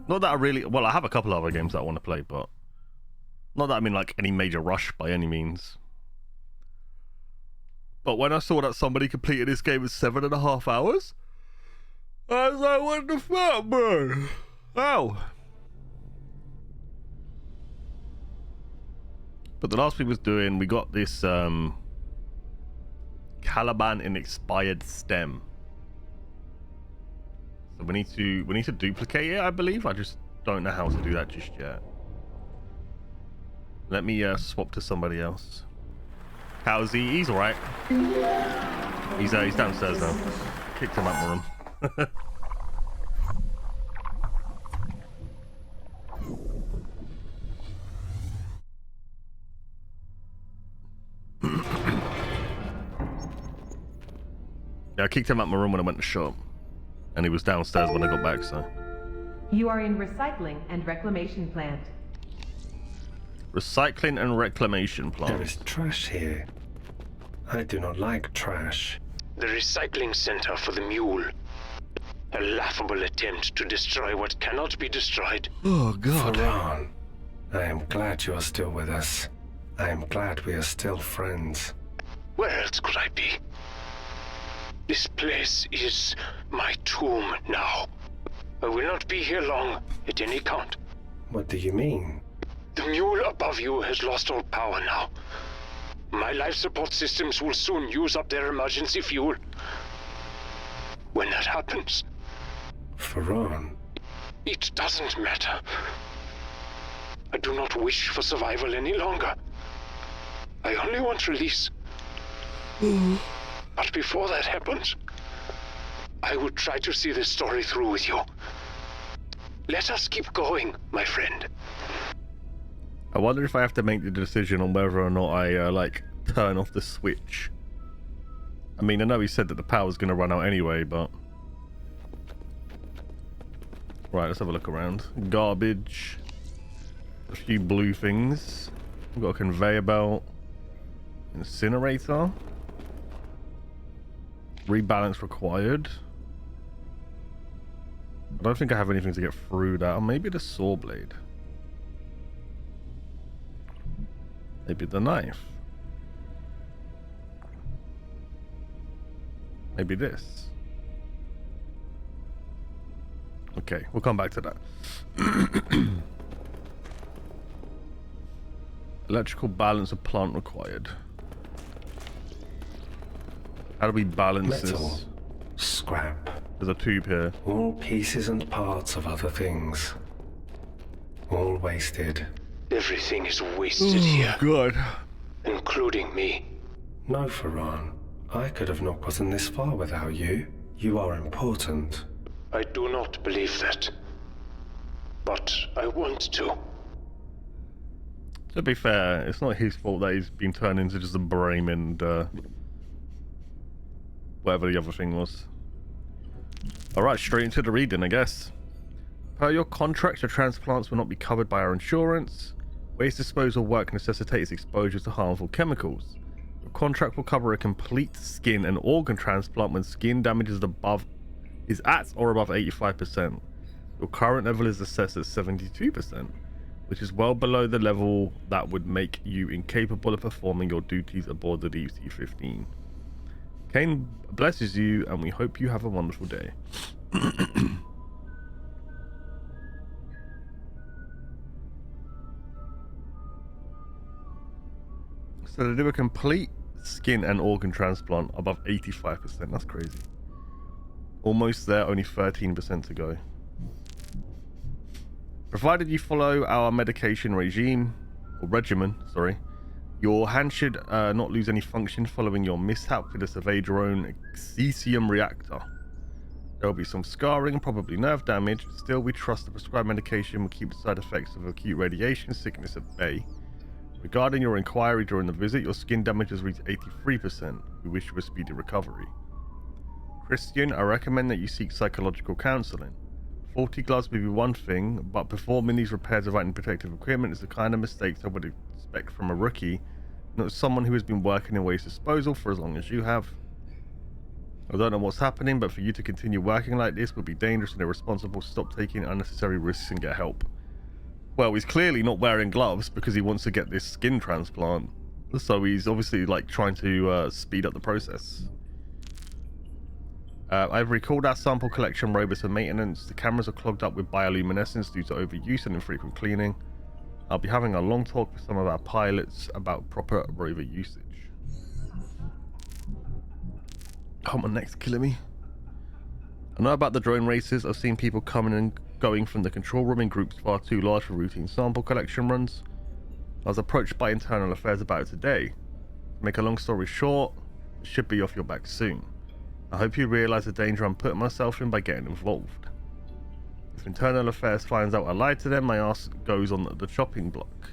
Not that I really... Well, I have a couple other games that I want to play, but... Not that I'm in, like, any major rush by any means. But when I saw that somebody completed this game in 7.5 hours... I was like, what the fuck, bro? Ow. But the last we was doing, we got this, Caliban in expired stem. So we need to duplicate it, I believe. I just don't know how to do that just yet. Let me swap to somebody else. How's he? He's alright. He's downstairs now. Kicked him out my room. Yeah, I kicked him out my room when I went to shop. And he was downstairs when I got back, so. You are in recycling and reclamation plant. Recycling and reclamation plant. There is trash here. I do not like trash. The recycling center for the mule. A laughable attempt to destroy what cannot be destroyed. Oh, God. Faran, I am glad you are still with us. I am glad we are still friends. Where else could I be? This place is my tomb now. I will not be here long, at any count. What do you mean? The mule above you has lost all power now. My life support systems will soon use up their emergency fuel. When that happens... Faran. It doesn't matter. I do not wish for survival any longer. I only want release. But before that happens, I would try to see this story through with you. Let us keep going, my friend. I wonder if I have to make the decision on whether or not I, like, turn off the switch. I mean, I know he said that the power's going to run out anyway, but... Right, let's have a look around. Garbage. A few blue things. We've got a conveyor belt. Incinerator. Rebalance required. I don't think I have anything to get through that. Or maybe the saw blade. Maybe the knife. Maybe this. Okay, we'll come back to that. Electrical balance of plant required. How do we balance Metal. this? Scrap. There's a tube here. All pieces and parts of other things. All wasted. Everything is wasted here, God. including me. No, Faran. I could have not gotten this far without you. You are important. I do not believe that. But I want to. To be fair, it's not his fault that he's been turned into just a brain and whatever the other thing was. Alright, straight into the reading, I guess. Per your contract, your transplants will not be covered by our insurance. Waste disposal work necessitates exposure to harmful chemicals. Your contract will cover a complete skin and organ transplant when skin damage is at or above 85%. Your current level is assessed at 72%, which is well below the level that would make you incapable of performing your duties aboard the Deep Sea 15. Kane blesses you, and we hope you have a wonderful day. So they do a complete skin and organ transplant above 85%. That's crazy. Almost there, only 13% to go. Provided you follow our medication regimen, your hand should not lose any function following your mishap with the survey drone cesium reactor. There will be some scarring, probably nerve damage. Still, we trust the prescribed medication will keep the side effects of acute radiation sickness at bay. Regarding your inquiry during the visit, your skin damage has reached 83%. We wish you a speedy recovery. Christian, I recommend that you seek psychological counseling. Faulty gloves may be one thing, but performing these repairs without any protective equipment is the kind of mistakes I would expect from a rookie, not someone who has been working in waste disposal for as long as you have. I don't know what's happening, but for you to continue working like this would be dangerous and irresponsible. Stop taking unnecessary risks and get help. Well, he's clearly not wearing gloves because he wants to get this skin transplant. So he's obviously like trying to speed up the process. I've recalled our sample collection robots for maintenance. The cameras are clogged up with bioluminescence due to overuse and infrequent cleaning. I'll be having a long talk with some of our pilots about proper rover usage. Come on, next, killing me. I know about the drone races. I've seen people coming and going from the control room in groups far too large for routine sample collection runs. I was approached by Internal Affairs about it today. To make a long story short, it should be off your back soon. I hope you realise the danger I'm putting myself in by getting involved. If Internal Affairs finds out I lied to them, my ass goes on the chopping block.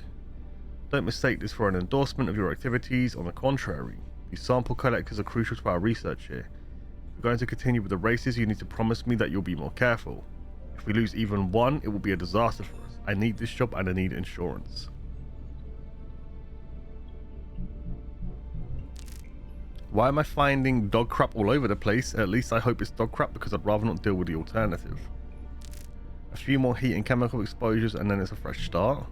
Don't mistake this for an endorsement of your activities. On the contrary, these sample collectors are crucial to our research here. If we're going to continue with the races, you need to promise me that you'll be more careful. If we lose even one, it will be a disaster for us. I need this job and I need insurance. Why am I finding dog crap all over the place? At least I hope it's dog crap because I'd rather not deal with the alternative. A few more heat and chemical exposures and then it's a fresh start.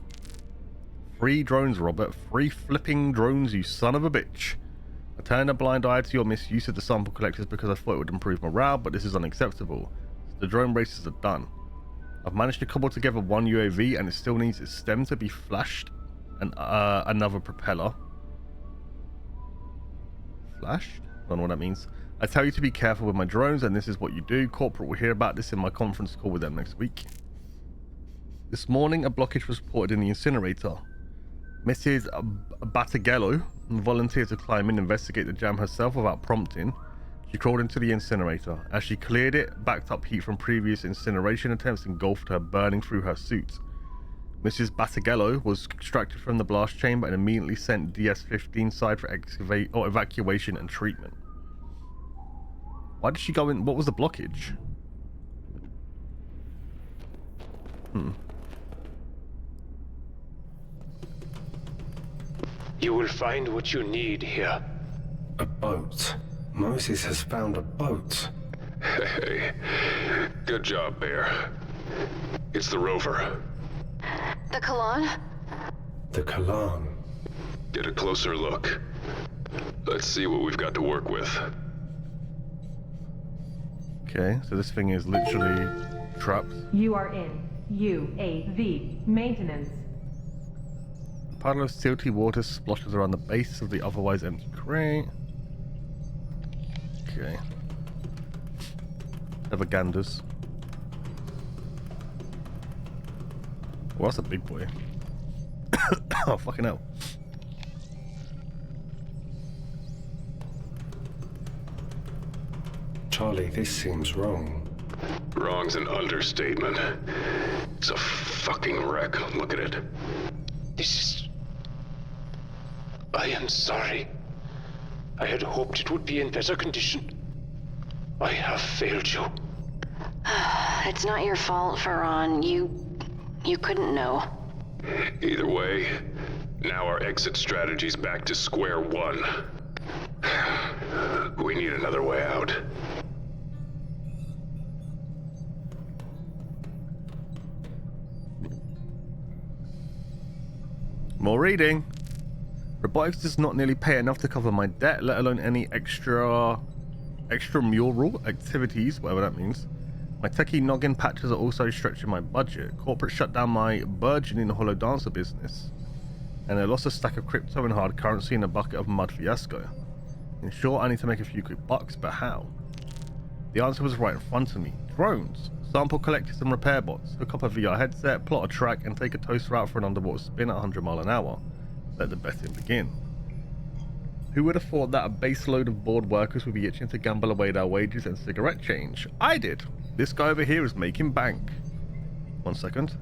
3 drones, Robert. 3 flipping drones, you son of a bitch. I turned a blind eye to your misuse of the sample collectors because I thought it would improve morale, but this is unacceptable. So the drone races are done. I've managed to cobble together one UAV and it still needs its stem to be flashed and another propeller. Flashed? I don't know what that means. I tell you to be careful with my drones and this is what you do. Corporate will hear about this in my conference call with them next week. This morning a blockage was reported in the incinerator. Mrs. Battagello volunteered to climb in and investigate the jam herself without prompting. She crawled into the incinerator. As she cleared it, backed up heat from previous incineration attempts engulfed her, burning through her suit. Mrs. Battagello was extracted from the blast chamber and immediately sent DS-15 side for evacuation and treatment. Why did she go in? What was the blockage? You will find what you need here. A boat. Moses has found a boat. Hey, good job, Bear. It's the rover. The Kalan? The Kalan. Get a closer look. Let's see what we've got to work with. Okay, so this thing is literally trapped. You are in UAV maintenance. A puddle of silty water splashes around the base of the otherwise empty crate. Okay. Have a ganders. Well, that's a big boy. Oh, fucking hell. Charlie, this seems wrong. Wrong's an understatement. It's a fucking wreck. Look at it. This is... I am sorry. I had hoped it would be in better condition. I have failed you. It's not your fault, Farron. You couldn't know. Either way, now our exit strategy's back to square one. We need another way out. More reading. Robotics does not nearly pay enough to cover my debt, let alone any extramural activities, whatever that means. My techie noggin patches are also stretching my budget. Corporate shut down my burgeoning holo dancer business. And I lost a stack of crypto and hard currency in a bucket of mud fiasco. In short, I need to make a few quick bucks, but how? The answer was right in front of me. Drones. Sample collectors and repair bots. Hook up a VR headset, plot a track, and take a toaster out for an underwater spin at 100 miles an hour. Let the betting begin. Who would have thought that a base load of bored workers would be itching to gamble away their wages and cigarette change? I did. This guy over here is making bank. 1 second.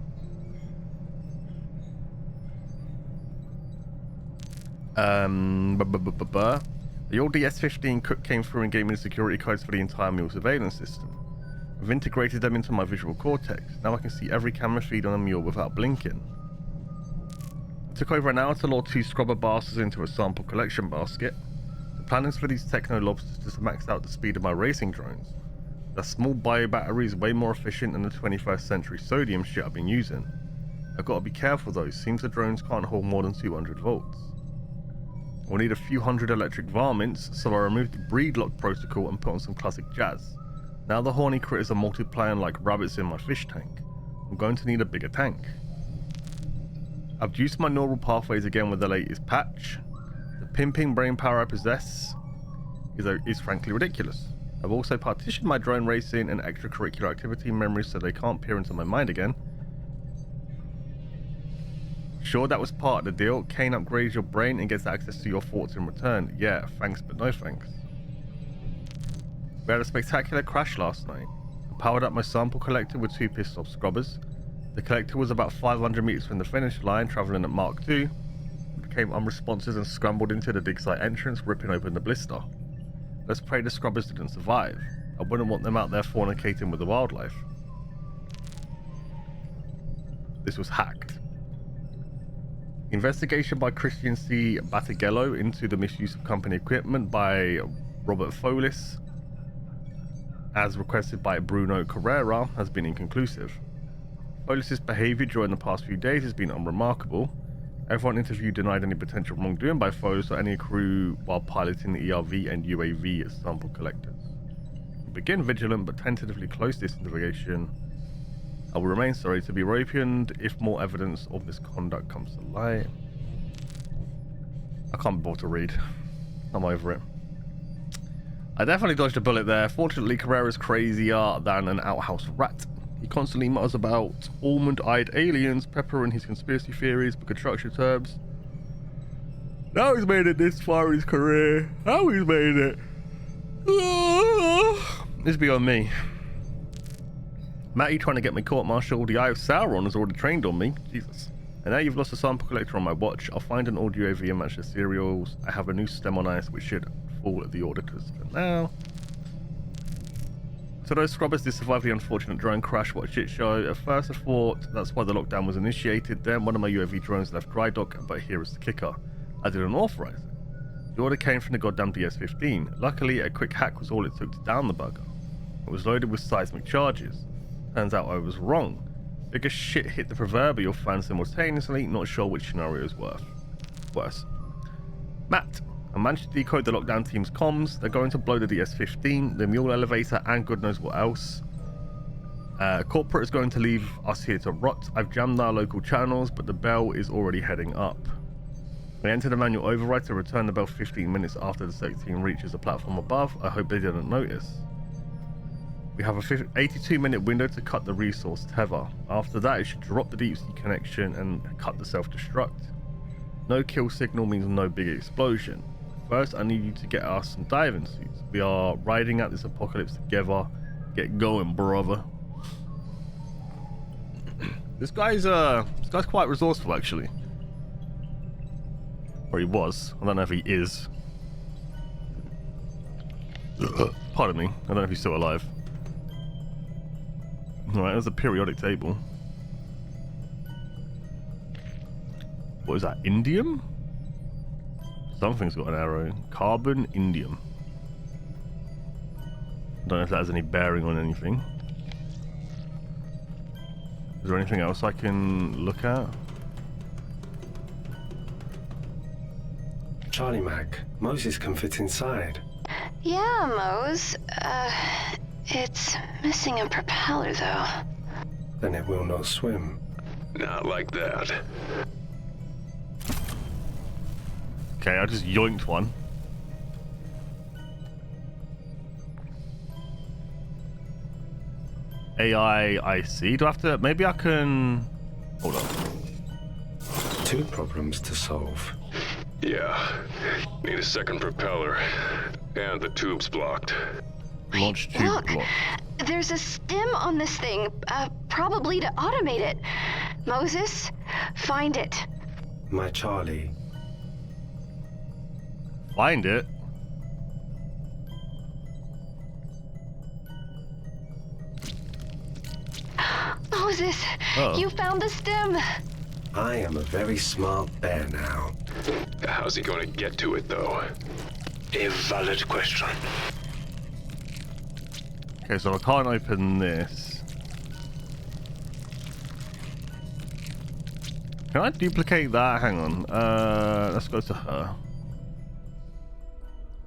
The old DS-15 cook came through and gave me the security codes for the entire mule surveillance system. I've integrated them into my visual cortex. Now I can see every camera feed on a mule without blinking. It took over an hour to lure 2 scrubber bastards into a sample collection basket. To plan is for these techno lobsters to max out the speed of my racing drones. The small bio battery is way more efficient than the 21st century sodium shit I've been using. I've got to be careful though, seems the drones can't hold more than 200 volts. We'll need a few hundred electric varmints, so I removed the breed lock protocol and put on some classic jazz. Now the horny critters are multiplying like rabbits in my fish tank. I'm going to need a bigger tank. I've used my neural pathways again with the latest patch. The pimping brain power I possess is frankly ridiculous. I've also partitioned my drone racing and extracurricular activity memories so they can't peer into my mind again. Sure, that was part of the deal. Kane upgrades your brain and gets access to your thoughts in return. Yeah, thanks but no thanks. We had a spectacular crash last night. I powered up my sample collector with 2 pissed off scrubbers. The collector was about 500 meters from the finish line, traveling at Mark 2. It became unresponsive and scrambled into the dig site entrance, ripping open the blister. Let's pray the scrubbers didn't survive. I wouldn't want them out there fornicating with the wildlife. This was hacked. Investigation by Christian C. Battagello into the misuse of company equipment by Robert Folis, as requested by Bruno Carrera, has been inconclusive. Folis' behaviour during the past few days has been unremarkable. Everyone interviewed denied any potential wrongdoing by Folis or any crew while piloting the ERV and UAV as sample collectors. We begin vigilant but tentatively close this investigation. I will remain sorry to be ropened if more evidence of misconduct comes to light. I can't be bothered to read. I'm over it. I definitely dodged a bullet there. Fortunately, Carrera's crazier than an outhouse rat. He constantly mutters about almond-eyed aliens, peppering his conspiracy theories for construction terms. Now he's made it this far in his career. How he's made it. It's beyond me. Matty trying to get me court-martialed. The Eye of Sauron has already trained on me. Jesus. And now you've lost a sample collector on my watch. I'll find an audio UAV and match the serials. I have a new stem on ice which should fool the auditors for now. So those scrubbers did survive the unfortunate drone crash. What a shit show. At first I thought that's why the lockdown was initiated. Then one of my UAV drones left dry dock, but here is the kicker. I didn't authorize it. The order came from the goddamn DS-15. Luckily, a quick hack was all it took to down the bugger. It was loaded with seismic charges. Turns out I was wrong. Bigger shit hit the proverbial fan simultaneously, not sure which scenario is worse. Matt, I managed to decode the lockdown team's comms. They're going to blow the DS-15, the mule elevator, and God knows what else. Corporate is going to leave us here to rot. I've jammed our local channels, but the bell is already heading up. We entered a manual override to return the bell 15 minutes after the SEC team reaches the platform above. I hope they didn't notice. We have a 82-minute window to cut the resource tether. After that, it should drop the deep sea connection and cut the self-destruct. No kill signal means no big explosion. First, I need you to get us some diving suits. We are riding out this apocalypse together. Get going, brother. This guy's quite resourceful, actually. Or he was. I don't know if he is. Pardon me. I don't know if he's still alive. Alright, there's a periodic table. What is that? Indium? Something's got an arrow. Carbon, indium. Don't know if that has any bearing on anything. Is there anything else I can look at? Charlie Mac, Moses can fit inside. Yeah, Mose. It's missing a propeller, though. Then it will not swim. Not like that. Okay, I just yoinked one. AI, I see. Do I have to... Maybe I can... Hold on. 2 problems to solve. Yeah. Need a second propeller. And the tube's blocked. Launch tube Look, block. there's a stem on this thing, probably to automate it. Moses, find it. My Charlie. Find it. Moses, Uh-oh. you found the stem. I am a very smart bear now. How's he going to get to it, though? A valid question. Okay, so I can't open this. Can I duplicate that? Hang on. Let's go to her.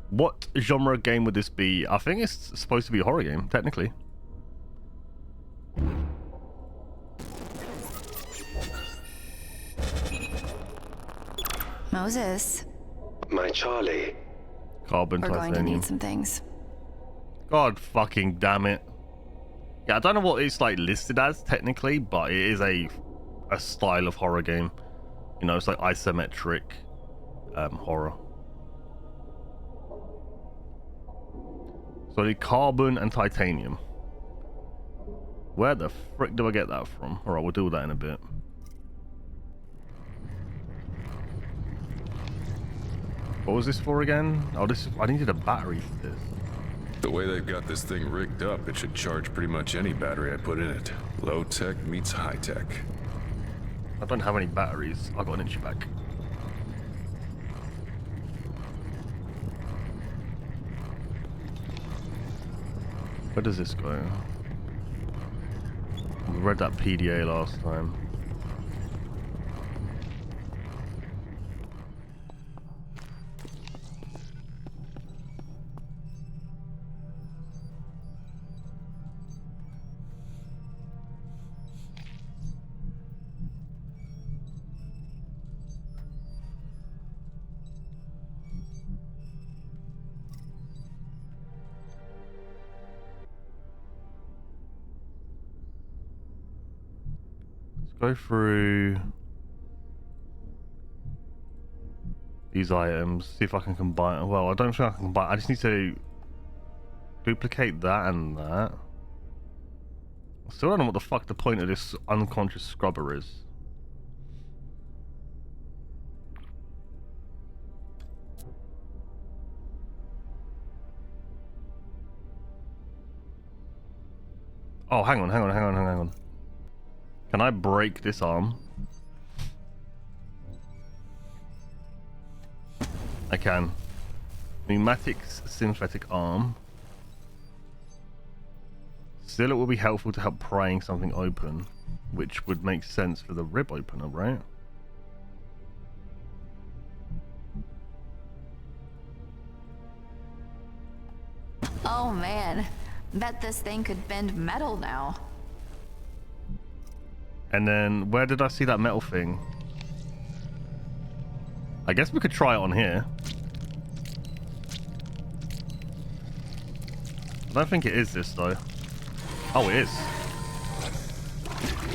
What genre game would this be? I think it's supposed to be a horror game, technically. Moses, My Charlie. Carbon we're going to titanium. need some things. God fucking damn it. Yeah, I don't know what it's like listed as technically, but it is a style of horror game. You know, it's like isometric horror. So the carbon and titanium. Where the frick do I get that from? Alright, we'll do that in a bit. What was this for again? Oh, I needed a battery for this. The way they've got this thing rigged up, it should charge pretty much any battery I put in it. Low tech meets high tech. I don't have any batteries. I got an inch back. Where does this go? We read that PDA last time. Go through these items, see if I can combine. Well, I don't think I can combine. I just need to duplicate that and that. I still don't know what the fuck the point of this unconscious scrubber is. Oh, hang on. Can I break this arm? I can. Pneumatic synthetic arm. Still, it will be helpful to help prying something open, which would make sense for the rib opener, right? Oh man, bet this thing could bend metal now. And then, where did I see that metal thing? I guess we could try it on here. I don't think it is this, though. Oh, it is.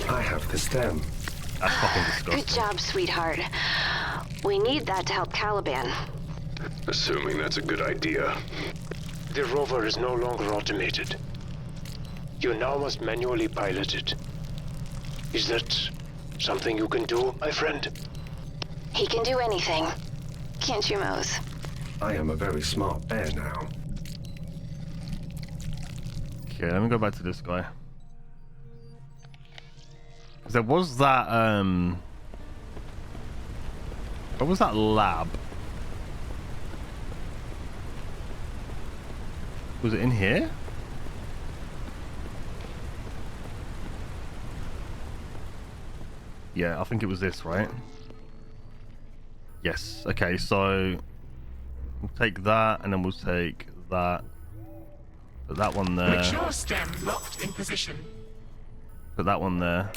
I have the stem. That's fucking disgusting. Good job, sweetheart. We need that to help Caliban. Assuming that's a good idea. The rover is no longer automated. You now must manually pilot it. Is that something you can do, my friend? He can do anything. Can't you, Mose? I am a very smart bear now. Okay, let me go back to this guy. 'Cause there was that, what was that lab? Was it in here? Yeah, I think it was this, right? Yes. Okay, so we'll take that, and then we'll take that. Put that one there. Mature stem locked in position. Put that one there.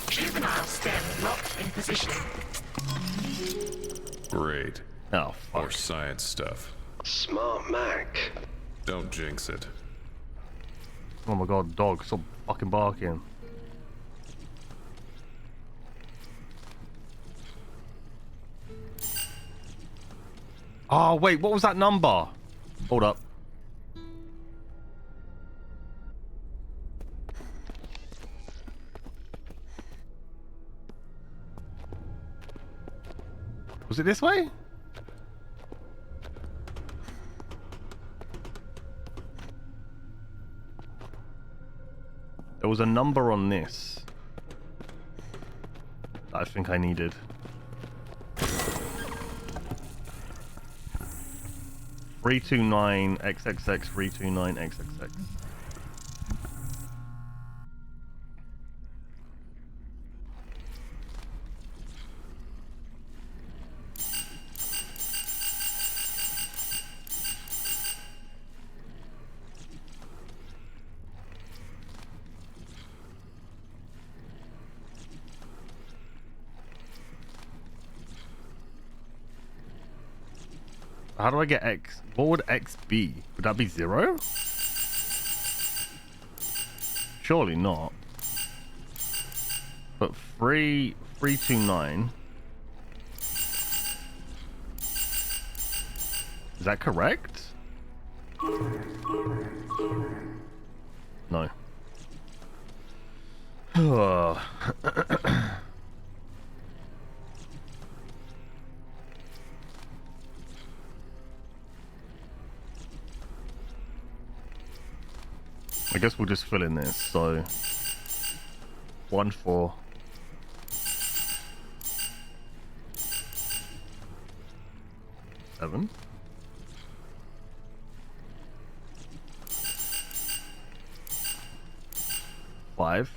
Juvenile stem locked in position. Great. Oh, More fuck. science stuff. Smart Mac. Don't jinx it. Oh my god, dog, stop fucking barking. Oh, wait, what was that number? Hold up. Was it this way? There was a number on this that I think I needed. 329 XXX 329 XXX. How do I get X? What would X be? Would that be 0? Surely not. But 329. Is that correct? No. I guess we'll just fill in this. So 1 4 7 5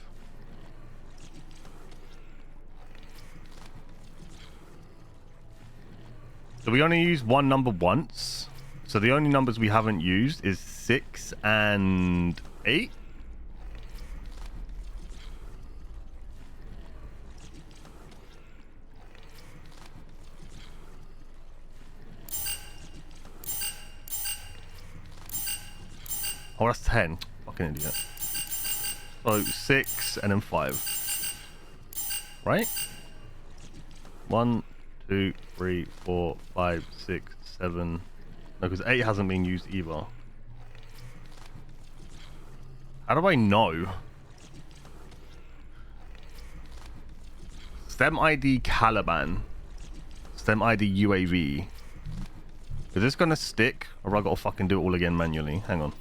So we only use one number once. So the only numbers we haven't used is 6 and 8. Oh, that's 10. Fucking idiot. So 6 and then 5. Right? 1, 2, 3, 4, 5, 6, 7. No, because 8 hasn't been used either. How do I know? STEM ID Caliban. STEM ID UAV. Is this gonna stick? Or have I gotta fucking do it all again manually? Hang on.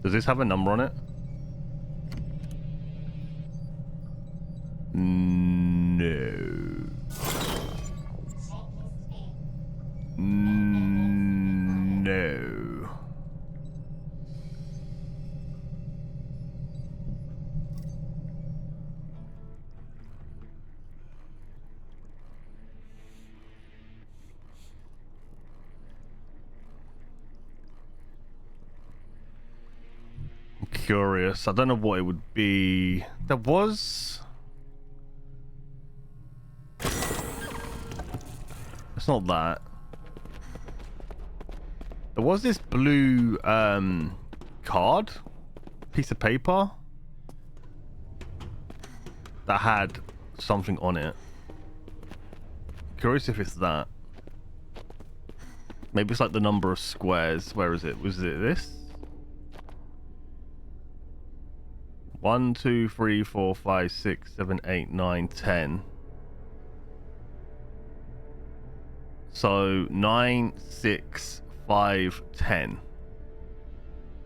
Does this have a number on it? No. No. I'm curious. I don't know what it would be. There was... It's not that. There was this blue card, piece of paper, that had something on it. Curious if it's that. Maybe it's like the number of squares. Where is it? Was it this? 1, 2, 3, 4, 5, 6, 7, 8, 9, 10. So 9, 6, 5, 10.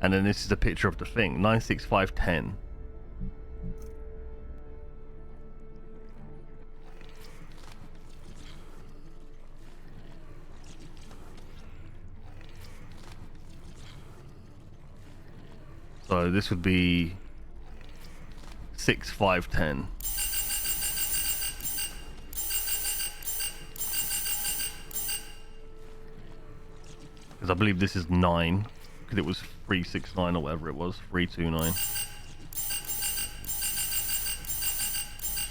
And then this is a picture of the thing. 9, 6, 5, 10. So this would be 6, 5, 10. Because I believe this is 9. Because it was 369 or whatever it was. 329.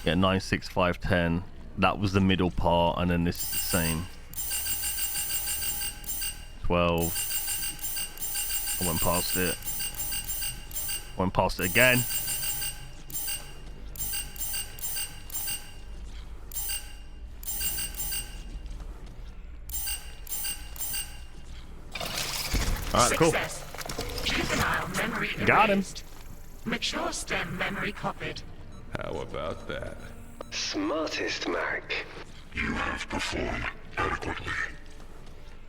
Yeah, 9, 6, 5, 10. That was the middle part, and then this is the same. 12. I went past it. Went past it again. Alright, cool. Success. Juvenile memory Got him. erased. Mature STEM memory copied. How about that? Smartest Mac. You have performed adequately.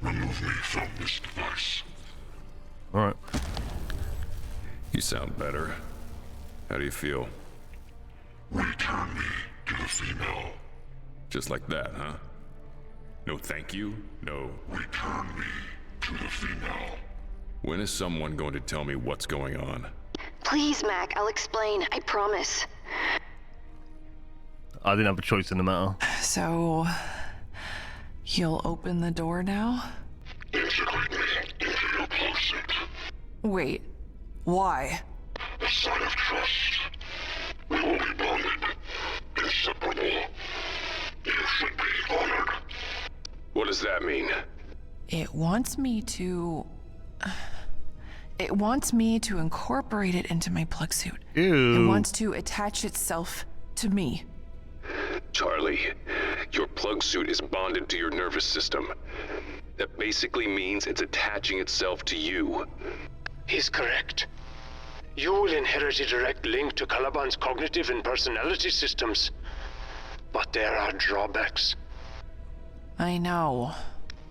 Remove me from this device. Alright. You sound better. How do you feel? Return me to the female. Just like that, huh? No thank you? No. Return me to the female. When is someone going to tell me what's going on? Please, Mac, I'll explain. I promise. I didn't have a choice in the matter. So, you'll open the door now? Integrate me into your plug suit. Wait, why? A sign of trust. We will be bonded. Inseparable. You should be honored. What does that mean? It wants me to incorporate it into my plug suit. Ew. It wants to attach itself to me. Charlie, your plug suit is bonded to your nervous system. That basically means it's attaching itself to you. He's correct. You will inherit a direct link to Caliban's cognitive and personality systems. But there are drawbacks. I know.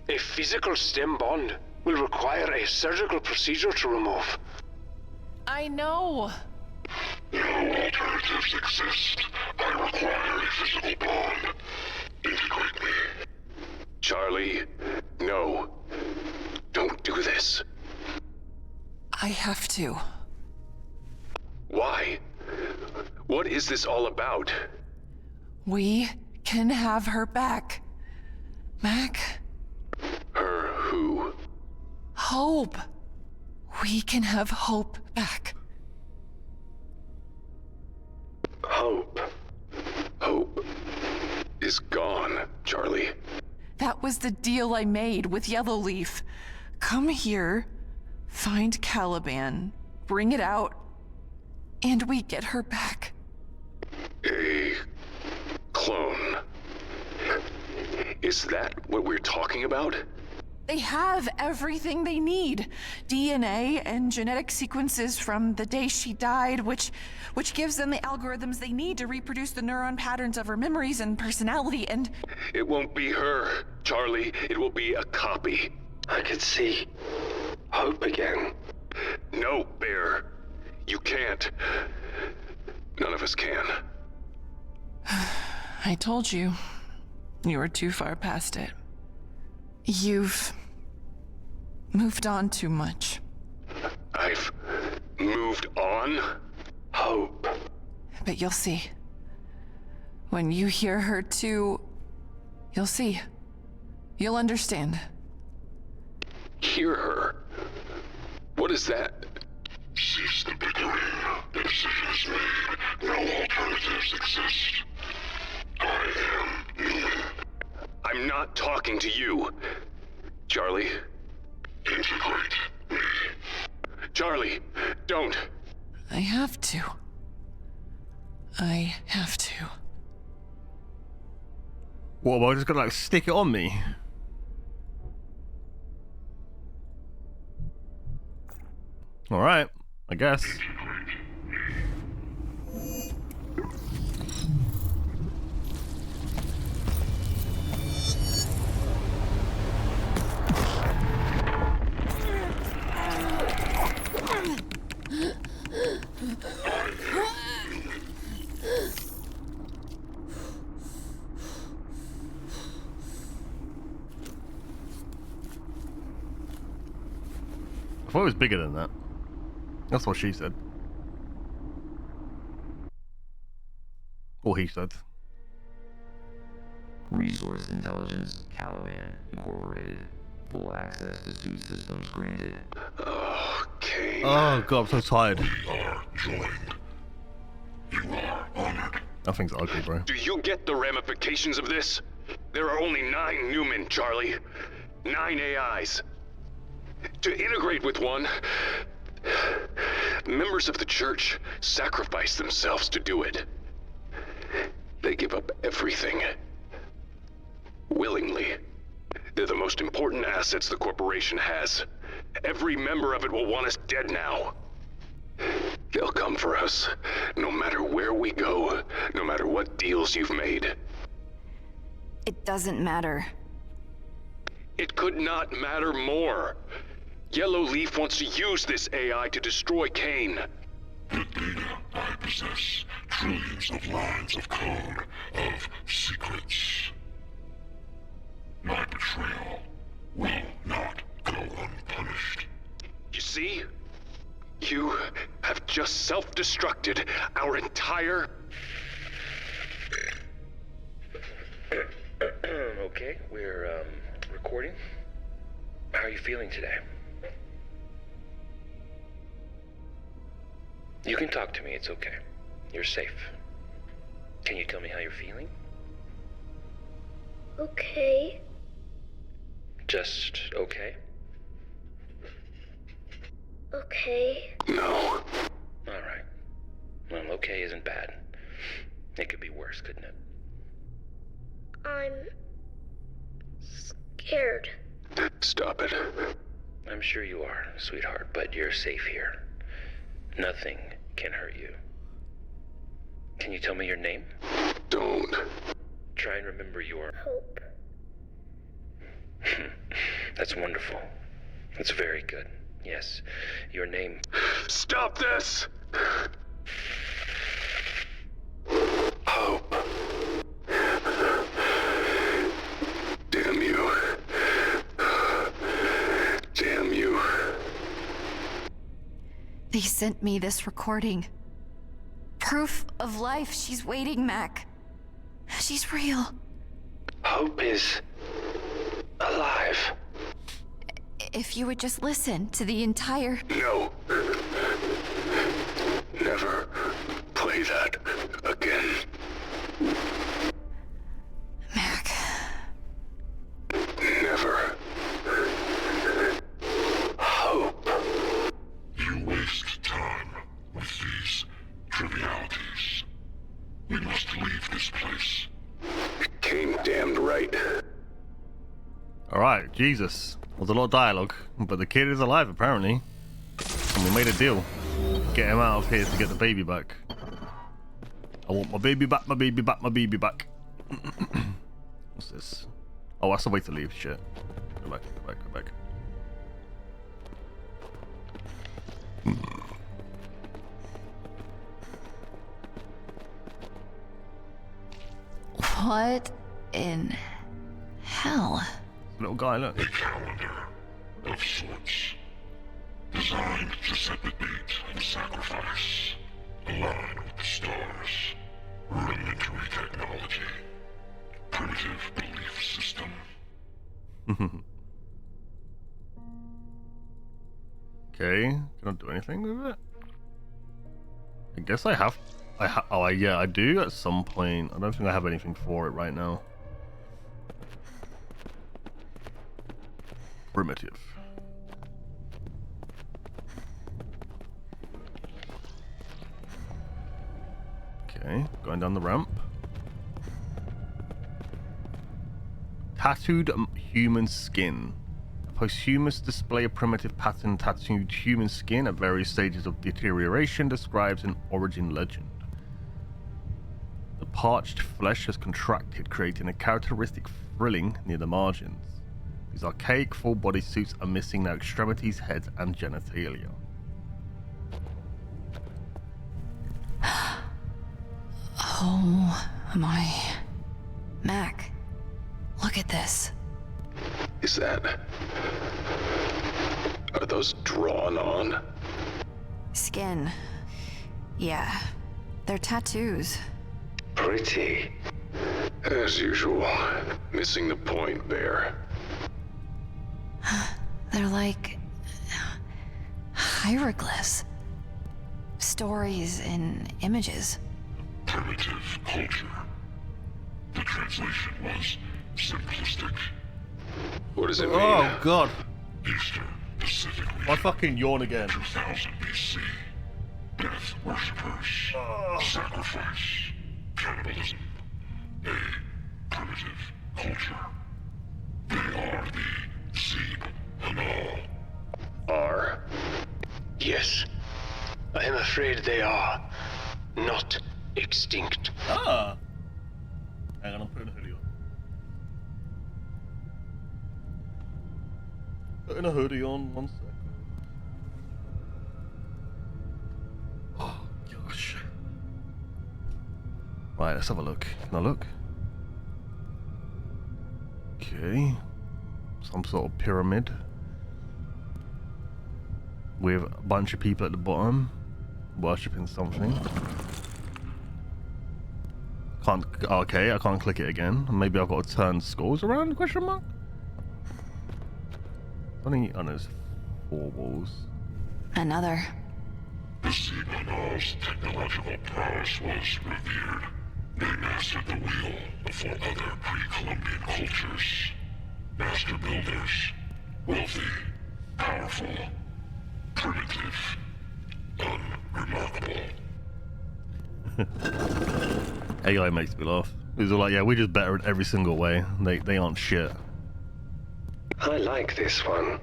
A physical stem bond will require a surgical procedure to remove. I know. No alternatives exist. I require a physical bond. Integrate me. Charlie, no. Don't do this. I have to. Why? What is this all about? We can have her back. Mac? Her who? Hope. We can have Hope back. Hope. Hope is gone, Charlie. That was the deal I made with Yellowleaf. Come here, find Caliban, bring it out, and we get her back. A clone. Is that what we're talking about? They have everything they need. DNA and genetic sequences from the day she died, which gives them the algorithms they need to reproduce the neuron patterns of her memories and personality, and... It won't be her, Charlie. It will be a copy. I could see Hope again. No, Bear. You can't. None of us can. I told you. You were too far past it. You've moved on too much. I've moved on? Hope. But you'll see. When you hear her too, you'll see. You'll understand. Hear her? What is that? Cease the bickering. The decision is made. No alternatives exist. I am human. I'm not talking to you. Charlie? Integrate me. Charlie, don't. I have to. I have to. What, am I just gonna like stick it on me? Alright, I guess. I thought it was bigger than that. That's what she said. Or he said. Resource Intelligence, Caliban, Incorporated. Full access to suit systems granted. Okay. Oh god, I'm so tired. We are joined. You are honored. That thing's ugly, bro. Do you get the ramifications of this? There are only 9 Newmen, Charlie. 9 AIs. To integrate with one, members of the church sacrifice themselves to do it. They give up everything. Willingly. They're the most important assets the corporation has. Every member of it will want us dead now. They'll come for us, no matter where we go, no matter what deals you've made. It doesn't matter. It could not matter more. Yellowleaf wants to use this AI to destroy Kane. The data I possess, trillions of lines of code, of secrets. My just self-destructed our entire... Okay, we're recording. How are you feeling today? You can talk to me, it's okay. You're safe. Can you tell me how you're feeling? Okay. Just okay? Okay. No. Alright. Well, okay isn't bad. It could be worse, couldn't it? I'm scared. Stop it. I'm sure you are, sweetheart, but you're safe here. Nothing can hurt you. Can you tell me your name? Don't. Try and remember your... Hope. That's wonderful. That's very good. Yes, your name... Stop this! Hope. Damn you. Damn you. They sent me this recording. Proof of life. She's waiting, Mac. She's real. Hope is... alive. If you would just listen to the entire... No. Never play that again. Mac. Never. Hope. You waste time with these trivialities. We must leave this place. Came damned right. Alright, Jesus. There's a lot of dialogue, but the kid is alive apparently. And we made a deal. Get him out of here to get the baby back. I want my baby back, my baby back, my baby back. What's this? Oh, that's the way to leave. Shit. Go back, go back, go back. What in hell? Little guy, look. A calendar of sorts. Designed to set the date and sacrifice. Align with the stars. Rudimentary technology. Primitive belief system. Okay, can I do anything with it? I guess I have. Yeah, I do at some point. I don't think I have anything for it right now. Primitive. Okay, going down the ramp. Tattooed human skin. A posthumous display of primitive pattern tattooed human skin at various stages of deterioration describes an origin legend. The parched flesh has contracted, creating a characteristic frilling near the margins. These archaic full-body suits are missing their extremities, heads, and genitalia. Oh my. Mac, look at this. Is that... Are those drawn on? Skin. Yeah, they're tattoos. Pretty. As usual. Missing the point, Bear. They're like hieroglyphs. Stories and images. Primitive culture. The translation was simplistic. What does it mean? Oh god. Eastern Pacific region. My fucking yawn again. 2000 BC. Death worshippers. Sacrifice. Cannibalism. A primitive culture. They are the Zeeb Hanal. Are? Yes. I am afraid they are not extinct. Ah. Hang on, I'm putting a hoodie on. Putting a hoodie on, 1 second. Oh gosh. Right, let's have a look. Can I look? Okay. Some sort of pyramid with a bunch of people at the bottom. worshipping something. Can't. Okay, I can't click it again. Maybe I've got to turn scrolls around? Question mark. Only. Oh no, there's 4 walls. Another. The Zebanals' technological prowess was revered. They mastered the wheel before other pre-Columbian cultures. Master builders, wealthy, powerful, primitive, unremarkable. AI makes me laugh. He's all like, yeah, we're just better in every single way. They aren't shit. I like this one.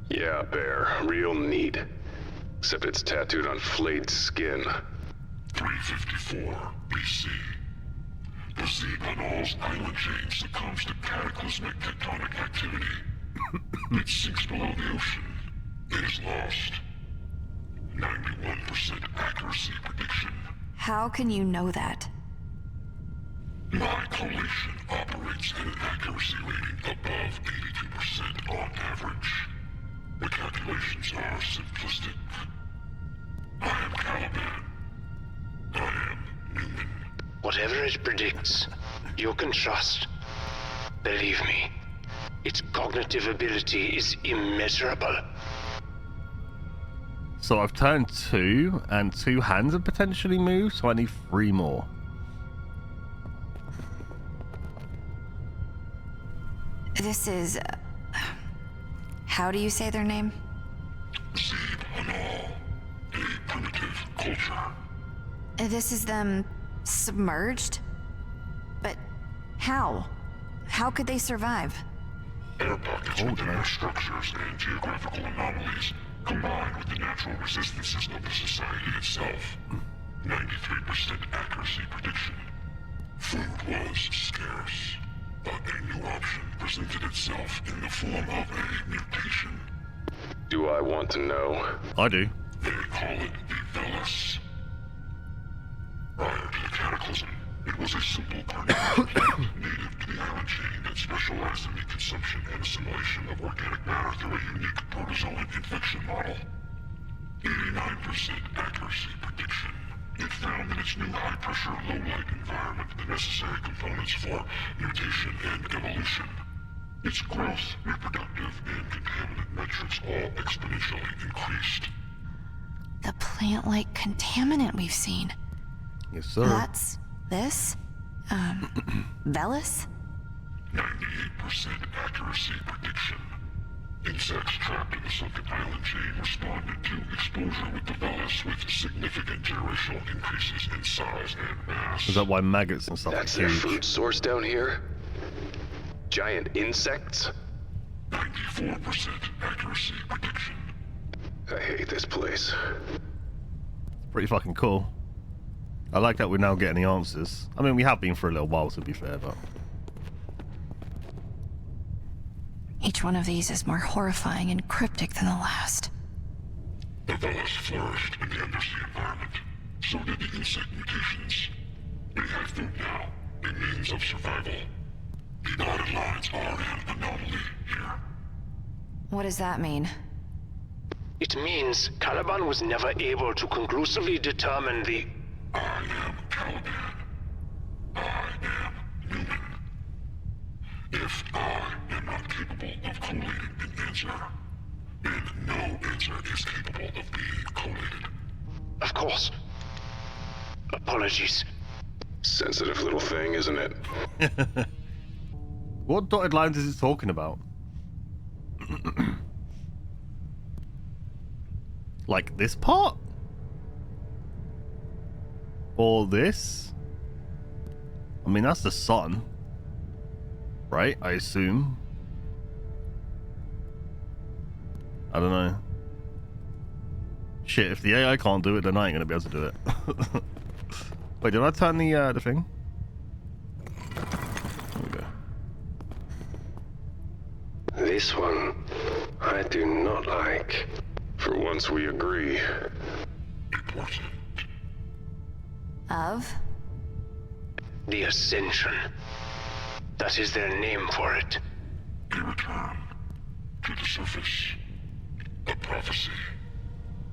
Yeah, Bear. Real neat. Except it's tattooed on flayed skin. 354 BC. The Zebanals' island chain succumbs to cataclysmic tectonic activity. It sinks below the ocean. It is lost. 91% accuracy prediction. How can you know that? My collation operates at an accuracy rating above 82% on average. The calculations are simplistic. I am Caliban. I am Newman. Whatever it predicts, you can trust. Believe me, its cognitive ability is immeasurable. So I've turned 2, and 2 hands have potentially moved, so I need 3 more. This is... how do you say their name? Zebanal, a primitive culture. This is them submerged? But how? How could they survive? Air pockets within their structures and geographical anomalies combined with the natural resistances of the society itself. 93% accuracy prediction. Food was scarce, but a new option presented itself in the form of a mutation. Do I want to know? I do. They call it the Velis. Prior to the cataclysm, it was a simple carnivorous plant native to the island chain that specialized in the consumption and assimilation of organic matter through a unique protozoan infection model. 89% accuracy prediction. It found in its new high-pressure, low-light environment the necessary components for mutation and evolution. Its growth, reproductive, and contaminant metrics all exponentially increased. The plant-like contaminant we've seen. Yes, sir. That's this? Velis? 98% accuracy prediction. Insects trapped in the sunken island chain responded to exposure with the Velis with significant generational increases in size and mass. Is that why maggots and stuff That's are their huge? food source down here? Giant insects? 94% accuracy prediction. I hate this place. Pretty fucking cool. I like that we're now getting the answers. I mean, we have been for a little while, to be fair, but... Each one of these is more horrifying and cryptic than the last. The Velis flourished in the undersea environment. So did the insect mutations. They have food now, a means of survival. The dotted lines are an anomaly here. What does that mean? It means Caliban was never able to conclusively determine the... I am Caliban. I am Newman. If I am not capable of collating an answer, then no answer is capable of being collated. Of course. Apologies. Sensitive little thing, isn't it? What dotted lines is it talking about? Like this part? Or this? I mean, that's the sun. Right? I assume. I don't know. Shit, if the AI can't do it, then I ain't gonna be able to do it. Wait, did I turn the thing? There we go. This one, I do not like. For once we agree. Important. Of? The Ascension. That is their name for it. A return to the surface. A prophecy.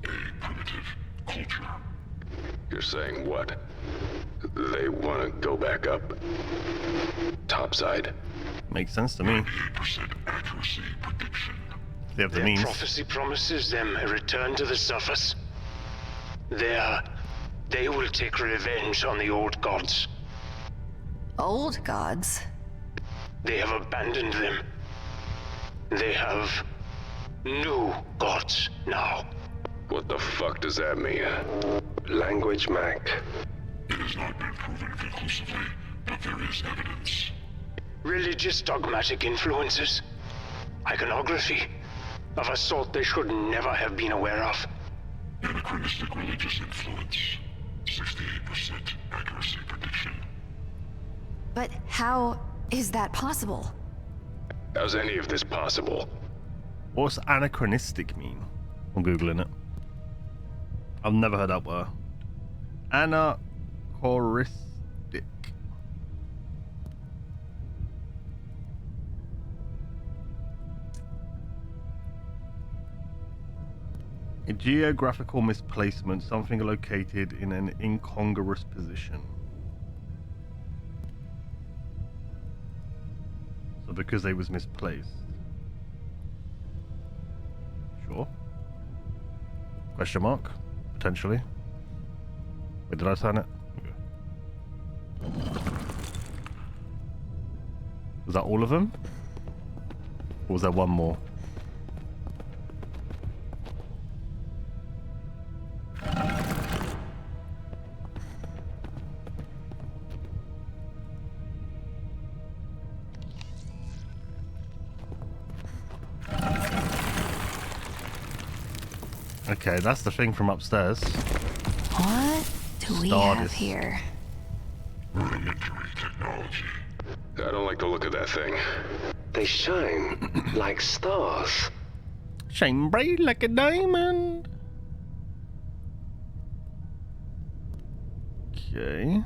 A primitive culture. You're saying what? They want to go back up? Topside? Makes sense to me. 98% accuracy prediction. They have the Their means. prophecy promises them a return to the surface. They will take revenge on the old gods. Old gods? They have abandoned them. They have new gods now. What the fuck does that mean? Language, Mac. It has not been proven conclusively, but there is evidence. Religious dogmatic influences. Iconography. Of a sort they should never have been aware of. Anachronistic religious influence. 68% accuracy prediction. But how is that possible? How's any of this possible? What's anachronistic mean? I'm googling it. I've never heard that word. Anachronistic. A geographical misplacement, something located in an incongruous position. So because they was misplaced. Sure. Question mark? Potentially. Wait, did I sign it? Okay. Was that all of them? Or was there one more? Okay, that's the thing from upstairs. What do we have here? Rudimentary technology. I don't like the look of that thing. They shine like stars. Shine bright like a diamond. Okay.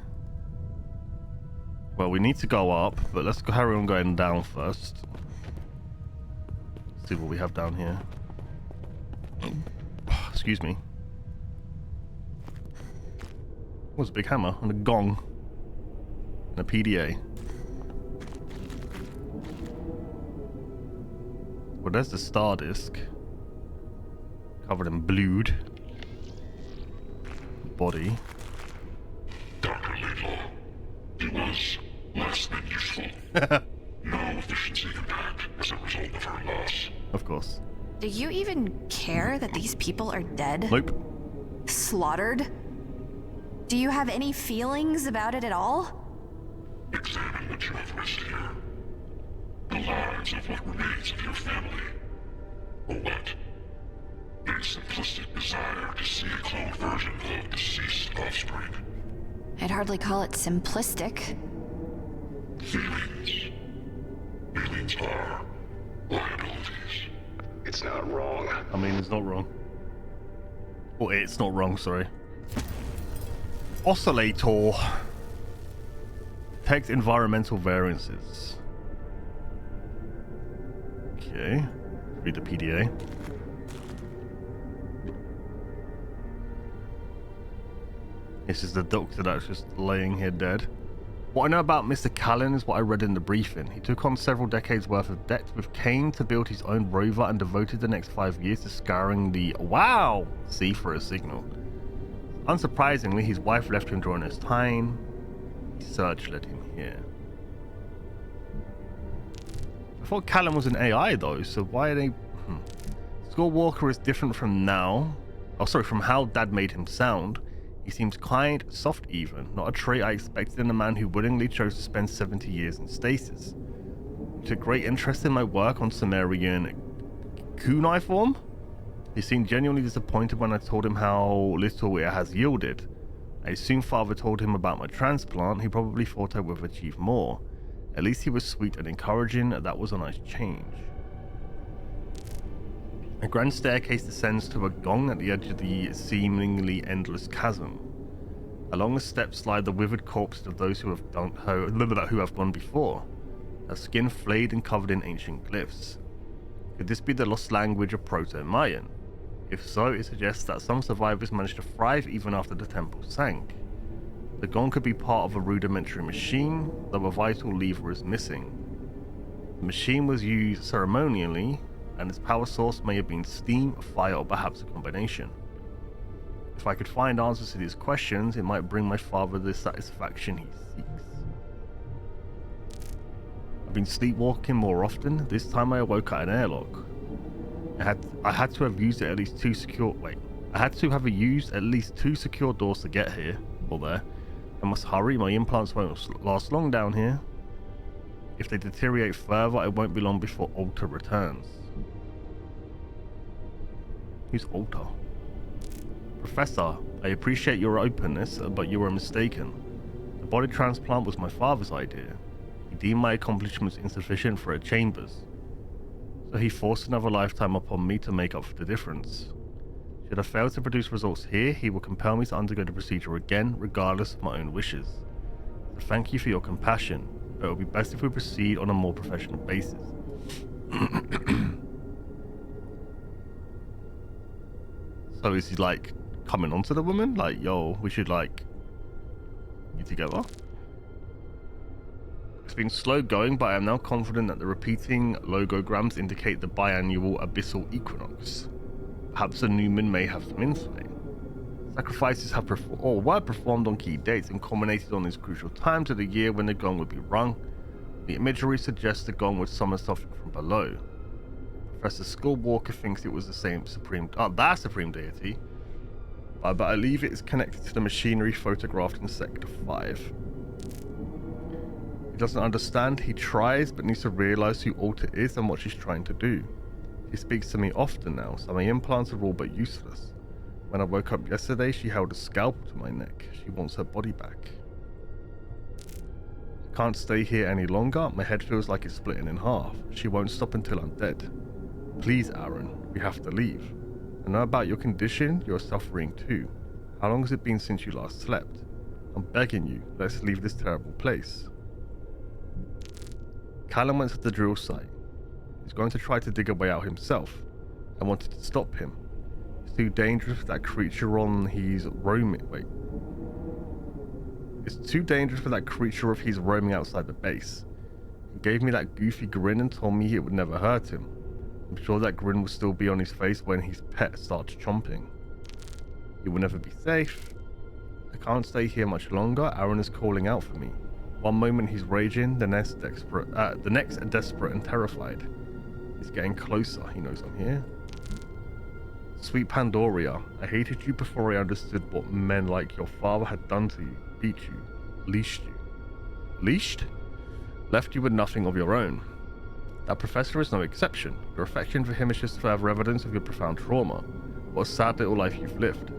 Well, we need to go up, but let's carry on going down first. See what we have down here. Excuse me. What's a big hammer and a gong and a PDA? Well, there's the star disk covered in blood. Body. Dr. Laidlaw, it was less than useful. No efficiency impact as a result of her loss. Of course. Do you even care that these people are dead? Nope. Slaughtered? Do you have any feelings about it at all? Examine what you have risked here. The lives of what remains of your family. Or what? A simplistic desire to see a cloned version of deceased offspring. I'd hardly call it simplistic. Feelings. Feelings are liabilities. It's not wrong. I mean, it's not wrong. Or it's not wrong, sorry. Oscillator. Detect environmental variances. Okay. Read the PDA. This is the doctor that's just laying here dead. What I know about Mr. Callan is what I read in the briefing. He took on several decades worth of debt with Kane to build his own rover and devoted the next 5 years to scouring the sea for a signal. Unsurprisingly, his wife left him during this time. Search led him here. I thought Callan was an AI though, so why are they... Scott Walker is different from now. Oh, sorry, from how Dad made him sound. He seems kind, soft even, not a trait I expected in a man who willingly chose to spend 70 years in stasis. He took great interest in my work on Sumerian cuneiform. He seemed genuinely disappointed when I told him how little it has yielded. I assume Father told him about my transplant. He probably thought I would have achieved more. At least he was sweet and encouraging. That was a nice change. A grand staircase descends to a gong at the edge of the seemingly endless chasm. Along the steps slide the withered corpses of those who have gone before, their skin flayed and covered in ancient glyphs. Could this be the lost language of Proto-Mayan? If so, it suggests that some survivors managed to thrive even after the temple sank. The gong could be part of a rudimentary machine, though a vital lever is missing. The machine was used ceremonially, and its power source may have been steam, fire, or perhaps a combination. If I could find answers to these questions, it might bring my father the satisfaction he seeks. I've been sleepwalking more often. This time I awoke at an airlock. I had to have used at least two secure doors to get here, or there. I must hurry, my implants won't last long down here. If they deteriorate further, it won't be long before Alta returns. Who's Alta? Professor, I appreciate your openness, but you were mistaken. The body transplant was my father's idea. He deemed my accomplishments insufficient for a chambers, so he forced another lifetime upon me to make up for the difference. Should I fail to produce results here, he will compel me to undergo the procedure again, regardless of my own wishes. So thank you for your compassion, but it would be best if we proceed on a more professional basis. So is he like coming onto the woman? Like, yo, we should like be together? It's been slow going, but I am now confident that the repeating logograms indicate the biannual abyssal equinox. Perhaps the Newman may have some insight. Sacrifices were performed on key dates and culminated on these crucial times of the year when the gong would be rung. The imagery suggests the gong would summon something from below. Professor Skullwalker thinks it was the same supreme deity, but I believe it is connected to the machinery photographed in Sector 5. He doesn't understand, he tries, but needs to realize who Alta is and what she's trying to do. She speaks to me often now, so my implants are all but useless. When I woke up yesterday, she held a scalpel to my neck. She wants her body back. I can't stay here any longer. My head feels like it's splitting in half. She won't stop until I'm dead. Please, Aaron, we have to leave. I know about your condition. You're suffering too. How long has it been since you last slept? I'm begging you, let's leave this terrible place. Callum went to the drill site. He's going to try to dig a way out himself. I wanted to stop him. It's too dangerous for that creature on he's roaming. Wait. It's too dangerous for that creature if he's roaming outside the base. He gave me that goofy grin and told me it would never hurt him. I'm sure that grin will still be on his face when his pet starts chomping. He will never be safe. I can't stay here much longer. Aaron is calling out for me. One moment he's raging, the next desperate and terrified. He's getting closer. He knows I'm here. Sweet Pandoria, I hated you before I understood what men like your father had done to you. Beat you. Leashed you. Leashed? Left you with nothing of your own. That professor is no exception. Your affection for him is just further evidence of your profound trauma. What a sad little life you've lived.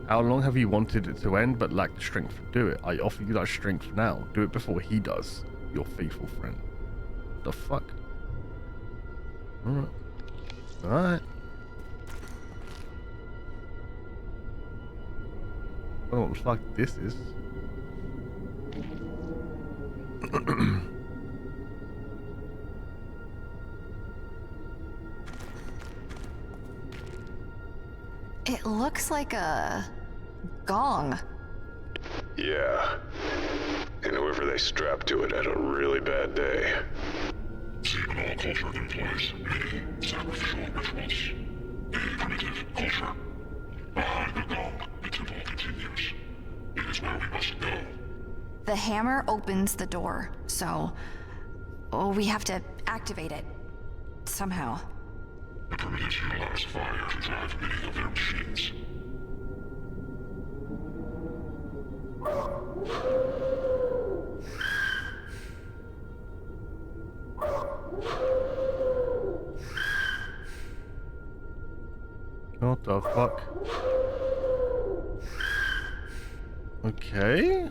How long have you wanted it to end but lacked the strength to do it? I offer you that strength now. Do it before he does. Your faithful friend. The fuck? Alright. Alright. I don't know what the fuck this is. It looks like a gong. Yeah. And whoever they strapped to it had a really bad day. Seminal culture employs many sacrificial rituals. A primitive culture. Behind the gong, the temple continues. It is where we must go. The hammer opens the door, so we have to activate it somehow. The primitives utilize fire to drive many of their machines. What the fuck? Okay.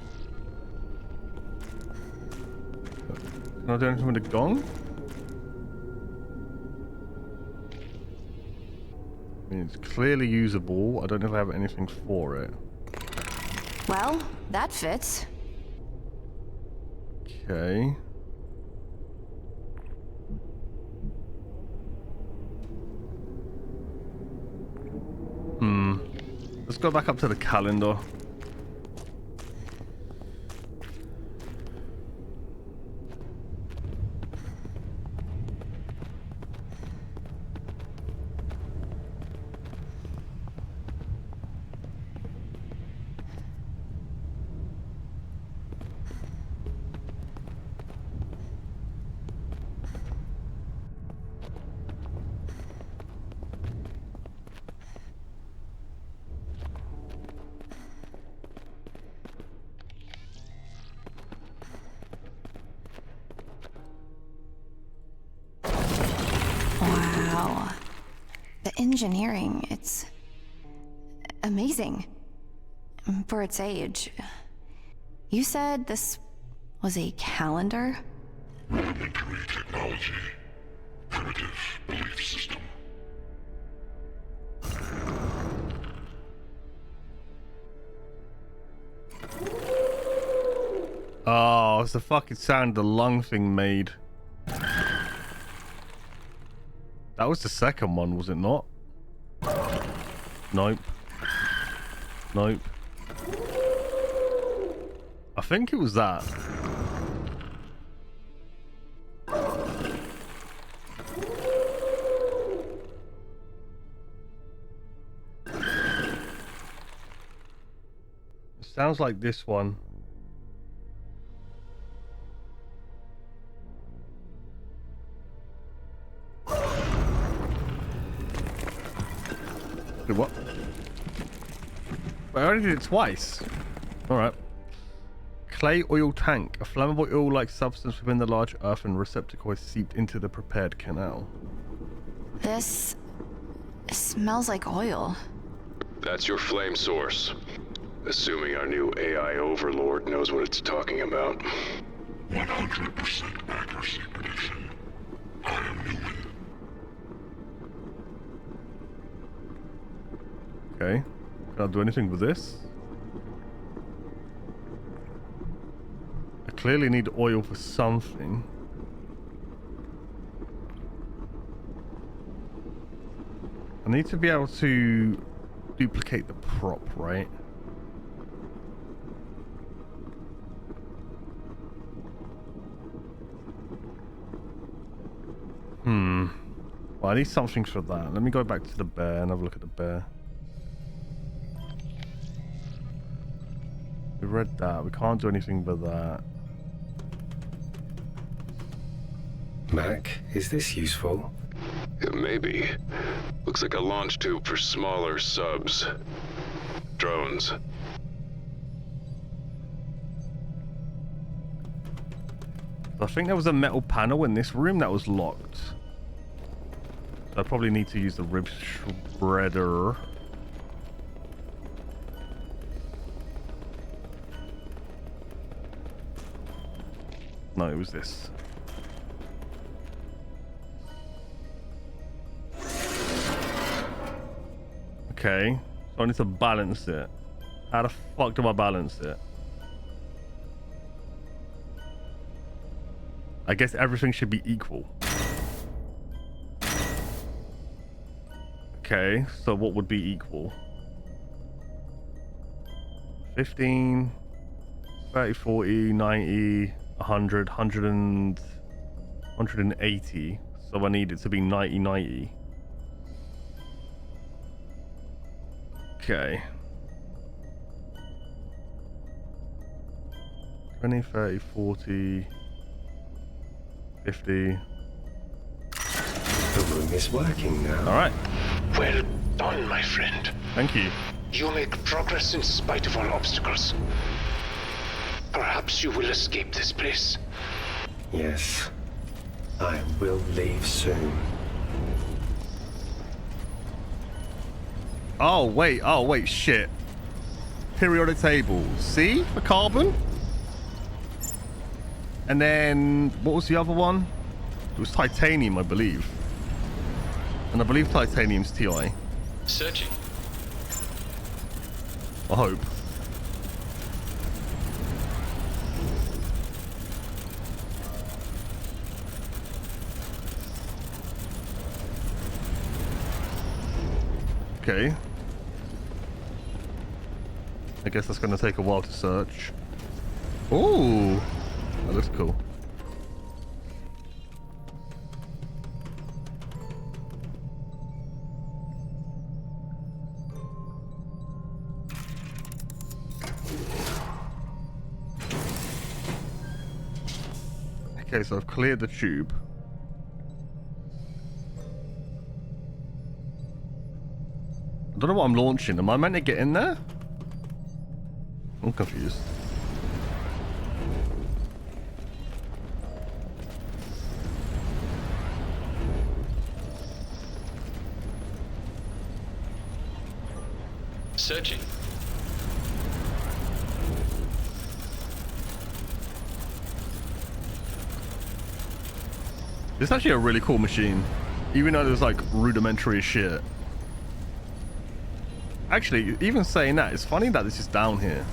Can I do anything with the gong? I mean, it's clearly usable. I don't know if I have anything for it. Well, that fits. Okay. Let's go back up to the calendar. Wow. The engineering, it's amazing. For its age. You said this was a calendar? Rudimentary technology. Primitive belief system. Oh, it's the fucking sound the lung thing made. That was the second one, was it not? Nope. Nope. I think it was that. It sounds like this one. Wait, what? Wait, I already did it twice. Alright. Clay oil tank. A flammable oil-like substance within the large earthen receptacle has seeped into the prepared canal. This smells like oil. That's your flame source. Assuming our new AI overlord knows what it's talking about. 100% accuracy prediction. I am Newman. Okay. Can I do anything with this? I clearly need oil for something. I need to be able to duplicate the prop, right? Well, I need something for that. Let me go back to the bear and have a look at the bear. We read that. We can't do anything with that. Mac, is this useful? Maybe. Looks like a launch tube for smaller subs. Drones. I think there was a metal panel in this room that was locked. So I probably need to use the rib shredder. No, it was this. Okay, so I need to balance it. How the fuck do I balance it? I guess everything should be equal. Okay, so what would be equal? 15, 30, 40, 90, 100, 180. So I need it to be 90, 90. Okay. 20, 30, 40, 50. The room is working now. Alright. Well done, my friend. Thank you. You make progress in spite of all obstacles. Perhaps you will escape this place. Yes. I will leave soon. Oh wait, shit. Periodic table. C for carbon? And then, what was the other one? It was titanium, I believe. And I believe titanium's TI. Searching. I hope. Okay. I guess that's going to take a while to search. Ooh, that looks cool. Okay, so I've cleared the tube. I don't know what I'm launching. Am I meant to get in there? I'm confused. Searching. This is actually a really cool machine, even though there's like rudimentary as shit. Actually, even saying that, it's funny that this is down here.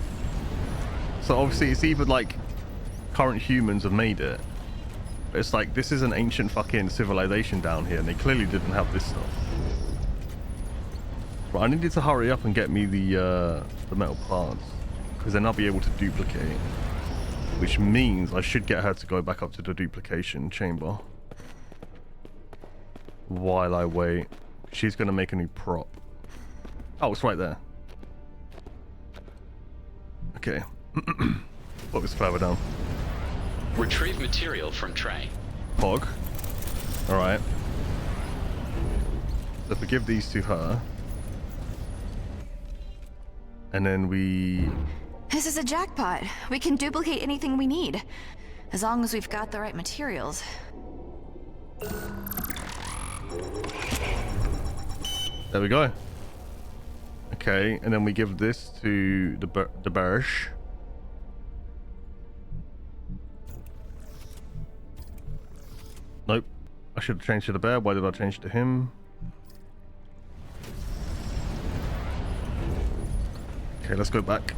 So obviously it's either like current humans have made it, but it's like this is an ancient fucking civilization down here, and they clearly didn't have this stuff. Right, I needed to hurry up and get me the metal parts, because then I'll be able to duplicate, which means I should get her to go back up to the duplication chamber while I wait. She's gonna make a new prop. Oh, it's right there. Okay. What was further down? Retrieve material from tray. Pog. Alright. So if we give these to her. And then we... This is a jackpot. We can duplicate anything we need, as long as we've got the right materials. There we go. Okay, and then we give this to the Barsh. Nope. I should have changed to the bear. Why did I change to him? Okay, let's go back.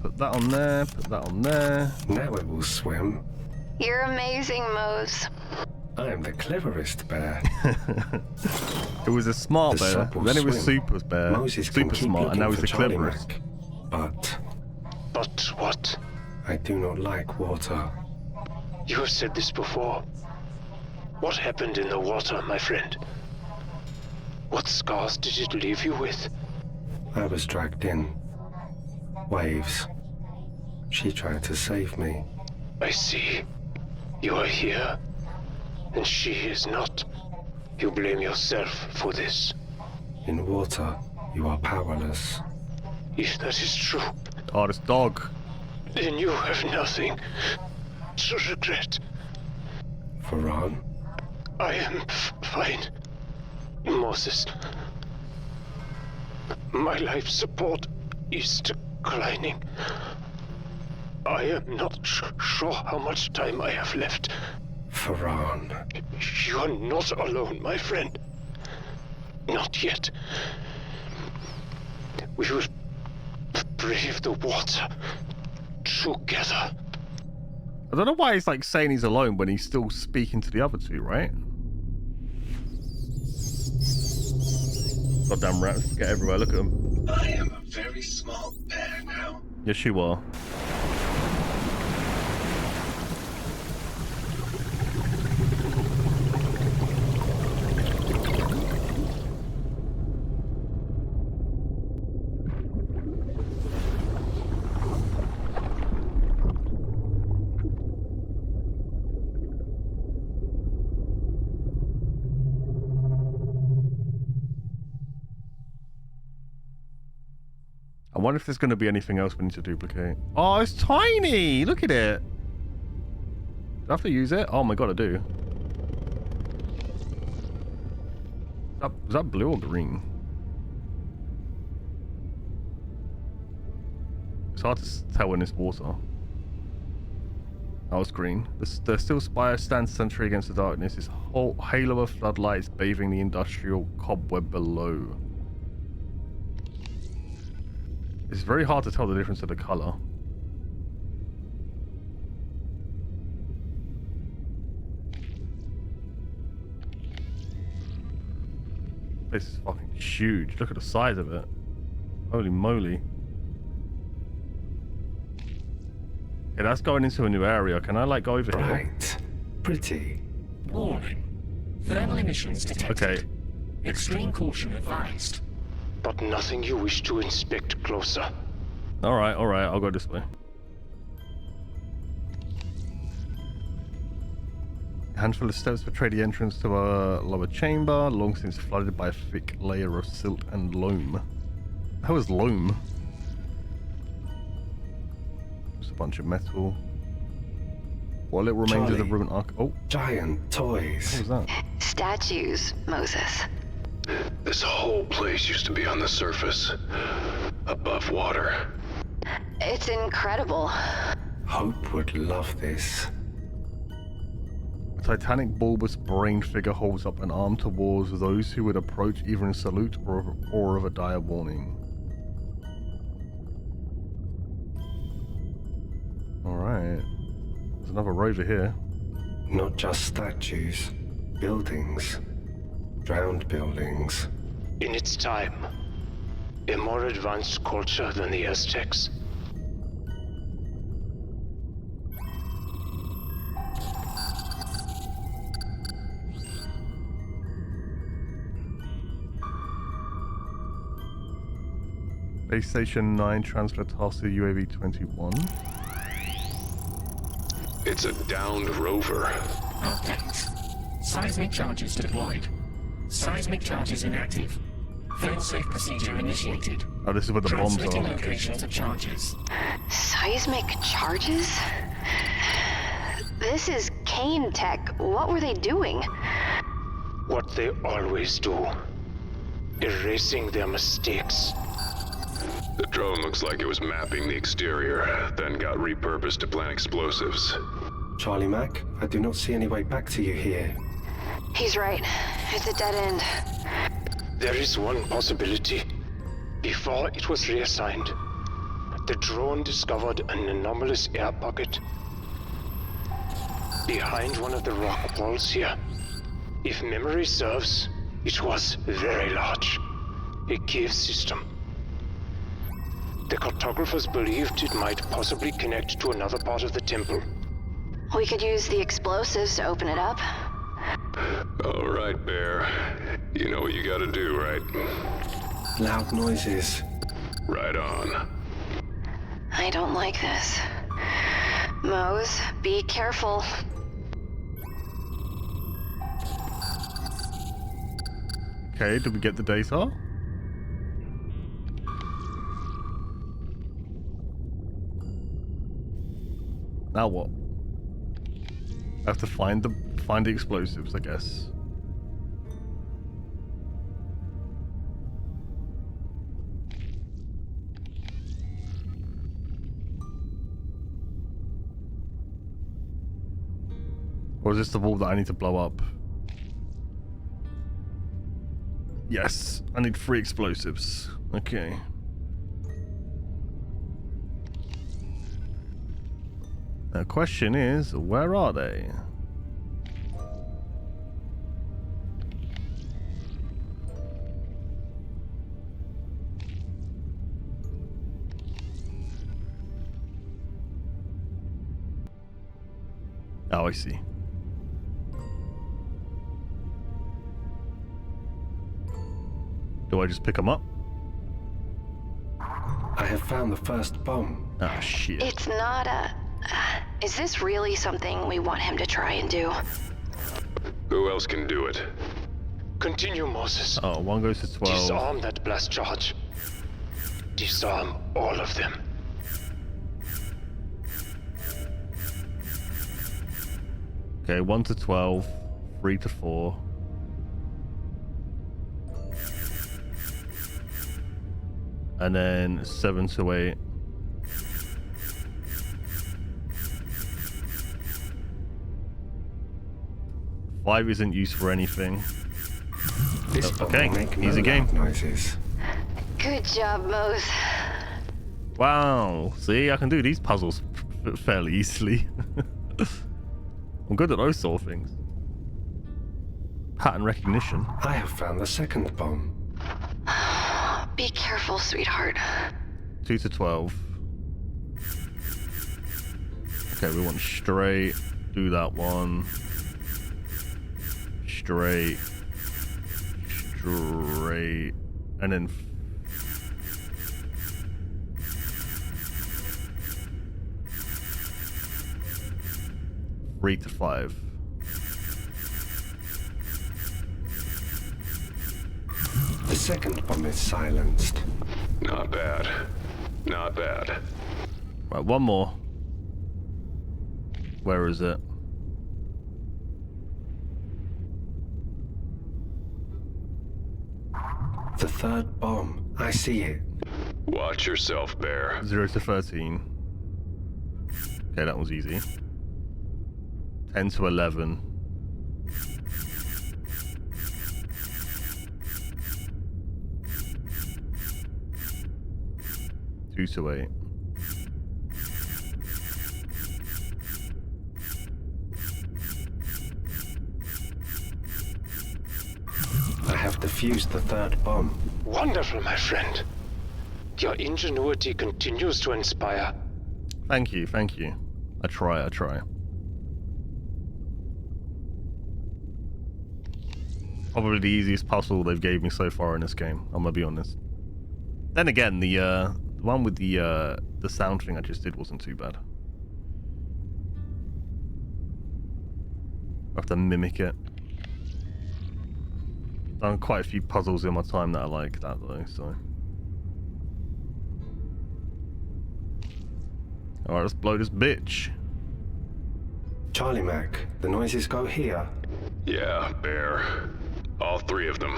Put that on there, put that on there. Now it will swim. You're amazing, Mose. I am the cleverest bear. It was a smart The bear, sub will then it was swim. super bear, Moses can super keep smart, and now he's looking the for Charlie cleverest. Mac. But what? I do not like water. You have said this before. What happened in the water, my friend? What scars did it leave you with? I was dragged in. Waves. She tried to save me. I see. You are here, and she is not. You blame yourself for this. In water, you are powerless. If that is true, Oh, this dog. then you have nothing to regret. Faran? I am fine, Moses. My life support is declining. I am not sure how much time I have left. Faran. You are not alone, my friend. Not yet. We will brave the water together. I don't know why he's like saying he's alone when he's still speaking to the other two, right? Goddamn rats, get everywhere, look at them. I am a very small bear now. Yes, you are. I wonder if there's going to be anything else we need to duplicate. Oh, it's tiny! Look at it! Do I have to use it? Oh my god, I do. Is that blue or green? It's hard to tell when it's water. Oh, it's green. The still spire stands sentry against the darkness. Its whole halo of floodlights bathing the industrial cobweb below. It's very hard to tell the difference of the color. This is fucking huge. Look at the size of it. Holy moly. Okay, that's going into a new area. Can I, like, go over here? Right. Pretty. Warning. Thermal emissions detected. Okay. Extreme caution advised. But nothing you wish to inspect closer. Alright, I'll go this way. A handful of steps betray the entrance to a lower chamber, long since flooded by a thick layer of silt and loam. How is loam? Just a bunch of metal. What little remains of the ruined arc? Oh, giant toys. What was that? Statues, Moses. This whole place used to be on the surface, above water. It's incredible. Hope would love this. A titanic bulbous brain figure holds up an arm towards those who would approach, either in salute or of a dire warning. Alright. There's another rover here. Not just statues, buildings. Drowned buildings. In its time, a more advanced culture than the Aztecs. Base Station 9 transfer task to UAV 21. It's a downed rover. Update. Seismic charges deployed. Seismic charges inactive. Fail-safe procedure initiated. Oh, this is where the bombs Transmitting are. locations of charges. Seismic charges? This is Kane Tech. What were they doing? What they always do. Erasing their mistakes. The drone looks like it was mapping the exterior, then got repurposed to plant explosives. Charlie Mac, I do not see any way back to you here. He's right. It's a dead end. There is one possibility. Before it was reassigned, the drone discovered an anomalous air pocket behind one of the rock walls here. If memory serves, it was very large. A cave system. The cartographers believed it might possibly connect to another part of the temple. We could use the explosives to open it up. All right, Bear. You know what you gotta do, right? Loud noises. Right on. I don't like this. Mose, be careful. Okay, did we get the data? Now what? I have to find the explosives, I guess. Or is this the wall that I need to blow up? Yes, I need 3 explosives. Okay. The question is, where are they? Oh, I see. Do I just pick them up? I have found the first bomb. Ah, shit. It's not a... is this really something we want him to try and do? Who else can do it? Continue, Moses. Oh, one goes to 12. Disarm that blast charge. Disarm all of them. Okay, 1 to 12, 3 to 4. And then 7 to 8. Five isn't used for anything. This Okay, make easy no game. loud noises. Good job, Mose. Wow. See, I can do these puzzles fairly easily. I'm good at those sort of things. Pattern recognition. I have found the second bomb. Be careful, sweetheart. 2 to 12. Okay, we want straight. Do that one. Straight. Straight. And then... 3 to 5. The second bomb is silenced. Not bad. Not bad. Right, one more. Where is it? The third bomb. I see it. Watch yourself, Bear. 0 to 13. Okay, that was easy. 10 to 11. 2 to 8. I have defused the third bomb. Wonderful, my friend. Your ingenuity continues to inspire. Thank you, thank you. I try. Probably the easiest puzzle they've gave me so far in this game, I'm gonna be honest. Then again, the one with the sound thing I just did wasn't too bad. I have to mimic it. Done quite a few puzzles in my time that I like that though, so. Alright, let's blow this bitch. Charlie Mac, the noises go here. Yeah, Bear. All 3 of them.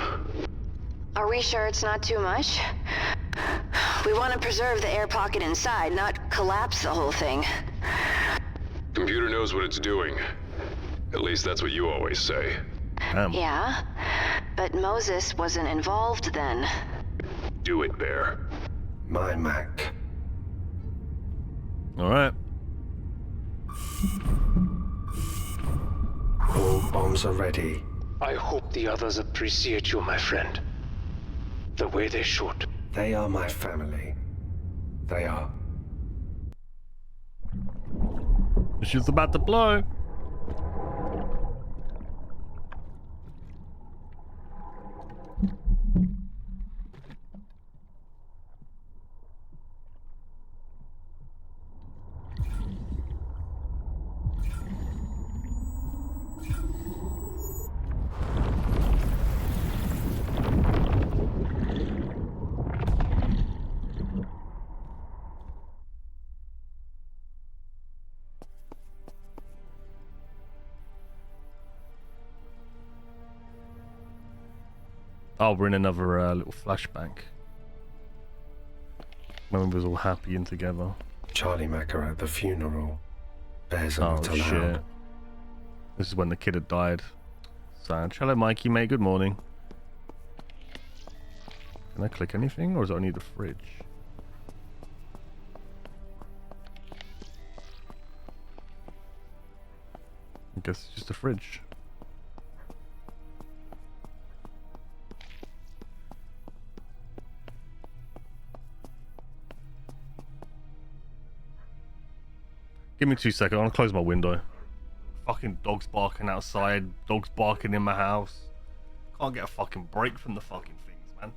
Are we sure it's not too much? We want to preserve the air pocket inside, not collapse the whole thing. Computer knows what it's doing. At least that's what you always say. Yeah, but Moses wasn't involved then. Do it, Bear. My Mac. Alright. All bombs are ready. I hope the others appreciate you, my friend. The way they should. They are my family. They are. She's about to blow. Oh, we're in another little flashback. When we was all happy and together. Charlie Mac are at the funeral. Bears are Oh not allowed. shit. This is when the kid had died. Sad. Hello Mikey mate, good morning. Can I click anything or is it only the fridge? I guess it's just a fridge. Give me 2 seconds, I want to close my window. Fucking dogs barking outside, dogs barking in my house. Can't get a fucking break from the fucking things, man.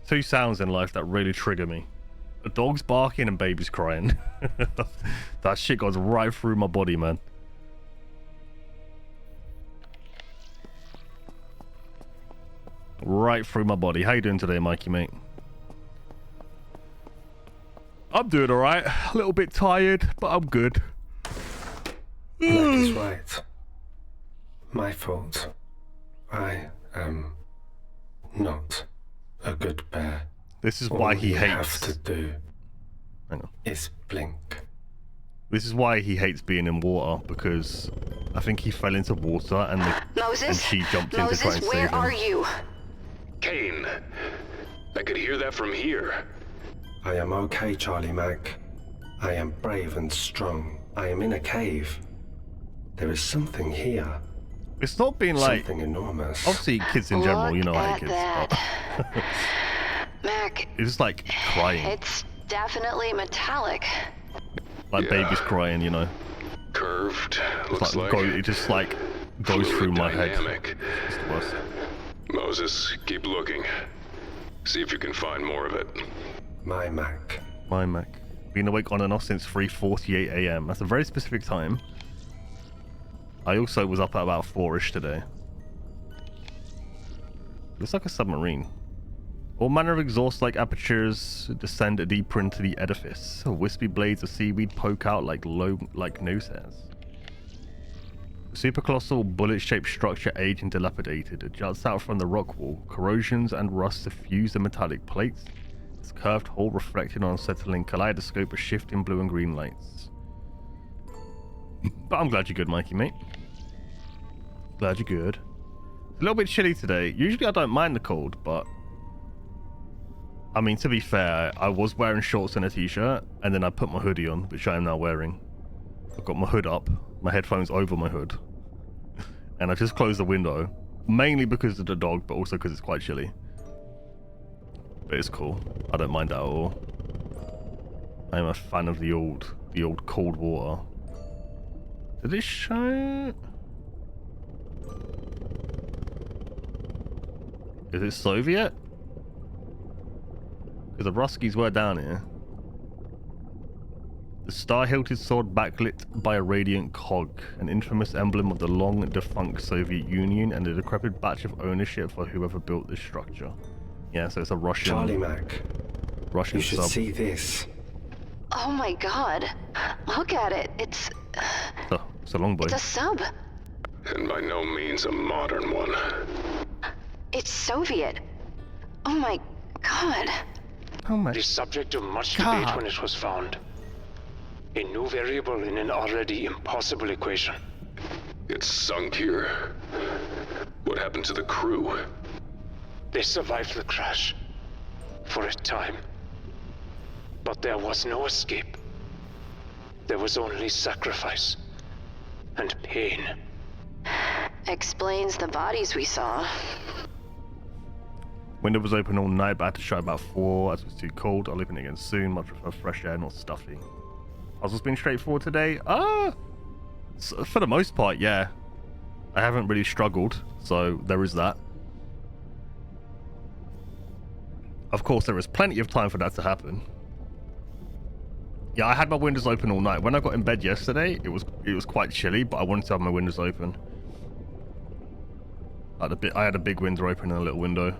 Two sounds in life that really trigger me. A dog's barking and babies crying. That shit goes right through my body, man. Right through my body. How you doing today, Mikey, mate? I'm doing alright. A little bit tired, but I'm good. Mac is My fault. I am not a good bear. This is why he hates. All you have to do is blink. This is why he hates being in water, because I think he fell into water and she jumped in to try and save him. Where are you? Kane, I could hear that from here. I am okay, Charlie Mac. I am brave and strong. I am in a cave. There is something here. It's not being like something enormous. Obviously, kids in general, you know, I hate kids. But Mac. It's just like crying. It's definitely metallic. Like babies crying, you know. Curved. It's like it just like goes through my head. It's the worst. Moses, keep looking. See if you can find more of it. My Mac. My Mac. Been awake on and off since 3:48 a.m. That's a very specific time. I also was up at about 4ish today. Looks like a submarine. All manner of exhaust-like apertures descend deeper into the edifice. Wispy blades of seaweed poke out like nose hairs. The super-colossal bullet-shaped structure, aged and dilapidated, it juts out from the rock wall. Corrosions and rust suffuse the metallic plates. Its curved hull reflected on a unsettling kaleidoscope of shifting blue and green lights. But I'm glad you're good, Mikey, mate. Glad you're good. It's a little bit chilly today. Usually I don't mind the cold, but I mean, to be fair, I was wearing shorts and a t-shirt, and then I put my hoodie on, which I am now wearing. I've got my hood up, my headphones over my hood, and I just closed the window, mainly because of the dog, but also because it's quite chilly. But it's cool. I don't mind that at all. I am a fan of the old cold water. Did it show? Is it Soviet? Because the Ruskies were down here. The star-hilted sword backlit by a radiant cog, an infamous emblem of the long-defunct Soviet Union and a decrepit batch of ownership for whoever built this structure. Yeah, so it's a Russian... Charlie Mac. Russian you should sub. see this. Oh my god. Look at it. It's a long boy. It's a sub. And by no means a modern one. It's Soviet. Oh my god. Oh my The subject of much god. debate when it was found. A new variable in an already impossible equation. It's sunk here. What happened to the crew? They survived the crash. For a time. But there was no escape. There was only sacrifice. And pain. Explains the bodies we saw. Window was open all night, but I had to shut about 4 as it was too cold. I'll open it again soon. Much prefer fresh air, not stuffy. Puzzle's been straightforward today. For the most part, yeah. I haven't really struggled, so there is that. Of course, there is plenty of time for that to happen. Yeah, I had my windows open all night. When I got in bed yesterday, it was quite chilly, but I wanted to have my windows open. I had a big window open and a little window.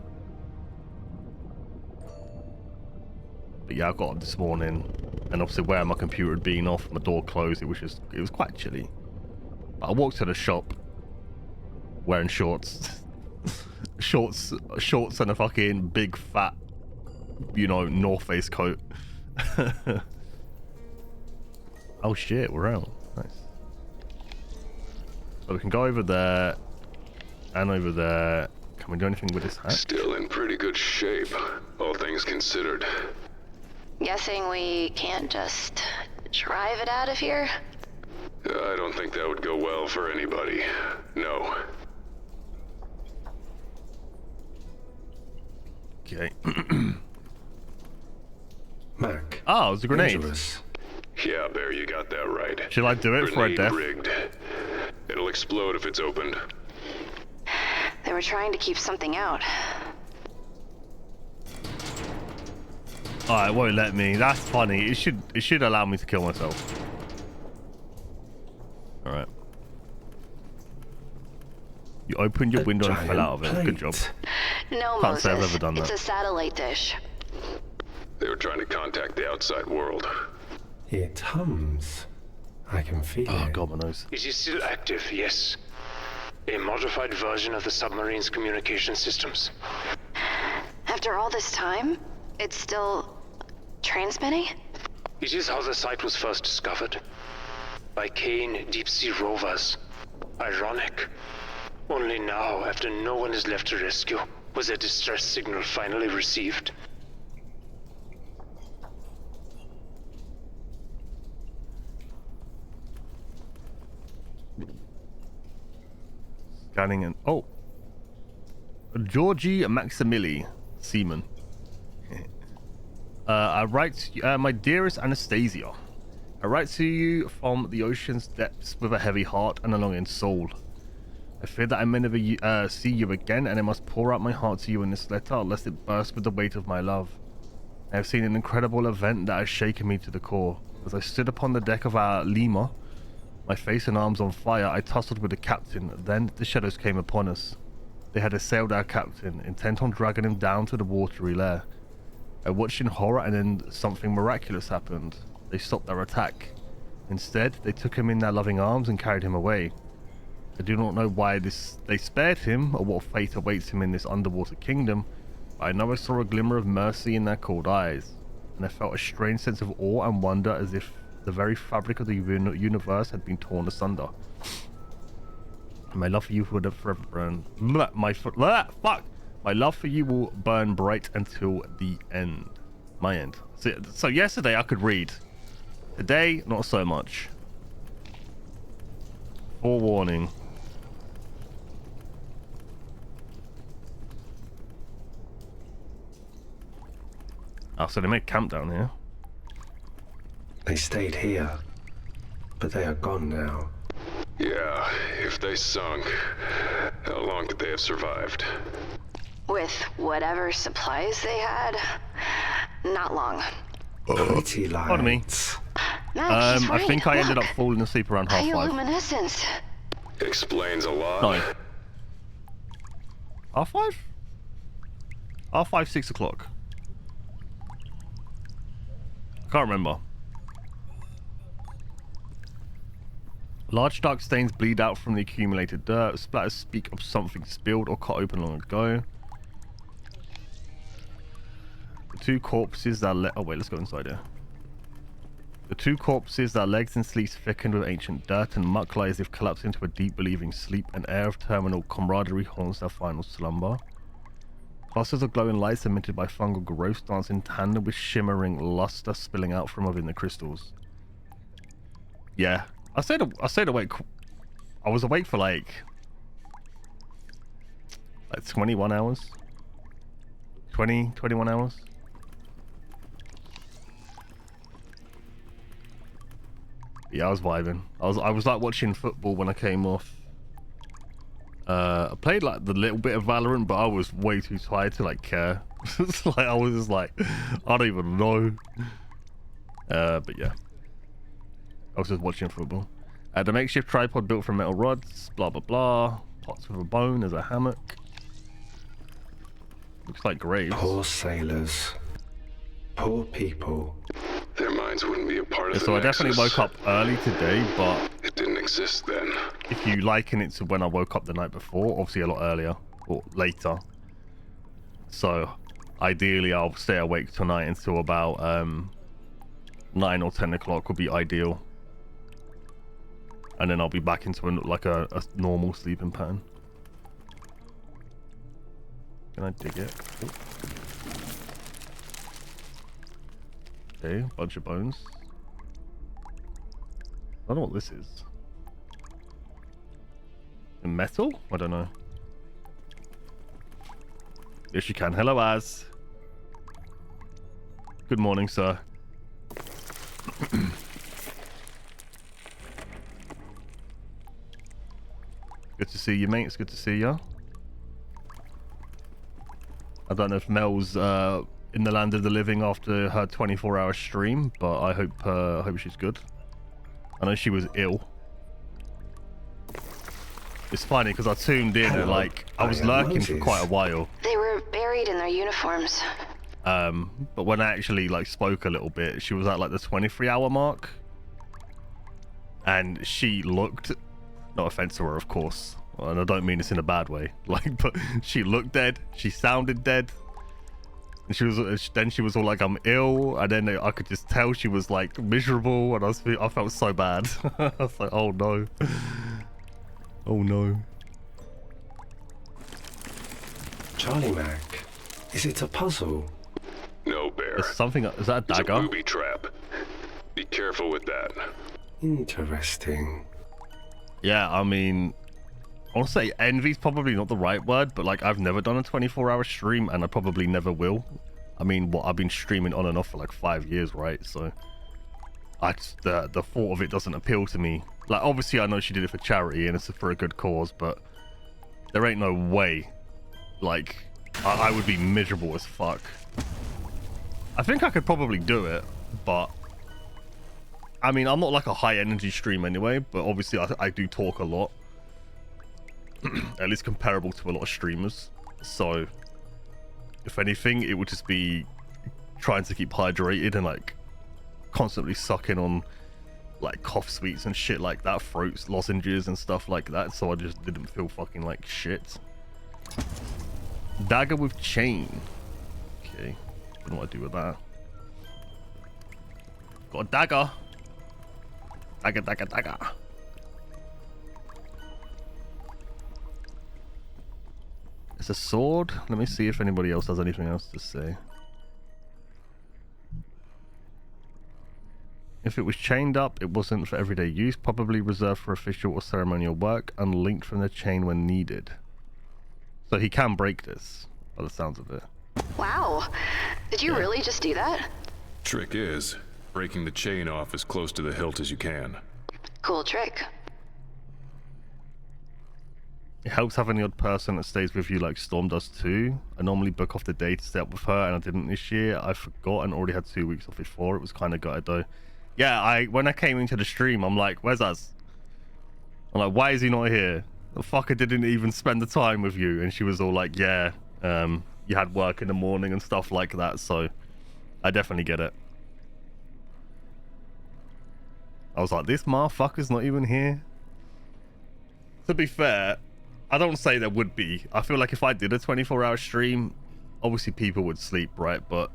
But yeah, I got up this morning, and obviously where my computer had been off, my door closed, it was quite chilly. But I walked to the shop wearing shorts. shorts and a fucking big fat, you know, North Face coat. Oh shit, we're out. Nice. So we can go over there and over there. Can we do anything with this hat? Still in pretty good shape, all things considered. Guessing we can't just drive it out of here? I don't think that would go well for anybody. No. Okay. Mac. Oh, it was a grenade. Dangerous. Yeah, Bear, you got that right. Shall I do it for a death? Rigged. It'll explode if it's opened. They were trying to keep something out. Oh, it won't let me. That's funny. It should allow me to kill myself. Alright. You opened your window and fell out of it. Good job. No, Can't say I've Moses. ever done It's that. a satellite dish. They were trying to contact the outside world. It hums. I can feel it. Oh god, my nose. It is still active, yes. A modified version of the submarine's communication systems. After all this time, it's still transmitting? It is how the site was first discovered. By Kane deep-sea rovers. Ironic. Only now, after no one is left to rescue, was a distress signal finally received. Scanning and oh, Georgie Maximili, seaman. I write, my dearest Anastasia. I write to you from the ocean's depths with a heavy heart and a longing soul. I fear that I may never see you again, and I must pour out my heart to you in this letter, lest it burst with the weight of my love. I have seen an incredible event that has shaken me to the core. As I stood upon the deck of our Lima, my face and arms on fire, I tussled with the captain. Then the shadows came upon us. They had assailed our captain, intent on dragging him down to the watery lair. I watched in horror, and then something miraculous happened. They stopped their attack. Instead, they took him in their loving arms and carried him away. I do not know why they spared him, or what fate awaits him in this underwater kingdom, but I know I saw a glimmer of mercy in their cold eyes, and I felt a strange sense of awe and wonder, as if the very fabric of the universe had been torn asunder. My love for you would have forever burned. My love for you will burn bright until the end. My end. So yesterday I could read. Today, not so much. Forewarning. Oh, so they made camp down here. They stayed here, but they are gone now. Yeah, if they sunk, how long could they have survived? With whatever supplies they had, not long. Pretty light. Pardon me. Max, I think I ended up falling asleep around half 5. Bioluminescence. Explains a lot. No. Half 5? Half 5, 6 o'clock. I can't remember. Large dark stains bleed out from the accumulated dirt. Splatters speak of something spilled or cut open long ago. The two corpses that oh wait, let's go inside here. The two corpses, their legs and sleeves thickened with ancient dirt and muck, lie as if collapsed into a deep believing sleep. An air of terminal camaraderie haunts their final slumber. Clusters of glowing lights emitted by fungal growths dance in tandem with shimmering luster spilling out from within the crystals. Yeah, I stayed awake. I was awake for like 21 hours. 21 hours. Yeah, I was vibing. I was like watching football when I came off. I played like the little bit of Valorant, but I was way too tired to like care. It's like I was just like, I don't even know. But yeah, I was just watching football. The makeshift tripod built from metal rods, blah blah blah. Pots with a bone as a hammock. Looks like graves. Poor sailors. Poor people. Their minds wouldn't be a part of yeah, the so Nexus. I definitely woke up early today, but it didn't exist then. If you liken it to when I woke up the night before, obviously a lot earlier or later. So ideally I'll stay awake tonight until about 9 or 10 o'clock would be ideal. And then I'll be back into a normal sleeping pattern. Can I dig it? Ooh. Okay, bunch of bones. I don't know what this is. Metal? I don't know. Yes, you can. Hello, Az. Good morning, sir. Good to see you, mate. It's good to see you. I don't know if Mel's in the land of the living after her 24-hour stream, but I hope she's good. I know she was ill. It's funny because I tuned in and like I was lurking for quite a while. They were buried in their uniforms. But when I actually like spoke a little bit, she was at like the 23-hour mark, and she looked, no offense to her, of course, Well, and I don't mean this in a bad way. Like, but she looked dead. She sounded dead. And she was all like, I'm ill. And then I could just tell she was like miserable. And I felt so bad. I was like, oh no. Oh no. Charlie Mac, is it a puzzle? No, Bear. There's something. Is that a It's dagger? a booby trap. Be careful with that. Interesting. Yeah, I mean, I want to say envy's probably not the right word, but like I've never done a 24-hour stream, and I probably never will. I mean, I've been streaming on and off for like 5 years, right? So, the thought of it doesn't appeal to me. Like, obviously, I know she did it for charity and it's for a good cause, but there ain't no way. Like, I would be miserable as fuck. I think I could probably do it, but I mean, I'm not like a high energy stream anyway, but obviously I do talk a lot. At least comparable to a lot of streamers. So, if anything, it would just be trying to keep hydrated and like constantly sucking on like cough sweets and shit like that, fruits, lozenges and stuff like that, so I just didn't feel fucking like shit. Dagger with chain. Okay, don't know what I do with that. Got a dagger. Dagger. It's a sword. Let me see if anybody else has anything else to say. If it was chained up, it wasn't for everyday use, probably reserved for official or ceremonial work, unlinked from the chain when needed. So he can break this, by the sounds of it. Wow. Did you really just do that? Trick is, breaking the chain off as close to the hilt as you can. Cool trick. It helps having the odd person that stays with you like Storm does too. I normally book off the day to stay up with her, and I didn't this year. I forgot and already had 2 weeks off before. It was kind of gutted though. Yeah, when I came into the stream, I'm like, where's us? I'm like, why is he not here? The fucker didn't even spend the time with you. And she was all like, yeah, you had work in the morning and stuff like that. So I definitely get it. I was like, this motherfucker's not even here. To be fair, I don't say there would be. I feel like if I did a 24-hour stream, obviously people would sleep, right? But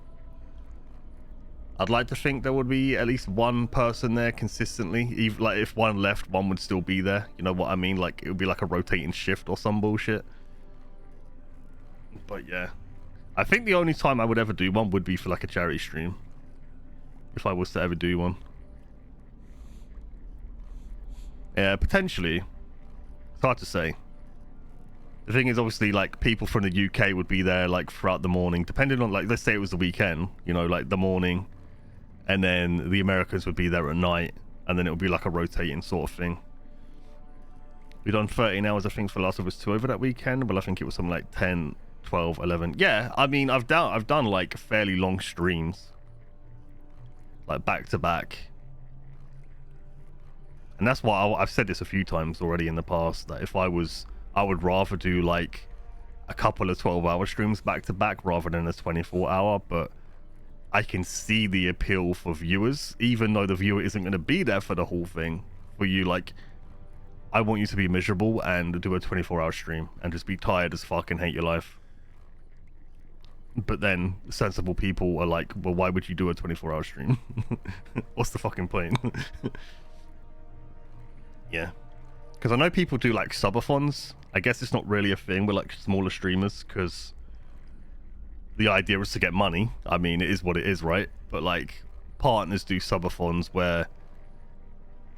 I'd like to think there would be at least one person there consistently. Even like if one left, one would still be there. You know what I mean? Like it would be like a rotating shift or some bullshit. But yeah, I think the only time I would ever do one would be for like a charity stream. If I was to ever do one. Yeah, potentially. It's hard to say. The thing is, obviously, like, people from the UK would be there, like, throughout the morning, depending on, like, let's say it was the weekend, you know, like, the morning, and then the Americans would be there at night, and then it would be, like, a rotating sort of thing. We done 13 hours, I think, for Last of Us 2 over that weekend, but I think it was something like 10, 12, 11. Yeah, I mean, I've done, like, fairly long streams, like, back-to-back. And that's why I've said this a few times already in the past, that if I would rather do like a couple of 12-hour streams back to back rather than a 24-hour, but I can see the appeal for viewers, even though the viewer isn't going to be there for the whole thing. For you, like, I want you to be miserable and do a 24-hour stream and just be tired as fuck and hate your life. But then sensible people are like, well, why would you do a 24-hour stream? What's the fucking point? Yeah. Because I know people do like subathons. I guess it's not really a thing with like smaller streamers, because the idea is to get money. I mean, it is what it is, right? But like partners do subathons where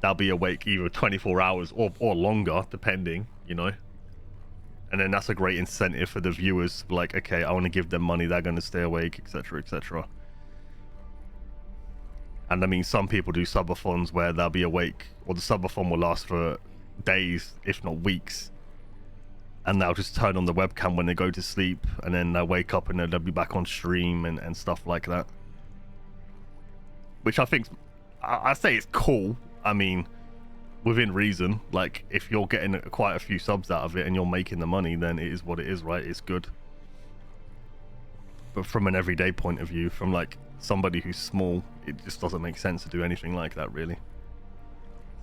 they'll be awake either 24 hours or longer, depending, you know. And then that's a great incentive for the viewers. Like, okay, I want to give them money, they're going to stay awake, etc., etc. And I mean, some people do subathons where they'll be awake, or the subathon will last for days, if not weeks. And they'll just turn on the webcam when they go to sleep, and then they'll wake up and then they'll be back on stream and stuff like that. Which I think, I say it's cool. I mean, within reason. Like, if you're getting quite a few subs out of it and you're making the money, then it is what it is, right? It's good. But from an everyday point of view, from like somebody who's small, it just doesn't make sense to do anything like that, really.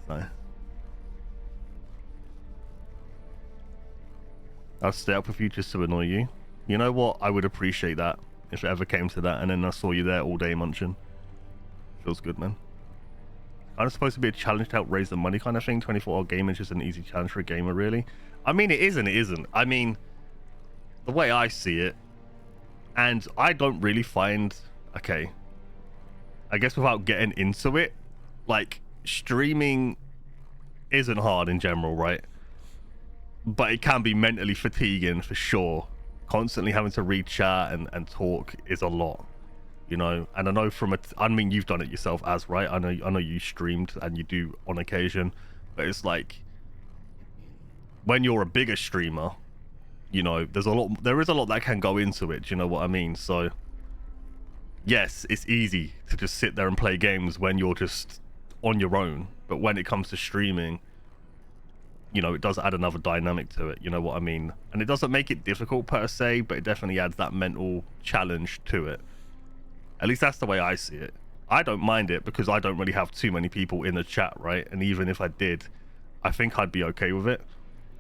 So I'll stay up with you just to annoy you. You know what? I would appreciate that if it ever came to that, and then I saw you there all day munching. Feels good, man. Kind of supposed to be a challenge to help raise the money kind of thing. 24-hour game is just an easy challenge for a gamer, really. I mean, it is and it isn't. I mean, the way I see it, and I don't really find... Okay, I guess without getting into it, like, streaming isn't hard in general, right? But it can be mentally fatiguing for sure. Constantly having to read chat and talk is a lot, you know. And I know I mean, you've done it yourself as, right? I know you streamed and you do on occasion, but it's like when you're a bigger streamer, you know, there is a lot that can go into it. Do you know what I mean? So yes, it's easy to just sit there and play games when you're just on your own, but when it comes to streaming, you know, it does add another dynamic to it, you know what I mean? And it doesn't make it difficult per se, but it definitely adds that mental challenge to it. At least that's the way I see it. I don't mind it because I don't really have too many people in the chat, right? And even if I did, I think I'd be okay with it.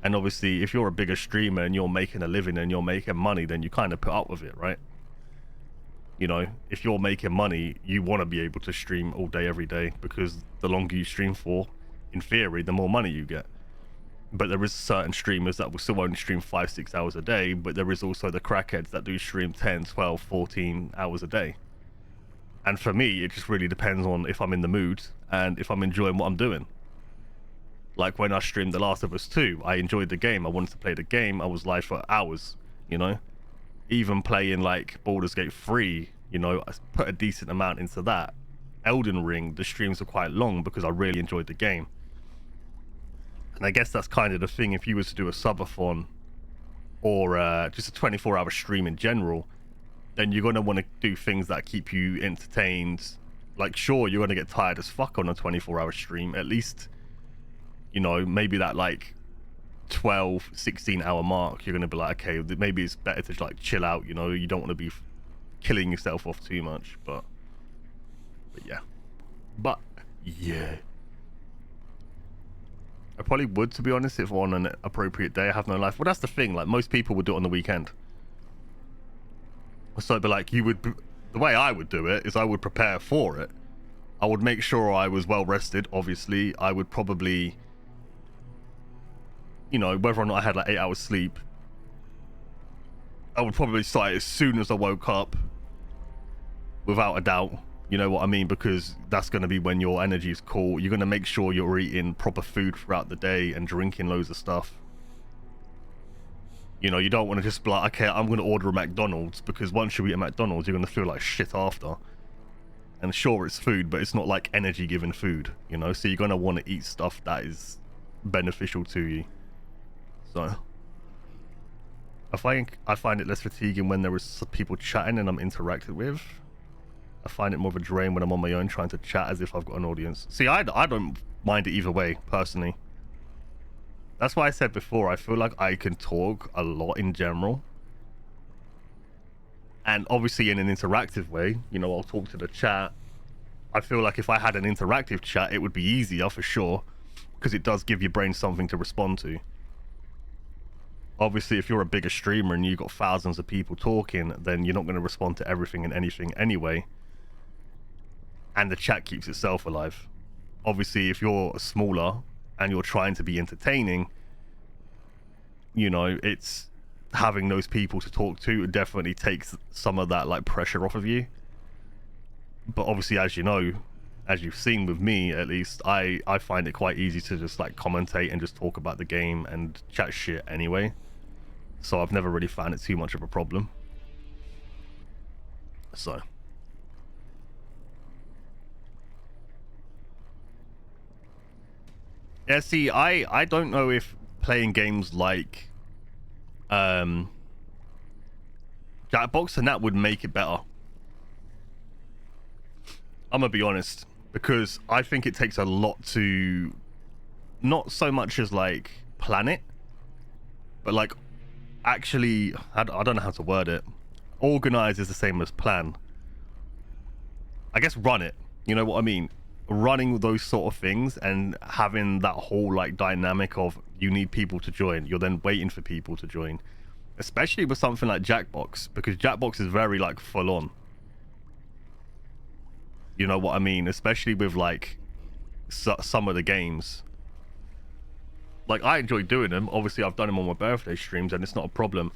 And obviously, if you're a bigger streamer and you're making a living and you're making money, then you kind of put up with it, right? You know, if you're making money, you want to be able to stream all day, every day, because the longer you stream for, in theory, the more money you get. But there is certain streamers that will still only stream 5-6 hours a day, but there is also the crackheads that do stream 10, 12, 14 hours a day. And for me, it just really depends on if I'm in the mood and if I'm enjoying what I'm doing. Like when I streamed The Last of Us 2, I enjoyed the game, I wanted to play the game, I was live for hours, you know? Even playing like Baldur's Gate 3, you know, I put a decent amount into that. Elden Ring, the streams were quite long because I really enjoyed the game. And I guess that's kind of the thing, if you was to do a subathon or just a 24-hour stream in general, then you're going to want to do things that keep you entertained. Like, sure, you're going to get tired as fuck on a 24-hour stream. At least, you know, maybe that like 12, 16-hour mark, you're going to be like, okay, maybe it's better to like chill out, you know? You don't want to be killing yourself off too much, but yeah. But, yeah. I probably would, to be honest, if on an appropriate day I have no life. Well, that's the thing, like, most people would do it on the weekend. So it'd be like, the way I would do it is I would prepare for it. I would make sure I was well rested, obviously. I would probably, you know, whether or not I had like 8 hours sleep, I would probably start as soon as I woke up, without a doubt. You know what I mean? Because that's going to be when your energy is cool. You're going to make sure you're eating proper food throughout the day and drinking loads of stuff. You know, you don't want to just be like, okay, I'm going to order a McDonald's, because once you eat a McDonald's, you're going to feel like shit after. And sure, it's food, but it's not like energy-giving food, you know? So you're going to want to eat stuff that is beneficial to you. So I find it less fatiguing when there is people chatting and I'm interacted with. I find it more of a drain when I'm on my own trying to chat as if I've got an audience. See, I don't mind it either way, personally. That's why I said before, I feel like I can talk a lot in general. And obviously in an interactive way, you know, I'll talk to the chat. I feel like if I had an interactive chat, it would be easier for sure, because it does give your brain something to respond to. Obviously, if you're a bigger streamer and you've got thousands of people talking, then you're not going to respond to everything and anything anyway. And the chat keeps itself alive. Obviously, if you're smaller and you're trying to be entertaining, you know, it's having those people to talk to definitely takes some of that like pressure off of you. But obviously, as you know, as you've seen with me at least, I find it quite easy to just like commentate and just talk about the game and chat shit anyway. So I've never really found it too much of a problem. So yeah, see, I don't know if playing games like Jackbox and that would make it better. I'm gonna be honest, because I think it takes a lot to, not so much as like plan it, but like actually, I don't know how to word it. Organize is the same as plan. I guess run it, you know what I mean? running those sort of things and having that whole like dynamic of you need people to join, you're then waiting for people to join, especially with something like Jackbox, because Jackbox is very like full on, you know what I mean, especially with like some of the games. Like, I enjoy doing them. Obviously I've done them on my birthday streams and it's not a problem,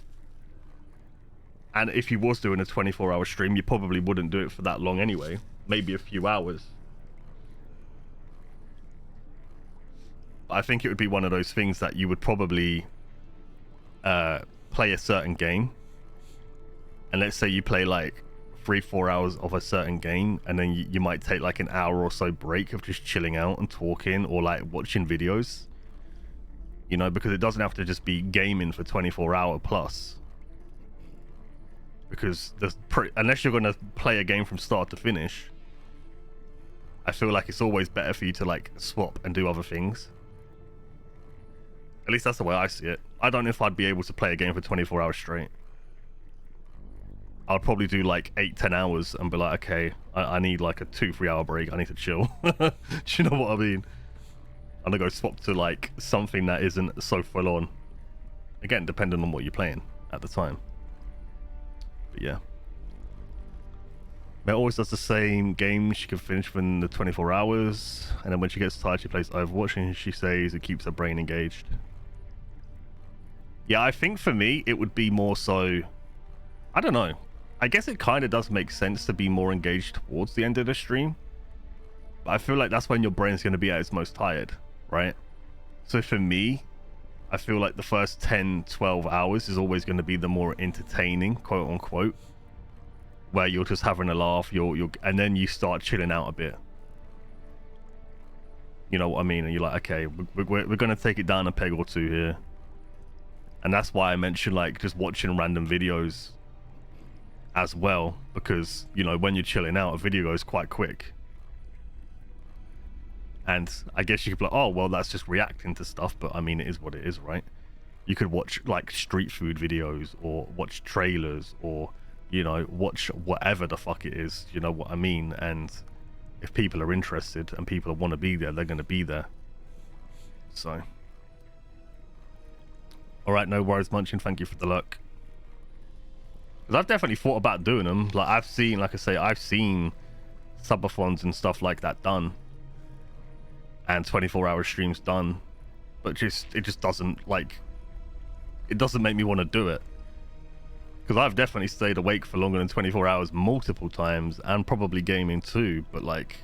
and if you was doing a 24-hour stream, you probably wouldn't do it for that long anyway, maybe a few hours. I think it would be one of those things that you would probably play a certain game, and let's say you play like 3-4 hours of a certain game, and then you might take like an hour or so break of just chilling out and talking or like watching videos, you know, because it doesn't have to just be gaming for 24-hour plus, because there's unless you're going to play a game from start to finish, I feel like it's always better for you to like swap and do other things. At least that's the way I see it. I don't know if I'd be able to play a game for 24 hours straight. I'd probably do like 8-10 hours and be like, okay, I need like a 2-3 hour break. I need to chill. Do you know what I mean? I'm gonna go swap to like something that isn't so full on. Again, depending on what you're playing at the time. But yeah. Mel always does the same game. She can finish within the 24 hours. And then when she gets tired, she plays Overwatch, and she says it keeps her brain engaged. Yeah, I think for me, it would be more so... I don't know. I guess it kind of does make sense to be more engaged towards the end of the stream. But I feel like that's when your brain's going to be at its most tired, right? So for me, I feel like the first 10-12 hours is always going to be the more entertaining, quote unquote, where you're just having a laugh, and then you start chilling out a bit. You know what I mean? And you're like, okay, we're going to take it down a peg or two here. And that's why I mentioned like just watching random videos as well, because, you know, when you're chilling out, a video goes quite quick. And I guess you could be like, oh, well, that's just reacting to stuff, but I mean, it is what it is, right? You could watch like street food videos, or watch trailers, or, you know, watch whatever the fuck it is, you know what I mean? And if people are interested and people want to be there, they're going to be there. So, all right, no worries, Munchin. Thank you for the luck. Because I've definitely thought about doing them. Like, I've seen, like I say, I've seen subathons and stuff like that done, and 24-hour streams done, but it just doesn't, like, it doesn't make me want to do it. Because I've definitely stayed awake for longer than 24 hours multiple times, and probably gaming too, but like,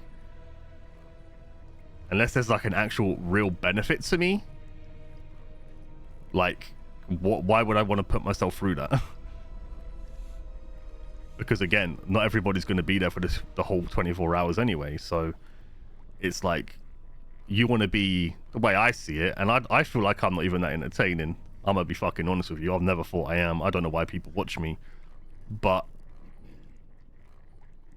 unless there's like an actual real benefit to me, like, why would I want to put myself through that? Because again, not everybody's going to be there for the whole 24 hours anyway, so it's like, you want to be, the way I see it, and I feel like I'm not even that entertaining. I'm gonna be fucking honest with you. I've never thought I am. I don't know why people watch me, but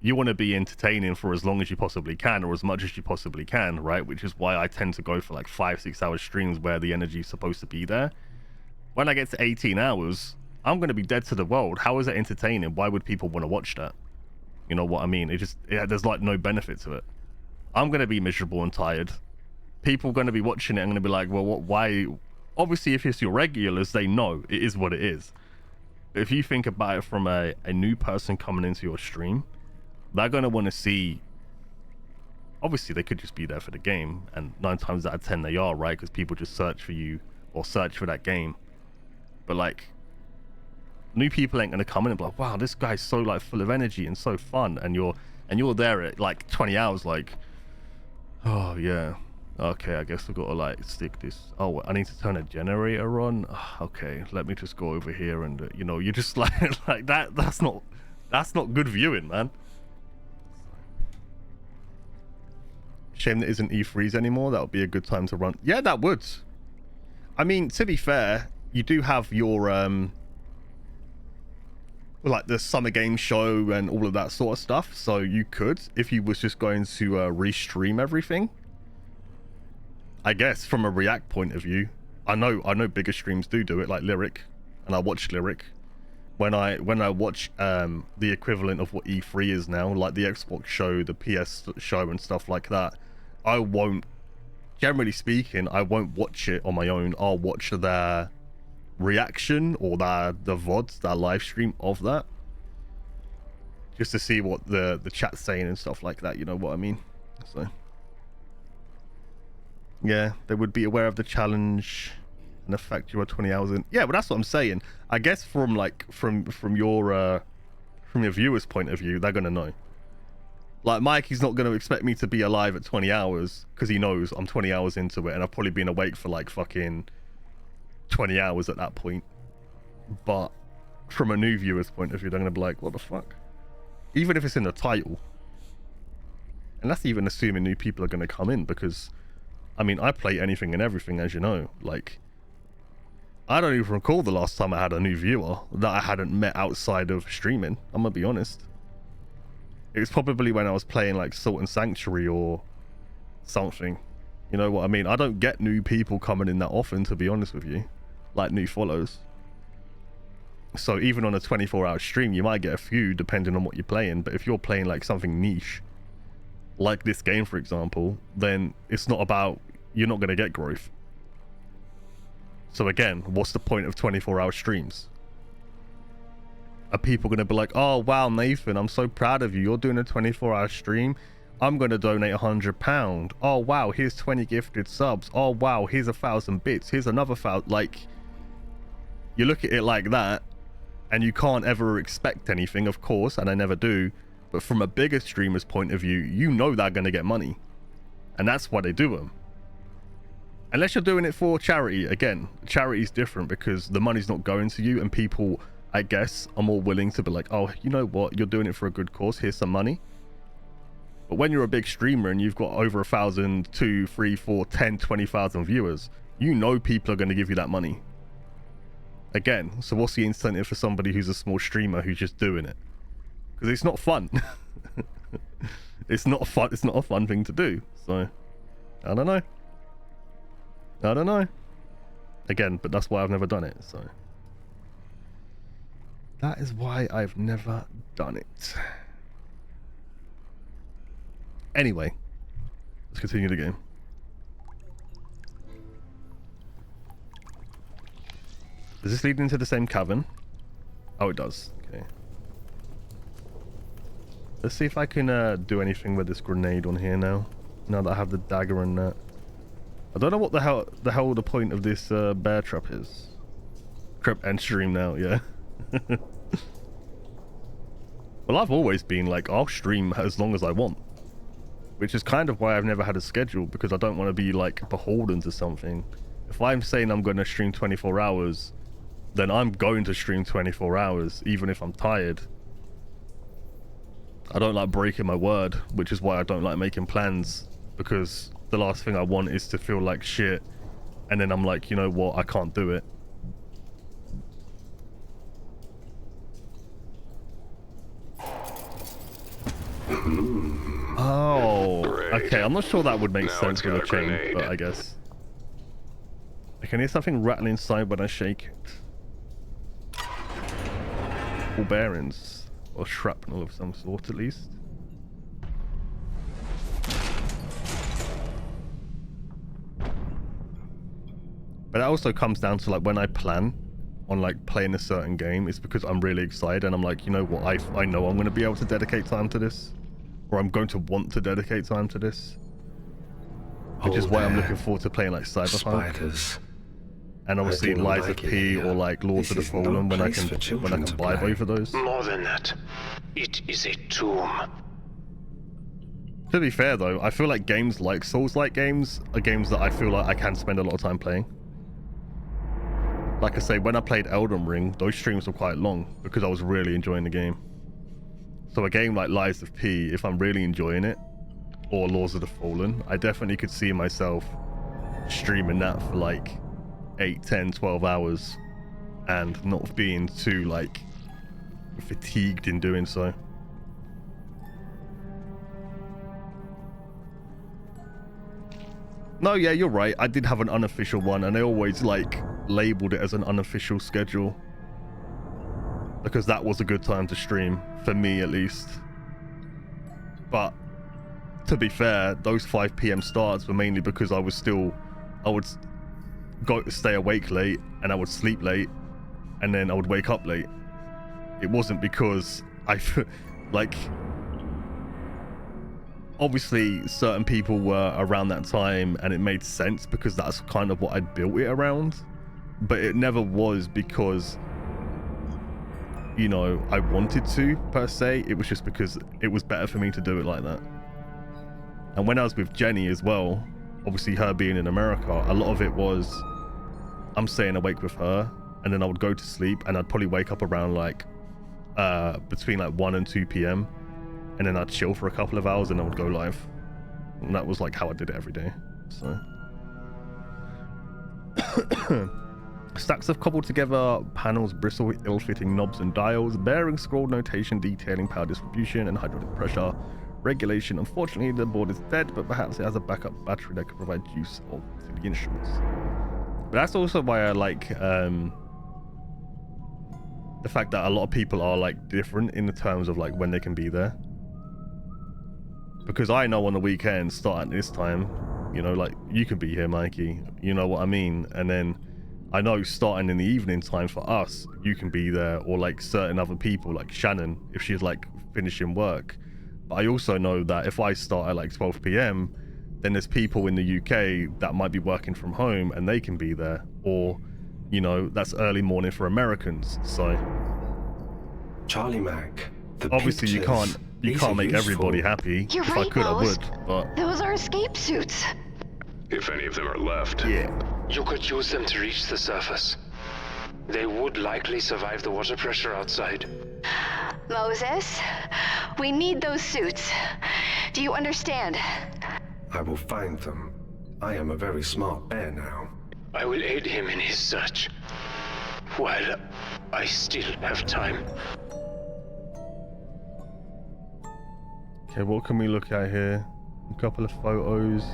you want to be entertaining for as long as you possibly can, or as much as you possibly can, right? Which is why I tend to go for like 5-6 hour streams where the energy is supposed to be there. When I get to 18 hours, I'm going to be dead to the world. How is it entertaining? Why would people want to watch that? You know what I mean? There's like no benefit to it. I'm going to be miserable and tired. People are going to be watching it and going to be like, well, why? Obviously, if it's your regulars, they know it is what it is. But if you think about it from a new person coming into your stream, they're going to want to see, obviously they could just be there for the game, and 9 times out of 10 they are, right? Because people just search for you or search for that game. But like, new people ain't going to come in and be like, wow, this guy's so like full of energy and so fun, and you're there at like 20 hours like, oh yeah, okay, I guess I've got to like stick this, oh, I need to turn a generator on, okay, let me just go over here, and you know, you're just like that's not good viewing, man. Shame that isn't E3s anymore. That would be a good time to run. Yeah, that would. I mean, to be fair, you do have your like the summer game show and all of that sort of stuff, so you could, if you was just going to restream everything, I guess, from a React point of view. I know bigger streams do it, like Lyric, and I watch Lyric. when I watch the equivalent of what E3 is now, like the Xbox show, the PS show and stuff like that, I won't, generally speaking, I won't watch it on my own. I'll watch their reaction or the VODs, their live stream of that, just to see what the chat's saying and stuff like that, you know what I mean? So yeah, they would be aware of the challenge and the fact you are 20 hours in. Yeah, but that's what I'm saying. I guess from like from your viewers' point of view, they're gonna know. Like Mike, he's not gonna expect me to be alive at 20 hours because he knows I'm 20 hours into it and I've probably been awake for like fucking 20 hours at that point. But from a new viewer's point of view, they're gonna be like, what the fuck? Even if it's in the title. And that's even assuming new people are gonna come in, because I mean, I play anything and everything, as you know. Like, I don't even recall the last time I had a new viewer that I hadn't met outside of streaming. I'm gonna be honest. It was probably when I was playing like Salt and Sanctuary or something. You know what I mean? I don't get new people coming in that often, to be honest with you. Like new follows. So even on a 24-hour stream, you might get a few depending on what you're playing. But if you're playing like something niche, like this game, for example, then it's not about, you're not going to get growth. So again, what's the point of 24-hour streams? Are people going to be like, oh wow, Nathan, I'm so proud of you, you're doing a 24-hour stream, I'm going to donate £100. Oh wow, here's 20 gifted subs. Oh wow, here's 1,000 bits, here's another 1,000. Like, you look at it like that and you can't ever expect anything, of course, and I never do. But from a bigger streamer's point of view, you know they're going to get money. And that's why they do them. Unless you're doing it for charity. Again, charity is different because the money's not going to you, and people, I guess, are more willing to be like, oh, you know what? You're doing it for a good cause. Here's some money. But when you're a big streamer and you've got over 1,000, 2, 3, 4, 10, 20,000 viewers, you know people are going to give you that money. Again, so what's the incentive for somebody who's a small streamer who's just doing it? Because it's not fun. It's not fun. It's not a fun thing to do. So, I don't know. I don't know. Again, but that's why I've never done it. So, that is why I've never done it. Anyway, let's continue the game. Does this lead into the same cavern? Oh, it does. Okay. Let's see if I can do anything with this grenade on here now. Now that I have the dagger and that. I don't know what the hell the point of this bear trap is. Crap, end stream now, yeah. Well, I've always been like, I'll stream as long as I want. Which is kind of why I've never had a schedule, because I don't want to be like beholden to something. If I'm saying I'm going to stream 24 hours, then I'm going to stream 24 hours, even if I'm tired. I don't like breaking my word, which is why I don't like making plans, because the last thing I want is to feel like shit, and then I'm like, you know what, I can't do it. Oh, okay, I'm not sure that would make sense with a chain, but I guess. I can hear something rattling inside when I shake it. Ball bearings, or shrapnel of some sort at least. But that also comes down to like when I plan on like playing a certain game, it's because I'm really excited and I'm like, you know what, I know I'm going to be able to dedicate time to this, or I'm going to want to dedicate time to this, which is why I'm looking forward to playing like Cyberpunk. Spiders. And obviously Lies of P or like Lords of the Fallen when I can buy both of those. More than that, it is a tomb. To be fair though, I feel like games like Souls-like games are games that I feel like I can spend a lot of time playing. Like I say, when I played Elden Ring, those streams were quite long because I was really enjoying the game. So a game like Lies of P, if I'm really enjoying it, or Lords of the Fallen, I definitely could see myself streaming that for like 8, 10, 12 hours and not being too like fatigued in doing so. No, yeah, you're right. I did have an unofficial one and they always like labeled it as an unofficial schedule. because that was a good time to stream, for me at least. But to be fair, those 5 p.m. starts were mainly because I would stay awake late and I would sleep late and then I would wake up late. It wasn't because like, obviously certain people were around that time and it made sense because that's kind of what I'd built it around, but it never was because, you know, I wanted to per se. It was just because it was better for me to do it like that. And when I was with Jenny as well, obviously her being in America, a lot of it was I'm staying awake with her and then I would go to sleep and I'd probably wake up around like between like 1 and 2 p.m. and then I'd chill for a couple of hours and I would go live. And that was like how I did it every day. So stacks of cobbled together panels bristle with ill-fitting knobs and dials, bearing scrolled notation detailing power distribution and hydraulic pressure regulation. Unfortunately, the board is dead, but perhaps it has a backup battery that could provide use of the instruments. But that's also why I like the fact that a lot of people are like different in the terms of like when they can be there. Because I know on the weekends, start at this time, you know, like you can be here, Mikey, you know what I mean? And then I know starting in the evening time for us, you can be there, or like certain other people like Shannon, if she's like finishing work. But I also know that if I start at like 12 p.m, then there's people in the UK that might be working from home and they can be there, or, you know, that's early morning for Americans. So Charlie Mac, obviously you can't make everybody happy. You're If right, I could, I Rose. would, but Those are escape suits. If any of them are left. yeah. You could use them to reach the surface. They would likely survive the water pressure outside. Moses, we need those suits. Do you understand? I will find them. I am a very smart bear now. I will aid him in his search. While I still have time. Okay, what can we look at here? A couple of photos.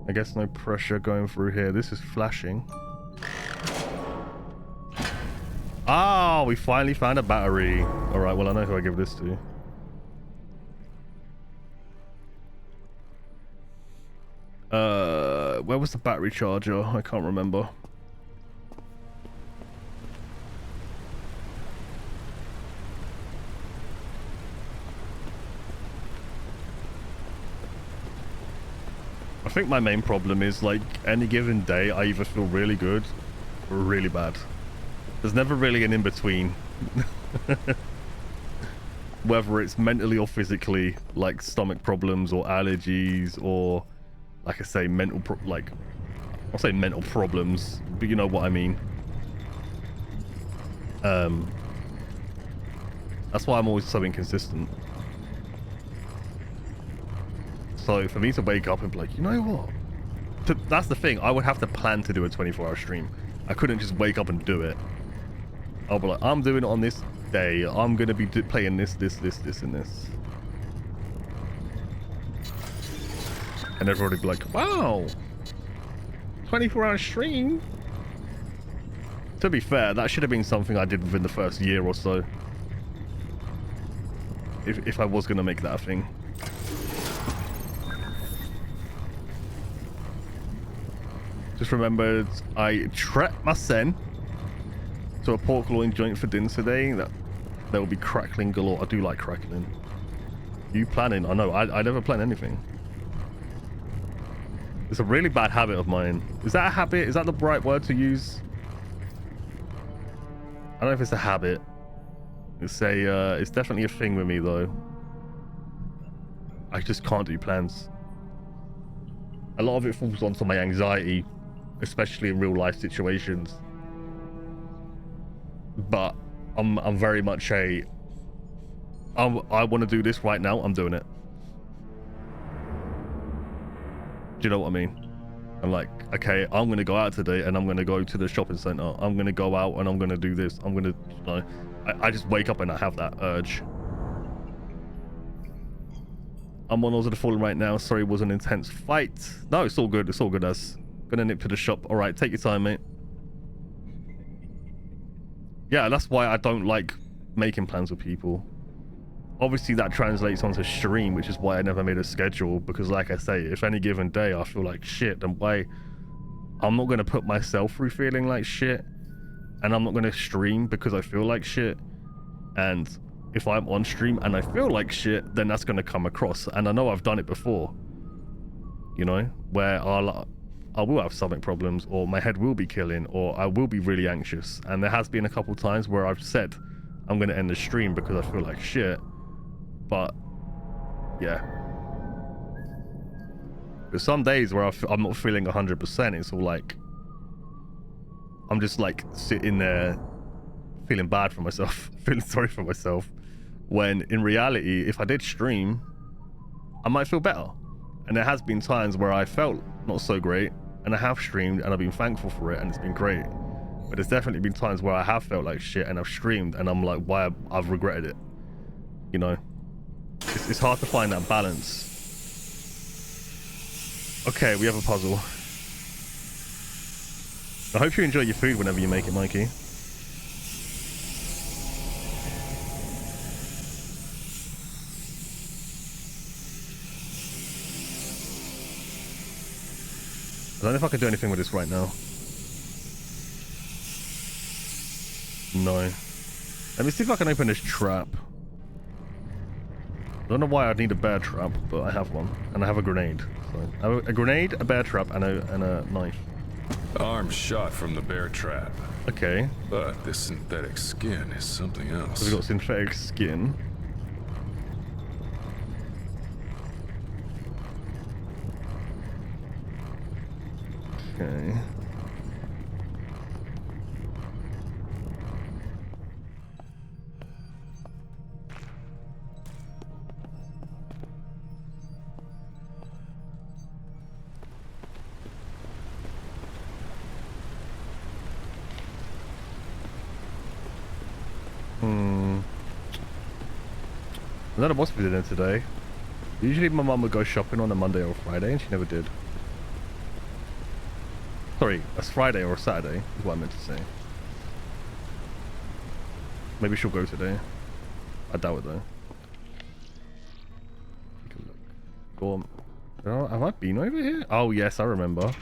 I guess no pressure going through here. This is flashing. Ah, we finally found a battery. All right, well, I know who I give this to. Where was the battery charger? I can't remember. I think my main problem is like any given day I either feel really good or really bad. There's never really an in-between. Whether it's mentally or physically, like stomach problems or allergies, or like I say, I'll say mental problems, but you know what I mean. That's why I'm always so inconsistent. So for me to wake up and be like, you know what? That's the thing. I would have to plan to do a 24-hour stream. I couldn't just wake up and do it. I'll be like, I'm doing it on this day. I'm going to be playing this, and this. And everybody be like, wow, 24-hour stream. To be fair, that should have been something I did within the first year or so. If I was going to make that a thing. Just remembered I trekked my sen to a pork loin joint for dinner today. That there will be crackling galore. I do like crackling. You planning? I know. I never plan anything. It's a really bad habit of mine. Is that a habit? Is that the right word to use? I don't know if it's a habit. It's definitely a thing with me though. I just can't do plans. A lot of it falls onto my anxiety, especially in real life situations. But I'm very much I want to do this right now. I'm doing it. Do you know what I mean? I'm like, okay, I'm gonna go out today and I'm gonna go to the shopping center. I'm gonna go out and I'm gonna do this. I'm gonna, you know, I just wake up and I have that urge. I'm on Oz of the Fallen right now. Sorry, it was an intense fight. No, it's all good. It's all good, as. Gonna nip to the shop. All right, take your time, mate. Yeah, that's why I don't like making plans with people. Obviously that translates onto stream, which is why I never made a schedule, because like I say, if any given day I feel like shit, then why I'm not going to put myself through feeling like shit, and I'm not going to stream because I feel like shit. And if I'm on stream and I feel like shit, then that's going to come across. And I know I've done it before, you know, where I will have stomach problems, or my head will be killing, or I will be really anxious. And there has been a couple times where I've said I'm going to end the stream because I feel like shit. But yeah, there's some days where I'm not feeling 100%. It's all like I'm just like sitting there feeling bad for myself, feeling sorry for myself, when in reality, if I did stream, I might feel better. And there has been times where I felt not so great, and I have streamed and I've been thankful for it, and it's been great. But there's definitely been times where I have felt like shit and I've streamed and I'm like, why I've regretted it, you know. It's hard to find that balance. Okay, we have a puzzle. I hope you enjoy your food whenever you make it, Mikey. I don't know if I can do anything with this right now. No. Let me see if I can open this trap. I don't know why I'd need a bear trap, but I have one. And I have a grenade. So I have a grenade, a bear trap, and a knife. Arm shot from the bear trap. Okay. But this synthetic skin is something else. So we've got synthetic skin. Okay. I don't know what's for dinner today. Usually my mum would go shopping on a Monday or a Friday, and she never did. Sorry, a Friday or a Saturday is what I meant to say. Maybe she'll go today. I doubt it though. Take a look. Go on. Oh, have I been over here? Oh yes, I remember.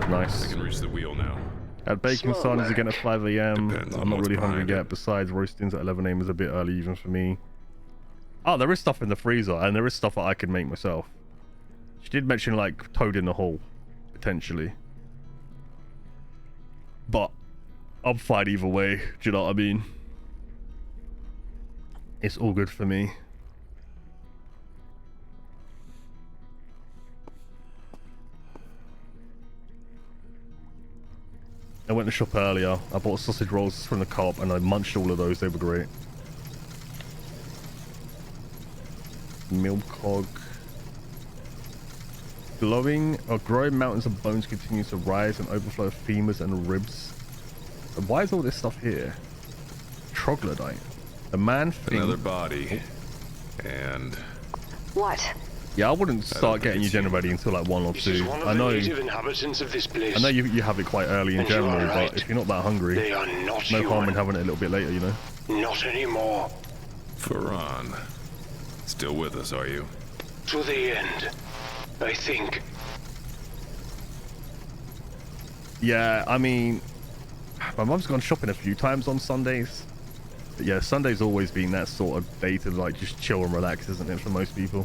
Nice. I can reach the wheel now. Had bacon sardines again at 5 AM. I'm not really hungry yet. it. Besides, roastings at 11 AM is a bit early even for me. Oh, there is stuff in the freezer, and there is stuff that I can make myself. She did mention like toad in the hole, potentially. But I'm fine either way. Do you know what I mean? It's all good for me. I went to shop earlier. I bought sausage rolls from the co-op and I munched all of those. They were great. Milk hog. Growing mountains of bones continues to rise and overflow of femurs and ribs. And why is all this stuff here? Troglodyte. The man thing. Another body. And... What? Yeah, I wouldn't start getting you gen ready until like 1 or 2. I know. Inhabitants of this place. I know you have it quite early in January, but if you're not that hungry, they are not no human. harm in having it a little bit later, you know. Not anymore. Ferran. Still with us, are you? To the end, I think. Yeah, I mean, my mum's gone shopping a few times on Sundays. But yeah, Sunday's always been that sort of day to like just chill and relax, isn't it, for most people?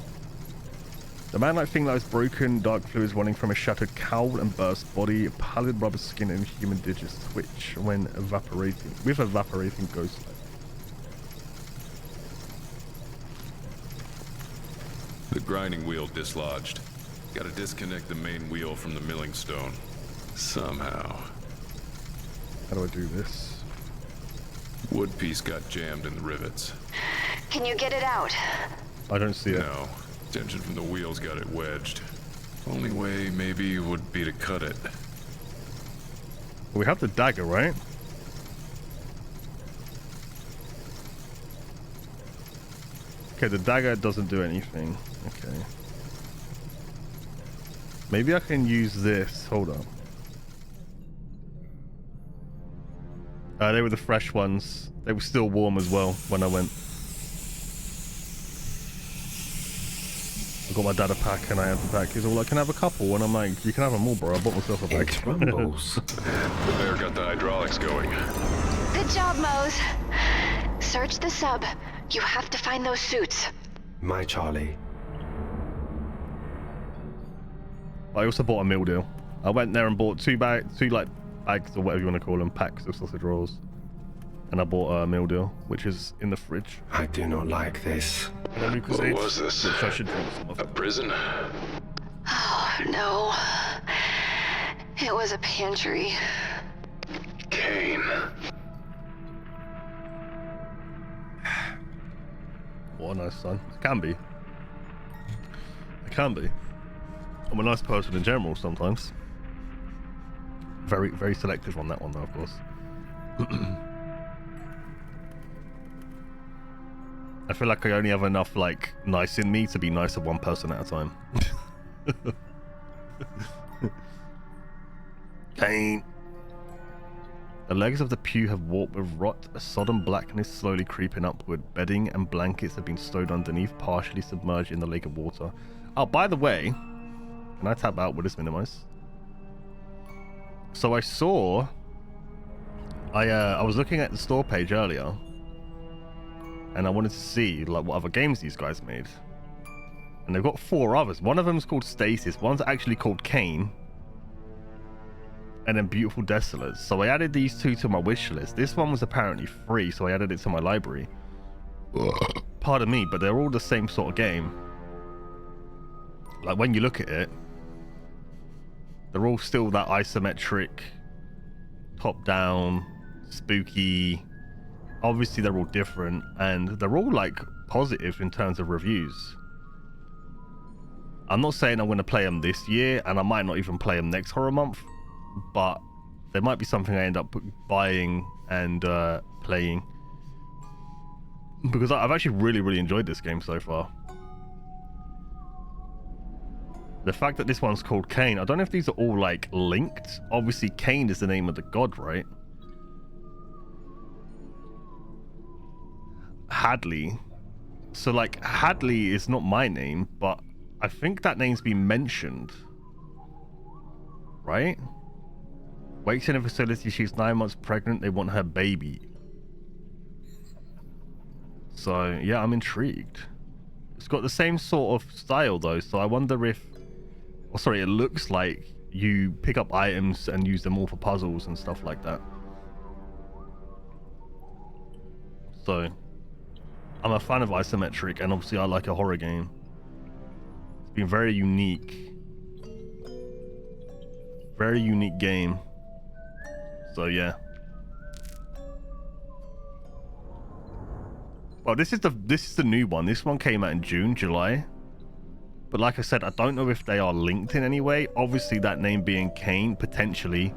The man-like thing that was broken, dark fluids running from a shattered cowl and burst body, pallid rubber skin and human digits twitch when evaporating, with evaporating ghost light. The grinding wheel dislodged. Gotta disconnect the main wheel from the milling stone. Somehow. How do I do this? Wood piece got jammed in the rivets. Can you get it out? I don't see it. No. Tension from the wheels got it wedged. Only way maybe would be to cut it. We have the dagger, right? Okay, the dagger doesn't do anything. Okay. Maybe I can use this. Hold on. They were the fresh ones. They were still warm as well when I went. I got my dad a pack and I had the pack. He's all like, can I have a couple? And I'm like, you can have them all, bro. I bought myself a pack. It rumbles. The bear got the hydraulics going. Good job, Mose. Search the sub. You have to find those suits. My Charlie. I also bought a meal deal. I went there and bought two bags or whatever you want to call them, packs of sausage rolls. And I bought a meal deal, which is in the fridge. I do not like this. What was this? Which I should drink some of. A prison? Oh, no. It was a pantry. Kane. What a nice son. It can be. It can be. I'm a nice person in general sometimes. Very, very selective on that one though, of course. I feel like I only have enough like nice in me to be nice to one person at a time. Kane. The legs of the pew have warped with rot, a sodden blackness slowly creeping upward. Bedding and blankets have been stowed underneath, partially submerged in the lake of water. Oh, by the way, can I tab out? Will this minimize? So I saw... I was looking at the store page earlier, and I wanted to see like what other games these guys made. And they've got 4 others. One of them is called Stasis. One's actually called Kane. And then Beautiful Desolators. So I added these 2 to my wish list. This one was apparently free, so I added it to my library. Pardon me, but they're all the same sort of game. Like when you look at it, they're all still that isometric, top-down, spooky. Obviously they're all different, and they're all like positive in terms of reviews. I'm not saying I'm going to play them this year, and I might not even play them next horror month, but there might be something I end up buying and playing, because I've actually really enjoyed this game so far. The fact that this one's called Kane, I don't know if these are all like linked. Obviously Kane is the name of the god, right? Hadley. So like Hadley is not my name, but I think that name's been mentioned, right? Wakes in a facility, she's 9 months pregnant, they want her baby. So yeah, I'm intrigued. It's got the same sort of style though, so I wonder if... Oh, sorry, it looks like you pick up items and use them all for puzzles and stuff like that. So, I'm a fan of isometric, and obviously I like a horror game. It's been very unique. Very unique game. So yeah. Well, this is the new one. This one came out in June, July. But like I said, I don't know if they are linked in any way. Obviously, that name being Kane, potentially.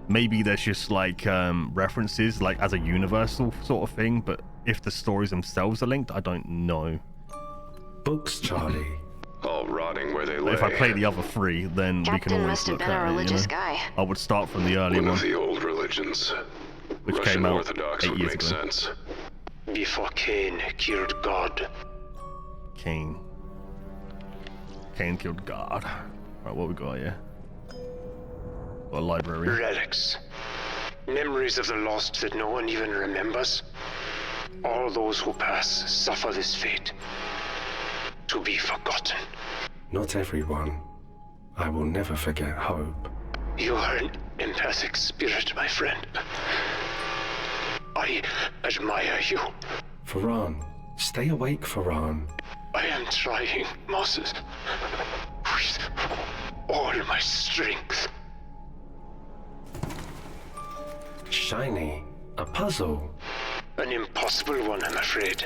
Maybe there's just like references, like as a universal sort of thing. But if the stories themselves are linked, I don't know. Books, Charlie. All rotting where they lay. If I play the other 3, then we can always must have look been a at it, religious you know? guy. I would start from the early One one, of the old religions. which Russian came out Orthodox 8 would years make ago. sense. Before Cain killed God. Cain killed God. Right, what we got here? Got a library. Relics. Memories of the lost that no one even remembers. All those who pass suffer this fate. To be forgotten. Not everyone. I will never forget hope. You are an empathic spirit, my friend. I admire you. Farhan, stay awake, Farhan. I am trying, Moses. With all my strength. Shiny, a puzzle. An impossible one, I'm afraid.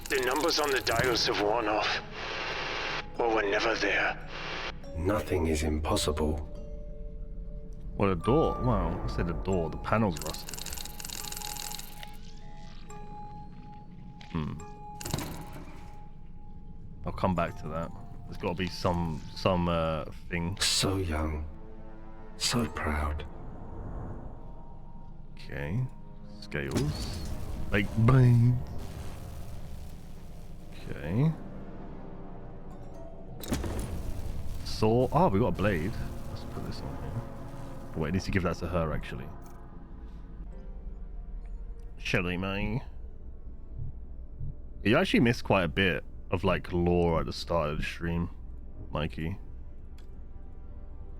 The numbers on the dials have worn off. Or were never there. Nothing is impossible. What, a door? Wow, I said a door. The panel's rusted. I'll come back to that. There's got to be some thing. So young. So proud. Okay. Scales. Like bang. Okay. Saw. Oh, we got a blade. Let's put this on here. Wait, I need to give that to her actually. Shall I, May? You actually missed quite a bit of like lore at the start of the stream, Mikey.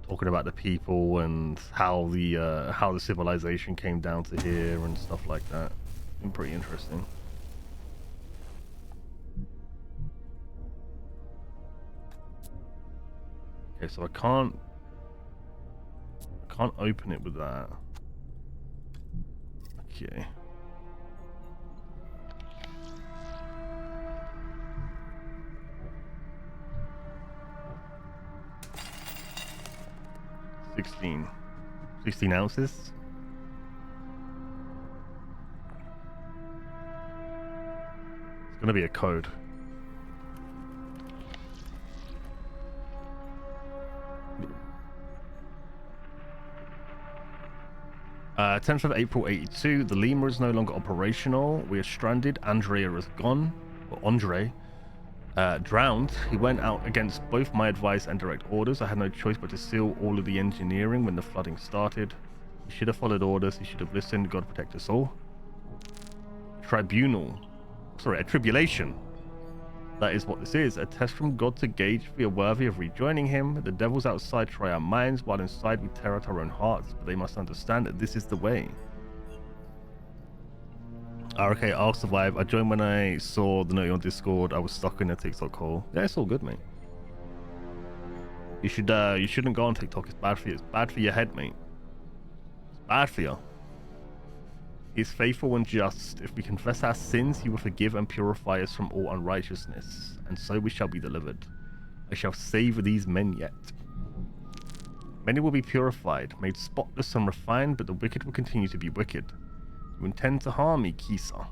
Talking about the people and how the civilization came down to here and stuff like that. Been pretty interesting. Okay, so I can't open it with that. Okay. $16 ounces. It's gonna be a code. Uh, 10th of April 82, the lemur is no longer operational. We are stranded. Andrea is gone. Or Andre. Drowned. He went out against both my advice and direct orders. I had no choice but to seal all of the engineering when the flooding started. He should have followed orders. He should have listened. God protect us all. Tribunal. Sorry, a tribulation. That is what this is. A test from God to gauge if we are worthy of rejoining him. The devils outside try our minds, while inside we tear out our own hearts. But they must understand that this is the way. Okay, I'll survive. I joined when I saw the note on Discord. I was stuck in a TikTok hole. Yeah, it's all good, mate. You shouldn't go on TikTok. It's bad for you. It's bad for your head, mate. It's bad for you. He is faithful and just. If we confess our sins, he will forgive and purify us from all unrighteousness, and so we shall be delivered. I shall save these men yet. Many will be purified, made spotless and refined, but the wicked will continue to be wicked. You intend to harm me, Kissa.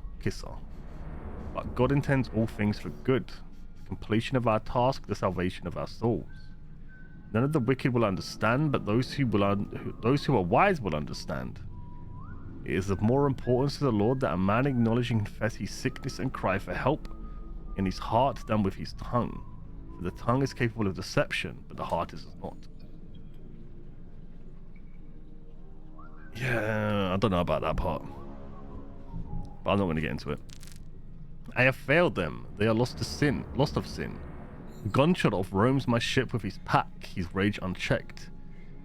But God intends all things for good. The completion of our task, the salvation of our souls. None of the wicked will understand, but those who are wise will understand. It is of more importance to the Lord that a man acknowledge and confess his sickness and cry for help in his heart than with his tongue. For the tongue is capable of deception, but the heart is not. Yeah, I don't know about that part. But I'm not going to get into it. I have failed them. They are lost of sin. Gunshot roams my ship with his pack, his rage unchecked.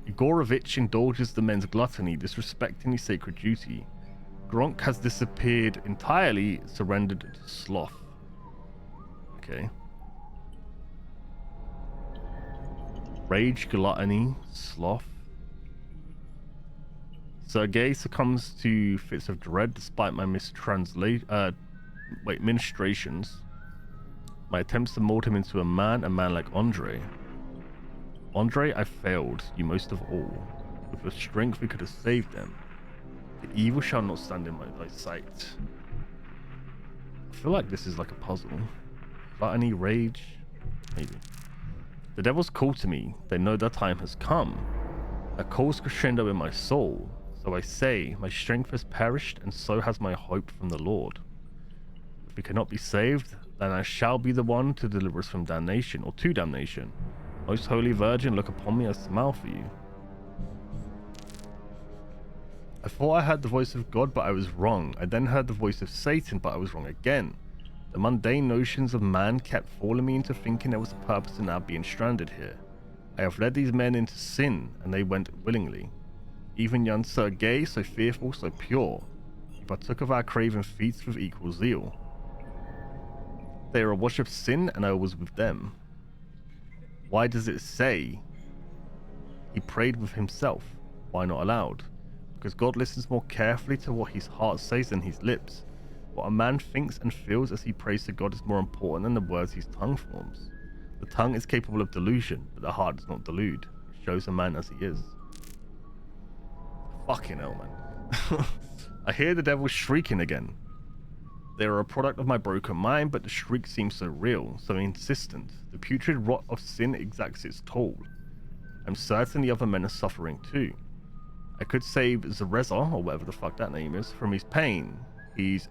Igorovich indulges the men's gluttony, disrespecting his sacred duty. Gronk has disappeared entirely, surrendered to sloth. Okay. Rage, gluttony, sloth. Sergei succumbs to fits of dread despite my ministrations. My attempts to mold him into a man like Andre. Andre, I failed, you most of all. With your strength we could have saved them. The evil shall not stand in thy sight. I feel like this is like a puzzle. Gluttony, rage, maybe. The devils call to me, they know their time has come. A calls crescendo in my soul. So I say, my strength has perished, and so has my hope from the Lord. If we cannot be saved, then I shall be the one to deliver us from damnation, or to damnation. Most Holy Virgin, look upon me, I smile for you. I thought I heard the voice of God, but I was wrong. I then heard the voice of Satan, but I was wrong again. The mundane notions of man kept falling me into thinking there was a purpose in our being stranded here. I have led these men into sin, and they went willingly. Even young Sergei, so fearful, so pure, he partook of our craven feats with equal zeal. They are awash of sin, and I was with them. Why does it say he prayed with himself? Why not aloud? Because God listens more carefully to what his heart says than his lips. What a man thinks and feels as he prays to God is more important than the words his tongue forms. The tongue is capable of delusion, but the heart does not delude. It shows a man as he is. Fucking hell, man. I hear the devil shrieking again. They are a product of my broken mind, but the shriek seems so real, so insistent. The putrid rot of sin exacts its toll. I'm certain the other men are suffering too. I could save Zereza, or whatever the fuck that name is, from his pain. His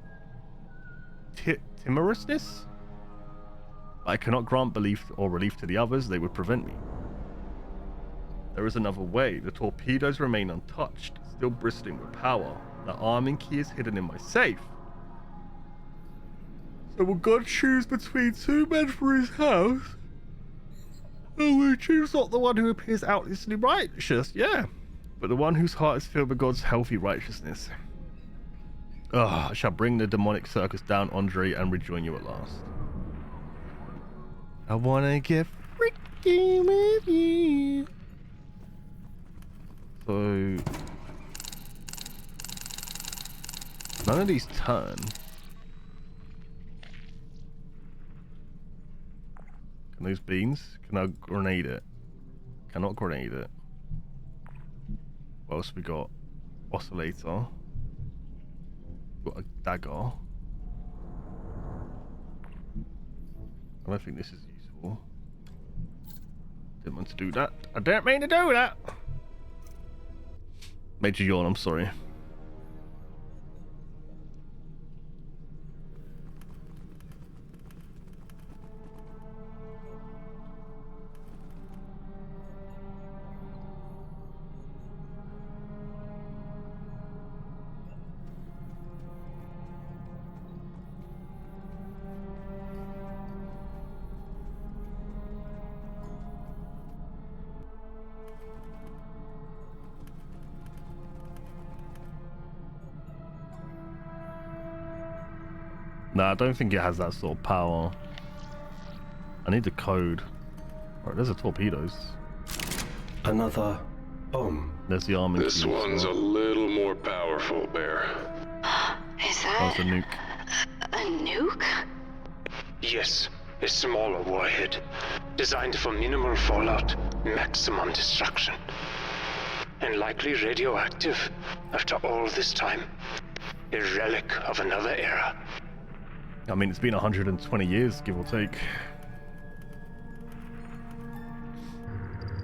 timorousness? I cannot grant belief or relief to the others, they would prevent me. There is another way. The torpedoes remain untouched, still bristling with power. The arming key is hidden in my safe. So will God choose between two men for his house? Oh, we choose not the one who appears outwardly righteous, yeah, but the one whose heart is filled with God's healthy righteousness. I shall bring the demonic circus down, Andre, and rejoin you at last. I wanna get freaky with you. So none of these turn. Can those beans? Can I grenade it? Cannot grenade it. What else we got? Oscillator. Got a dagger. I don't think this is useful. Didn't want to do that. I didn't mean to do that. Made you yawn, I'm sorry. No, I don't think it has that sort of power. I need the code. Right, there's the torpedoes. Another bomb. There's the arming. This one's a little more powerful, Bear. Is that That's a nuke. a nuke? Yes, a smaller warhead. Designed for minimal fallout, maximum destruction. And likely radioactive after all this time. A relic of another era. I mean, it's been 120 years, give or take.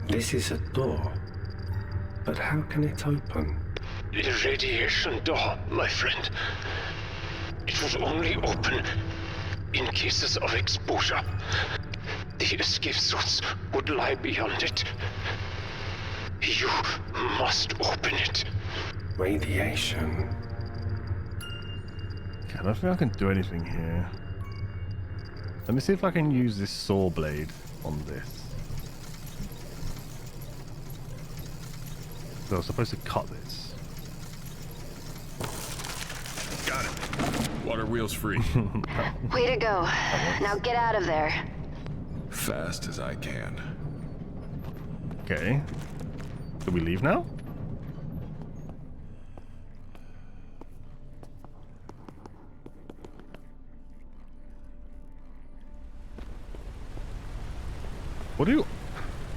This is a door. But how can it open? A radiation door, my friend. It would only open in cases of exposure. The escape suits would lie beyond it. You must open it. Radiation. I don't think I can do anything here. Let me see if I can use this saw blade on this. So I was supposed to cut this. Got it. Water wheels free. Way to go. Now get out of there. Fast as I can. Okay. Do we leave now?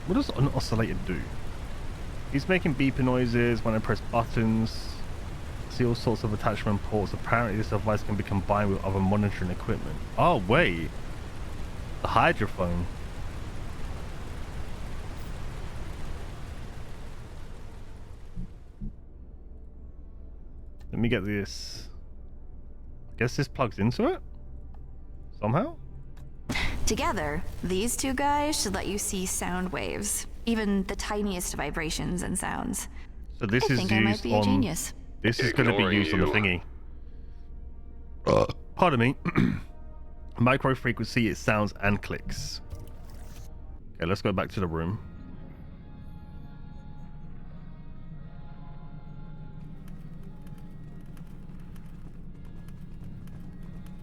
What does an oscillator do? He's making beeping noises when I press buttons. See all sorts of attachment ports. Apparently this device can be combined with other monitoring equipment. Oh wait. The hydrophone. Let me get this. I guess this plugs into it? Somehow? Together, these two guys should let you see sound waves, even the tiniest vibrations and sounds. So this I is think used I might be a on. genius. This is going to be used on the thingy. Pardon me. Micro frequency, it sounds and clicks. Okay, let's go back to the room.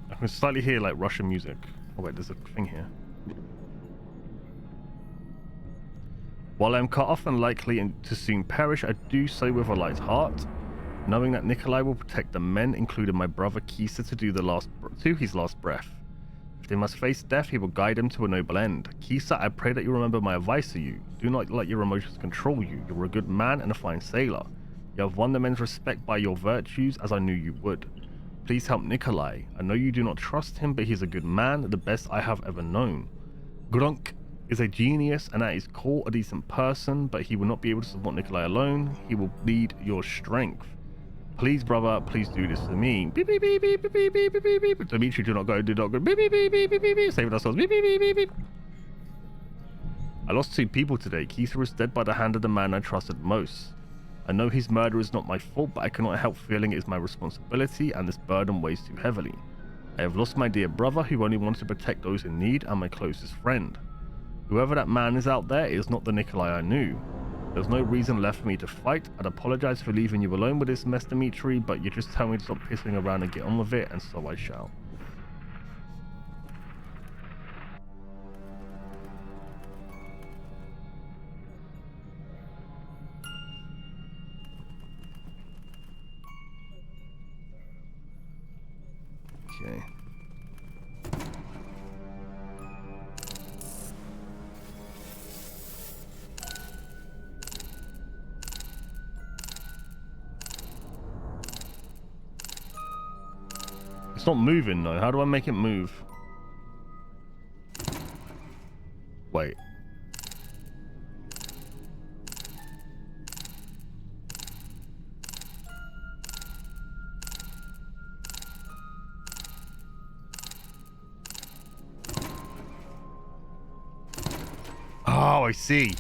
I can slightly hear like Russian music. Oh wait, there's a thing here. While I am cut off and likely to soon perish, I do so with a light heart, knowing that Nikolai will protect the men, including my brother Kisa, to his last breath. If they must face death, he will guide them to a noble end. Kisa, I pray that you remember my advice to you. Do not let your emotions control you. You're a good man and a fine sailor. You have won the men's respect by your virtues, as I knew you would. Please help Nikolai. I know you do not trust him, but he's a good man, the best I have ever known. Grunk is a genius and at his core a decent person, but he will not be able to support Nikolai alone. He will need your strength. Please, brother, please do this for me. Beep, beep, beep, beep, beep, beep, beep, beep, beep. Dimitri, do not go, do not go. Beep, beep, beep, beep, beep, beep, beep. Saving ourselves. Beep, beep, beep, beep, beep. I lost 2 people today. Keitha is dead by the hand of the man I trusted most. I know his murder is not my fault, but I cannot help feeling it is my responsibility, and this burden weighs too heavily. I have lost my dear brother, who only wanted to protect those in need, and my closest friend. Whoever that man is out there is not the Nikolai I knew. There's no reason left for me to fight. I'd apologize for leaving you alone with this mess, Dimitri, but you just tell me to stop pissing around and get on with it, and so I shall. Okay. It's not moving though. How do I make it move? Wait. Oh, I see.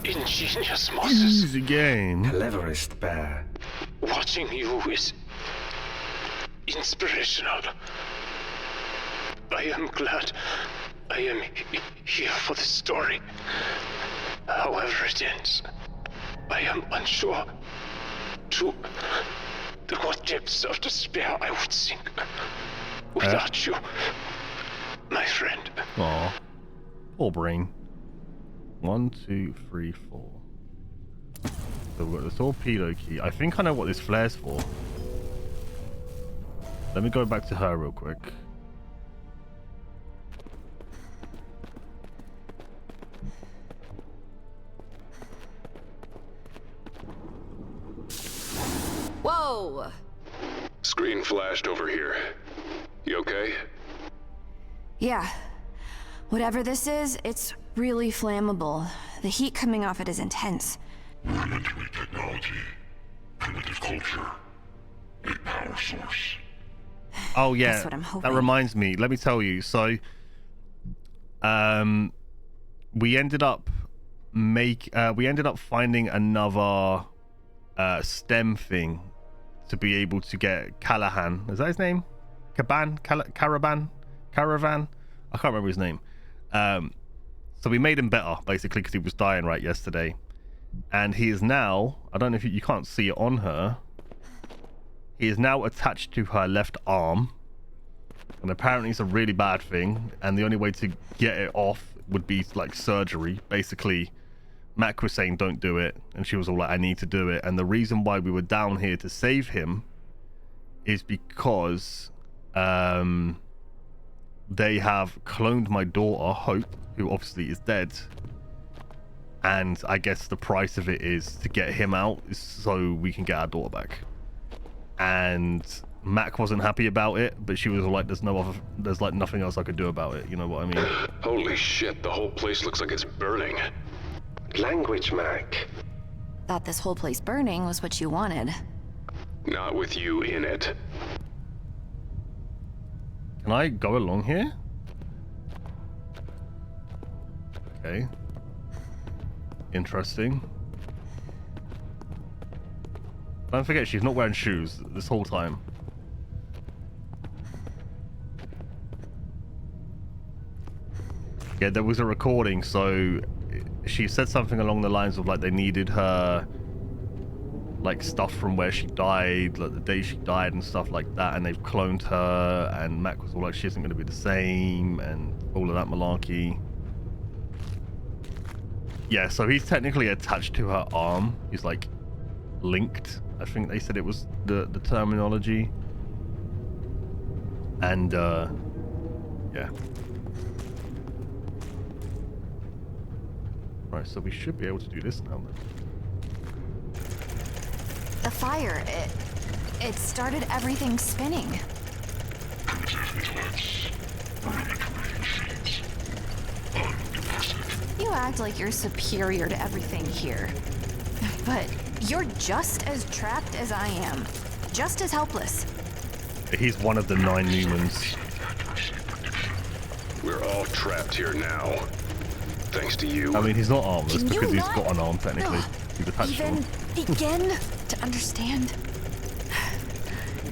Ingenious Moses. Easy game. Cleverest bear. Watching you is inspirational. I am glad I am here for the story. However it ends, I am unsure to what depths of despair I would sink without you, my friend. Aw. Poor brain. 1, 2, 3, 4. So we've got the torpedo key. I think I know what this flare's for. Let me go back to her real quick. Whoa! Screen flashed over here. You okay? Yeah. Whatever this is, it's really flammable. The heat coming off it is intense. Rudimentary technology, primitive culture, a power source. Oh yeah, That's what I'm hoping. that reminds me. Let me tell you. So, we ended up finding another STEM thing to be able to get Callahan. Is that his name? Caravan? I can't remember his name. So we made him better basically because he was dying right yesterday, and he is now. I don't know if you can't see it on her. He is now attached to her left arm, and apparently it's a really bad thing, and the only way to get it off would be like surgery. Basically, Mac was saying don't do it, and she was all like, I need to do it. And the reason why we were down here to save him is because they have cloned my daughter, Hope, who obviously is dead. And I guess the price of it is to get him out so we can get our daughter back. And Mac wasn't happy about it, but she was like, there's like nothing else I could do about it. You know what I mean? Holy shit, the whole place looks like it's burning. Language, Mac. Thought this whole place burning was what you wanted. Not with you in it. Can I go along here? Okay. Interesting. Don't forget, she's not wearing shoes this whole time. Yeah, there was a recording, so she said something along the lines of like they needed her like stuff from where she died, like the day she died and stuff like that, and they've cloned her, and Mac was all like she isn't going to be the same and all of that malarkey. Yeah, so he's technically attached to her arm. He's like linked. I think they said it was the terminology. And yeah. Right, so we should be able to do this now then. The fire, it started everything spinning. You act like you're superior to everything here. But you're just as trapped as I am. Just as helpless. He's one of the 9 Newmans. We're all trapped here now. Thanks to you. I mean, he's not armless Can because you he's got an arm technically. He's attached to even him. begin to understand?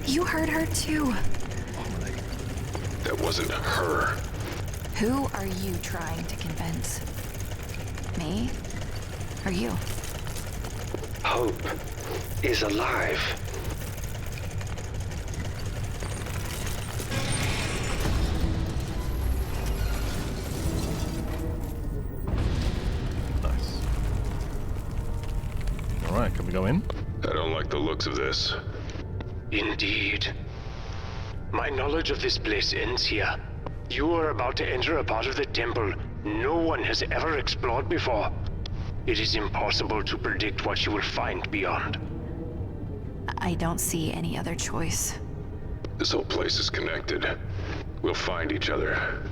You hurt her too. That wasn't her. Who are you trying to convince? Me? Or you? Hope is alive. Nice. Alright, can we go in? I don't like the looks of this. Indeed. My knowledge of this place ends here. You are about to enter a part of the temple no one has ever explored before. It is impossible to predict what you will find beyond. I don't see any other choice. This whole place is connected. We'll find each other.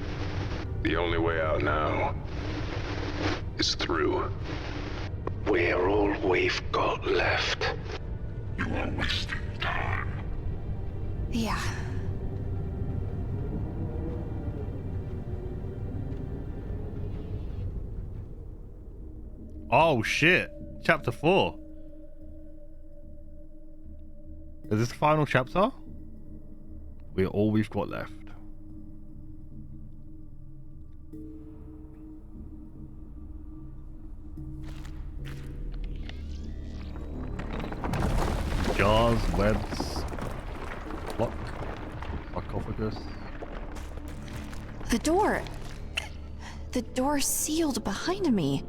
The only way out now is through. We're all we've got left. You are wasting time. Yeah. Oh shit! Chapter 4. Is this the final chapter? We're all we've got left. Jars, webs, lock, sarcophagus. The door. The door sealed behind me.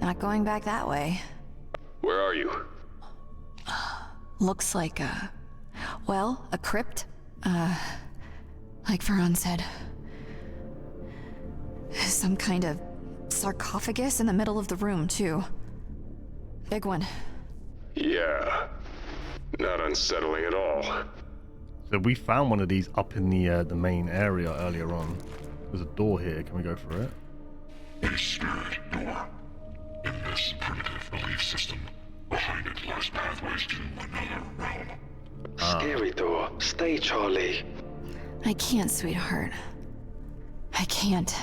Not going back that way. Where are you? Looks like well, a crypt. Like Veron said. Some kind of sarcophagus in the middle of the room, too. Big one. Yeah. Not unsettling at all. So we found one of these up in the main area earlier on. There's a door here. Can we go for it? A spirit door. In this primitive belief system, behind it lies pathways to another realm. Scary door. Stay, Charlie. I can't, sweetheart. I can't.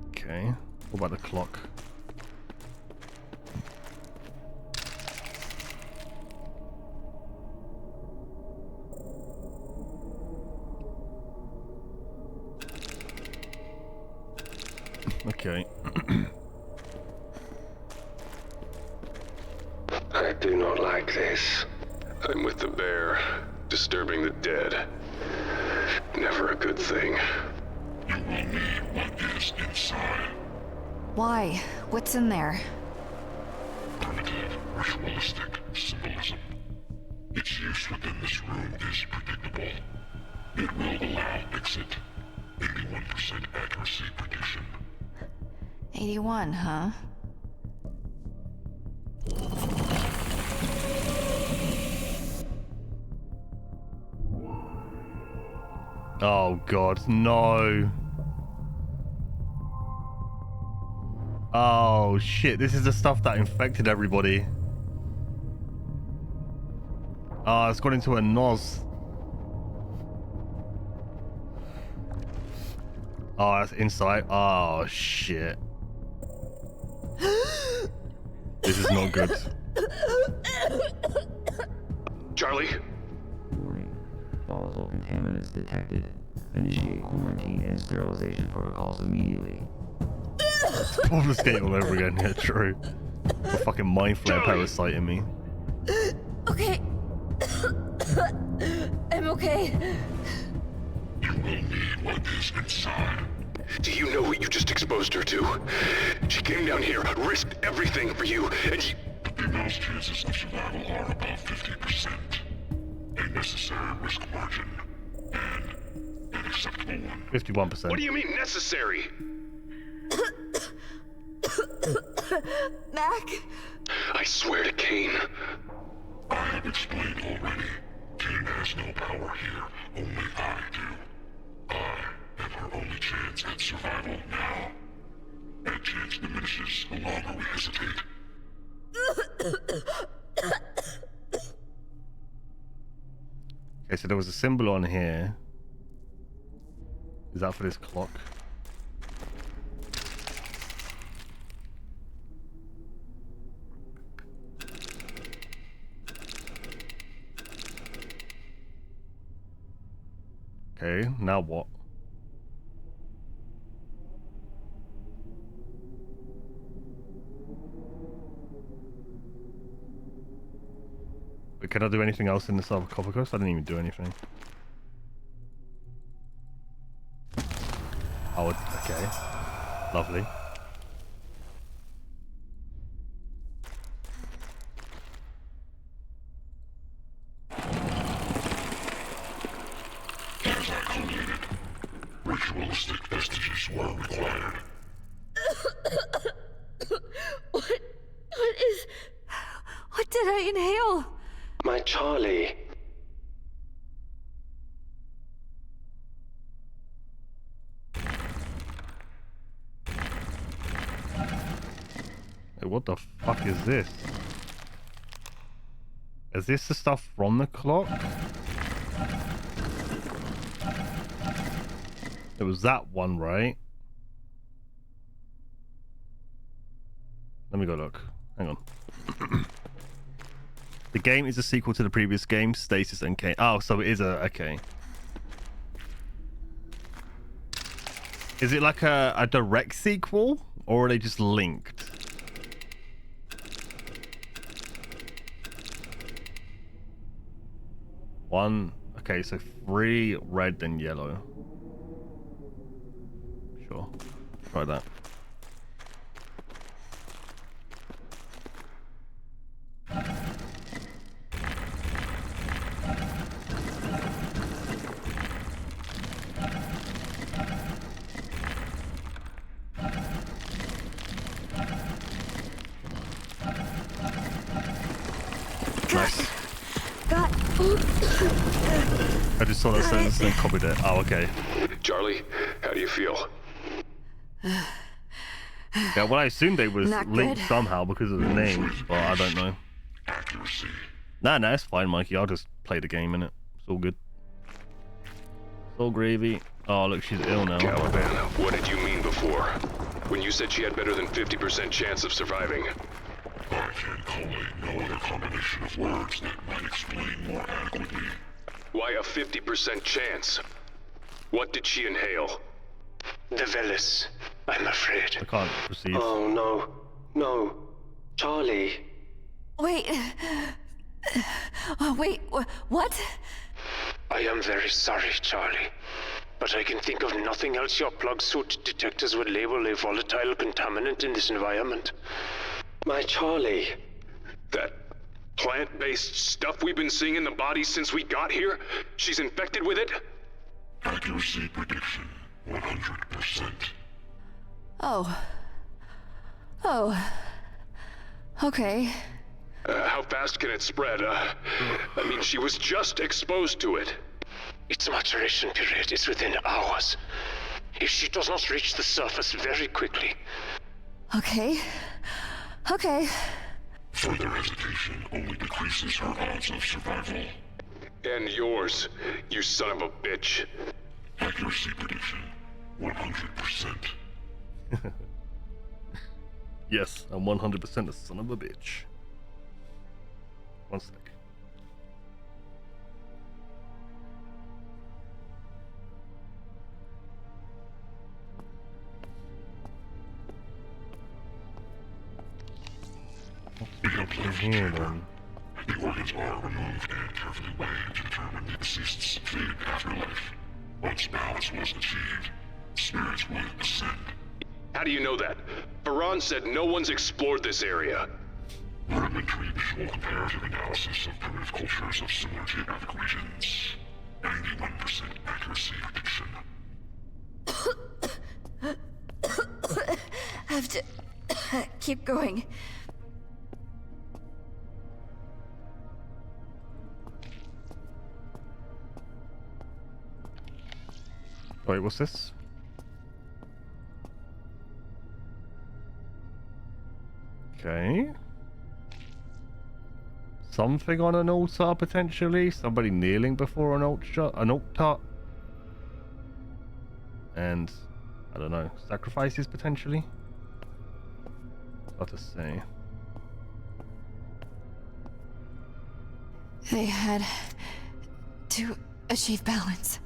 Okay. What about the clock? Okay. I do not like this. I'm with the bear, disturbing the dead. Never a good thing. You will need what is inside. Why? What's in there? Primitive, ritualistic symbolism. Its use within this room is predictable. It will allow exit. 81% accuracy prediction. 81, huh? Oh god, no. Oh shit, this is the stuff that infected everybody. Oh, it's gone into a nos. Oh, that's inside. Oh shit. This is not good. Charlie? Warning. Volatile contaminants detected. Initiate quarantine and sterilization protocols immediately. Obfuscate all over again, yeah, true. A fucking mind flare parasite in me. Okay. I'm okay. You will need what is inside. Do you know what you just exposed her to? She came down here, risked everything for you, and you... The female's chances of survival are above 50%. A necessary risk margin, and an acceptable one. 51%. What do you mean necessary? Mac? I swear to Kane. I have explained already. Kane has no power here. Only I do. I am her only chance at survival now. That chance diminishes the longer we hesitate. Okay, so there was a symbol on here. Is that for this clock? Okay, now what? But can I do anything else in the sarcophagus? I didn't even do anything. Oh, okay. Lovely. As I collated, ritualistic vestiges were required. What did I inhale? My Charlie. Hey, what the fuck is this? Is this the stuff from the clock? It was that one, right? Let me go look. Hang on. The game is a sequel to the previous game, Stasis and Kane. Oh, so it is a... Okay. Is it like a direct sequel? Or are they just linked? One... Okay, so 3 red and yellow. Sure. Try that. Nice. I just saw that sentence and then copied it. Oh, okay. Charlie, how do you feel? Yeah, well, I assumed they was Not linked good. somehow because of the names, but I don't know. Accuracy. Nah, it's fine, Mikey. I'll just play the game, innit? It's all good. It's all gravy. Oh, look, she's ill now. Caliban, what did you mean before? When you said she had better than 50% chance of surviving? I can collate no other combination of words that might explain more adequately. Why a 50% chance? What did she inhale? The Velis, I'm afraid. I can't proceed. Oh, no. No. Charlie. Wait. Wait, what? I am very sorry, Charlie. But I can think of nothing else your plug suit detectors would label a volatile contaminant in this environment. My Charlie. That plant-based stuff we've been seeing in the body since we got here? She's infected with it? Accuracy prediction, 100%. Oh. Okay. How fast can it spread? I mean, she was just exposed to it. Its maturation period is within hours. If she does not reach the surface very quickly. Okay. Further hesitation only decreases her odds of survival. And yours, you son of a bitch. Accuracy prediction, 100%. Yes, I'm 100% a son of a bitch. One sec. What's up in here then? The organs are removed and carefully weighed to determine the deceased's fate afterlife. Once balance was achieved, spirits will ascend. How do you know that? Varan said no one's explored this area. Rudimentary visual comparative analysis of primitive cultures of similar geographic regions. 91% accuracy prediction. Have to keep going. Wait, what's this? Okay. Something on an altar, potentially. Somebody kneeling before an altar. And, I don't know, sacrifices, potentially? Hard to say. They had to achieve balance.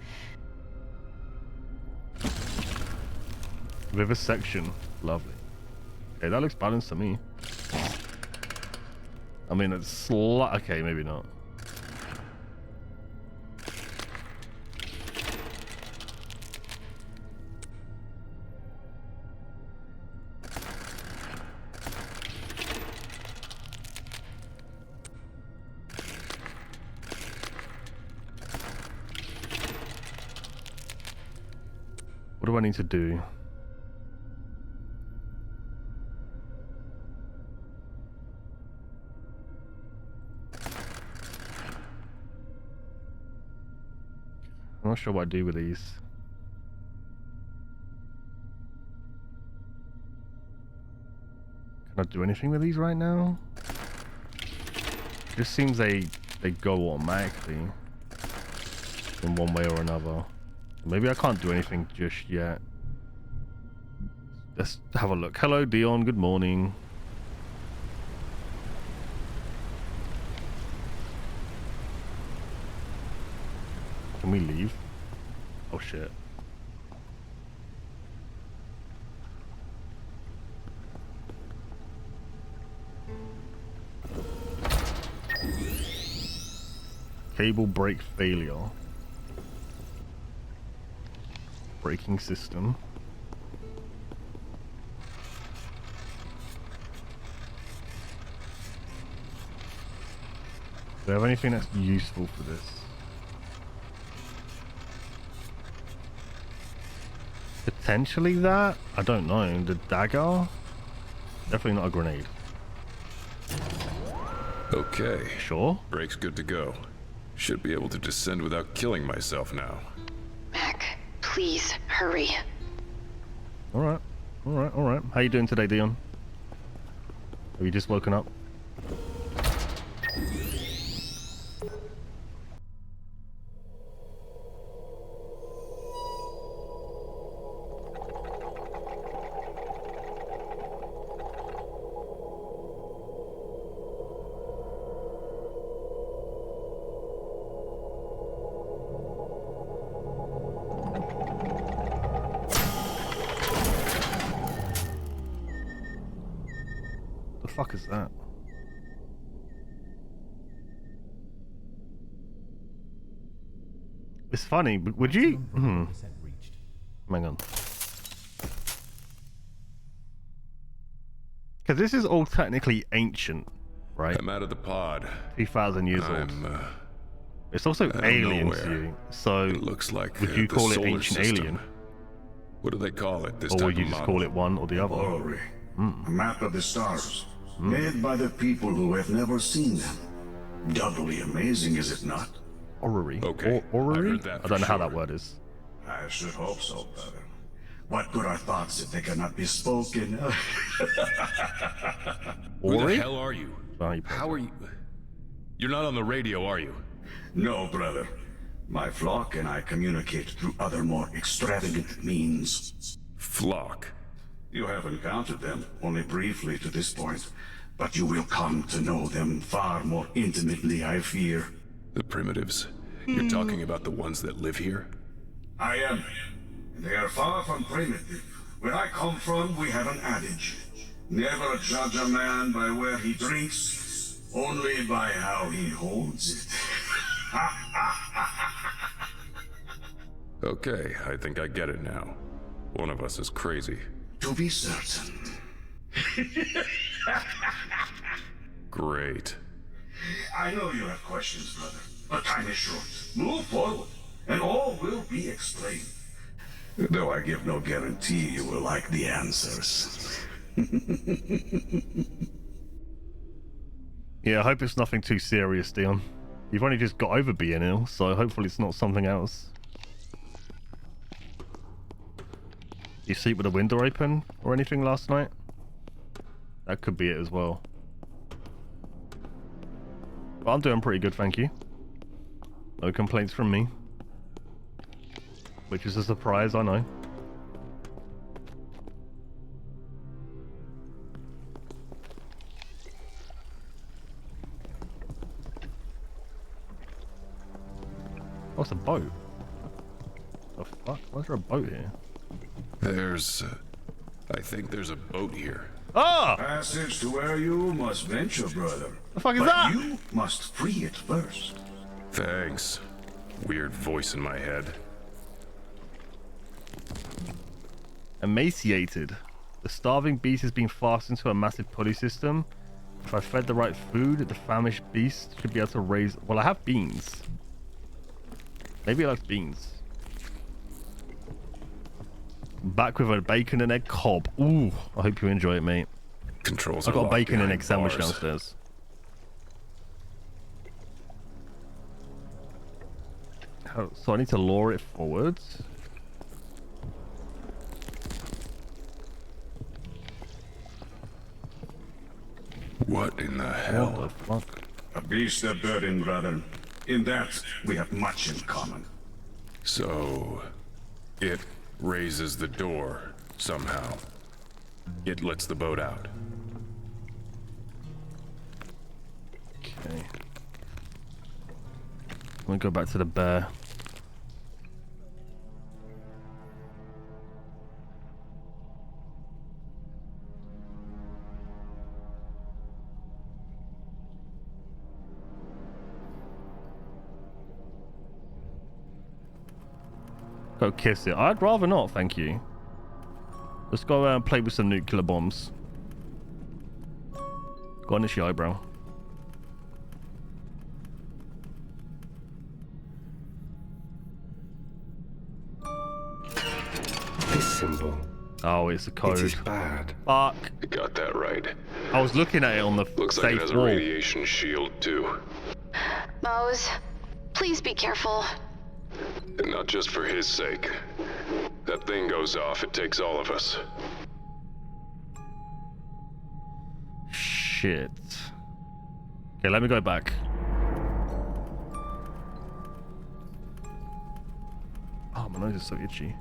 Vivisection. Lovely. Okay, that looks balanced to me. I mean, it's okay, maybe not. What do I need to do? I'm not sure what I do with these. Can I do anything with these right now? It just seems they go automatically in one way or another. Maybe I can't do anything just yet. Let's have a look. Hello, Dion. Good morning. Can we leave? Oh shit. Cable break failure. Braking system. Do we have anything that's useful for this? Potentially that? I don't know. The dagger? Definitely not a grenade. Okay. Sure. Brake's good to go. Should be able to descend without killing myself now. Mac, please, hurry. Alright. Alright, alright. How you doing today, Dion? Have you just woken up? The fuck is that? It's funny, but would you? Hang on. Because this is all technically ancient, right? I'm out of the pod. 2,000 years old. It's also alien to you, so it looks like would you the call it solar ancient system. alien? What do they call it? This Or type would you of just model? call it one or the other? Orrery. A map of the stars, made by the people who have never seen them. Doubly amazing, is it not? Orrery. Okay, Orrery? I heard that I don't know for how that sure. word is. I should hope so, brother. What good are thoughts if they cannot be spoken? Who the Ori? hell are you? How are you? You're not on the radio, are you? No, brother. My flock and I communicate through other more extravagant means. Flock? You have encountered them, only briefly to this point, but you will come to know them far more intimately, I fear. The primitives? You're talking about the ones that live here? I am. And they are far from primitive. Where I come from, we have an adage. Never judge a man by where he drinks, only by how he holds it. Okay, I think I get it now. One of us is crazy. To be certain. Great. I know you have questions, brother, but time is short. Move forward, and all will be explained. Though I give no guarantee you will like the answers. Yeah, I hope it's nothing too serious, Dion. You've only just got over being ill, so hopefully it's not something else. You sleep with the window open or anything last night? That could be it as well. But I'm doing pretty good, thank you. No complaints from me. Which is a surprise, I know. Oh, it's a boat. The fuck? Why is there a boat here? I think there's a boat here. Ah! Passage to where you must venture, brother. The fuck is but that? You must free it first. Thanks. Weird voice in my head. Emaciated. The starving beast has been fastened to a massive pulley system. If I fed the right food, the famished beast should be able to raise... Well, I have beans. Maybe I like beans. Back with a bacon and egg cob. Ooh, I hope you enjoy it, mate. Controls. I've got a bacon and egg sandwich downstairs. So I need to lure it forwards. What in the hell? What the fuck? A beast of burden, brother. In that, we have much in common. So, it raises the door somehow. It lets the boat out. Okay. I'm gonna go back to the bear. Go kiss it. I'd rather not, thank you. Let's go and play with some nuclear bombs. Go on, it's your eyebrow. This symbol. Oh, it's a code. It is bad. Fuck. You got that right. I was looking at it on the Looks like it has safe a wall. radiation shield too. Mose, please be careful. And not just for his sake. That thing goes off, it takes all of us. Shit. Okay, let me go back. Oh, my nose is so itchy.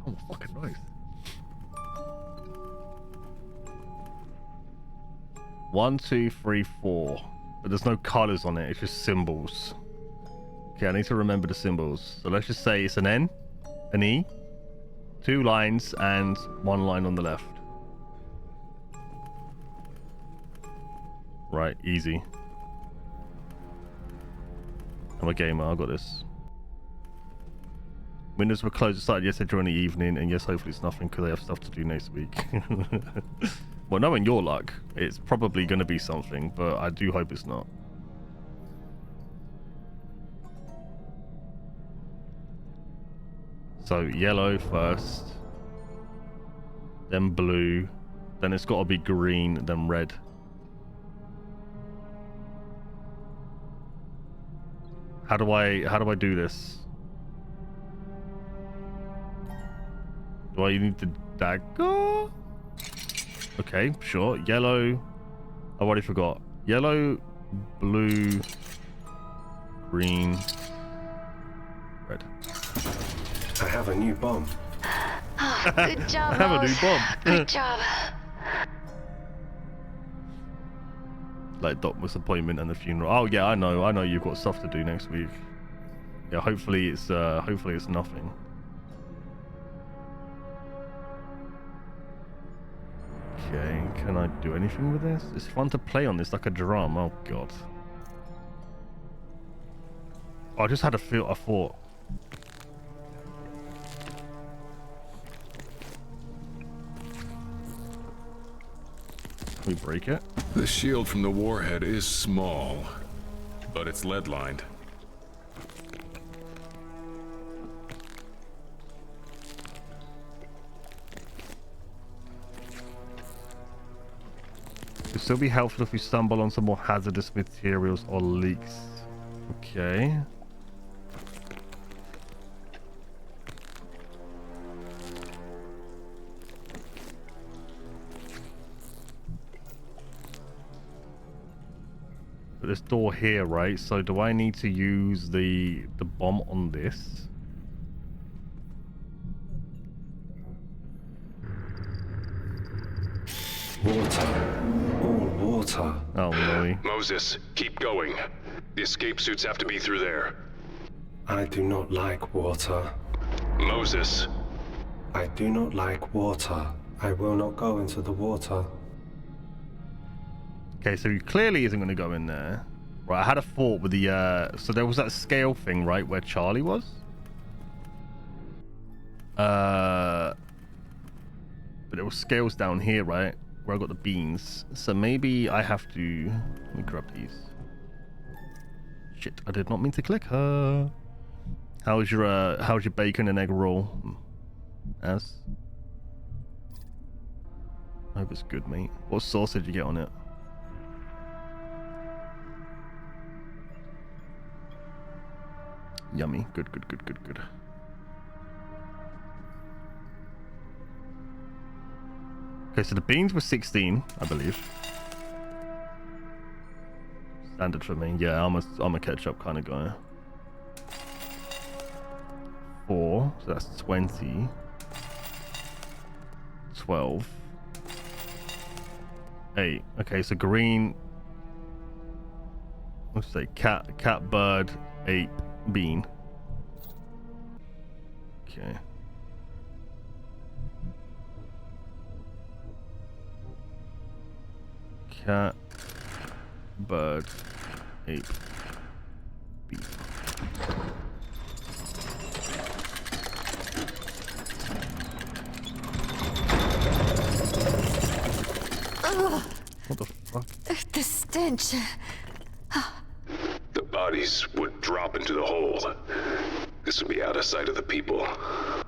Oh, my fucking nose. 1, 2, 3, 4. But there's no colors on it, it's just symbols. Okay, I need to remember the symbols. So let's just say it's an N, an E, 2 lines, and 1 line on the left. Right, easy. I'm a gamer, I got this. Windows were closed, started yesterday during the evening, and yes, hopefully it's nothing because I have stuff to do next week. Well, knowing your luck, it's probably going to be something, but I do hope it's not. So, yellow first, then blue, then it's got to be green, then red. How do I do this? Do I need the dagger? Okay, sure. Yellow. I already forgot. Yellow, blue, green, red. I have a new bomb. Oh, good job, I have a new Mose. bomb. Good job. Like doctor's appointment and the funeral. Oh yeah, I know you've got stuff to do next week. Yeah, hopefully it's nothing. Okay, can I do anything with this? It's fun to play on this like a drum. Oh god. I just had a feel. I thought. Can we break it? The shield from the warhead is small, but it's lead-lined. It'll still be helpful if we stumble on some more hazardous materials or leaks. Okay. But this door here, right? So do I need to use the bomb on this? Water. All water. Oh, no. Moses, keep going. The escape suits have to be through there. I do not like water. Moses. I do not like water. I will not go into the water. Okay, so he clearly isn't going to go in there. Right, I had a thought with the, so there was that scale thing, right, where Charlie was? But there were scales down here, right? Where I got the beans. So maybe I have to... Let me grab these. Shit, I did not mean to click her. How's your bacon and egg roll? As? I hope it's good, mate. What sauce did you get on it? Yummy. Good, good, good, good, good. Okay, so the beans were 16, I believe. Standard for me. Yeah, I'm a ketchup kind of guy. 4, so that's 20. 12. 8. Okay, so green. Let's say cat, bird, ape, bean. Okay. Cat, bird, ape, bee. What the fuck? The stench. The bodies would drop into the hole. This would be out of sight of the people. A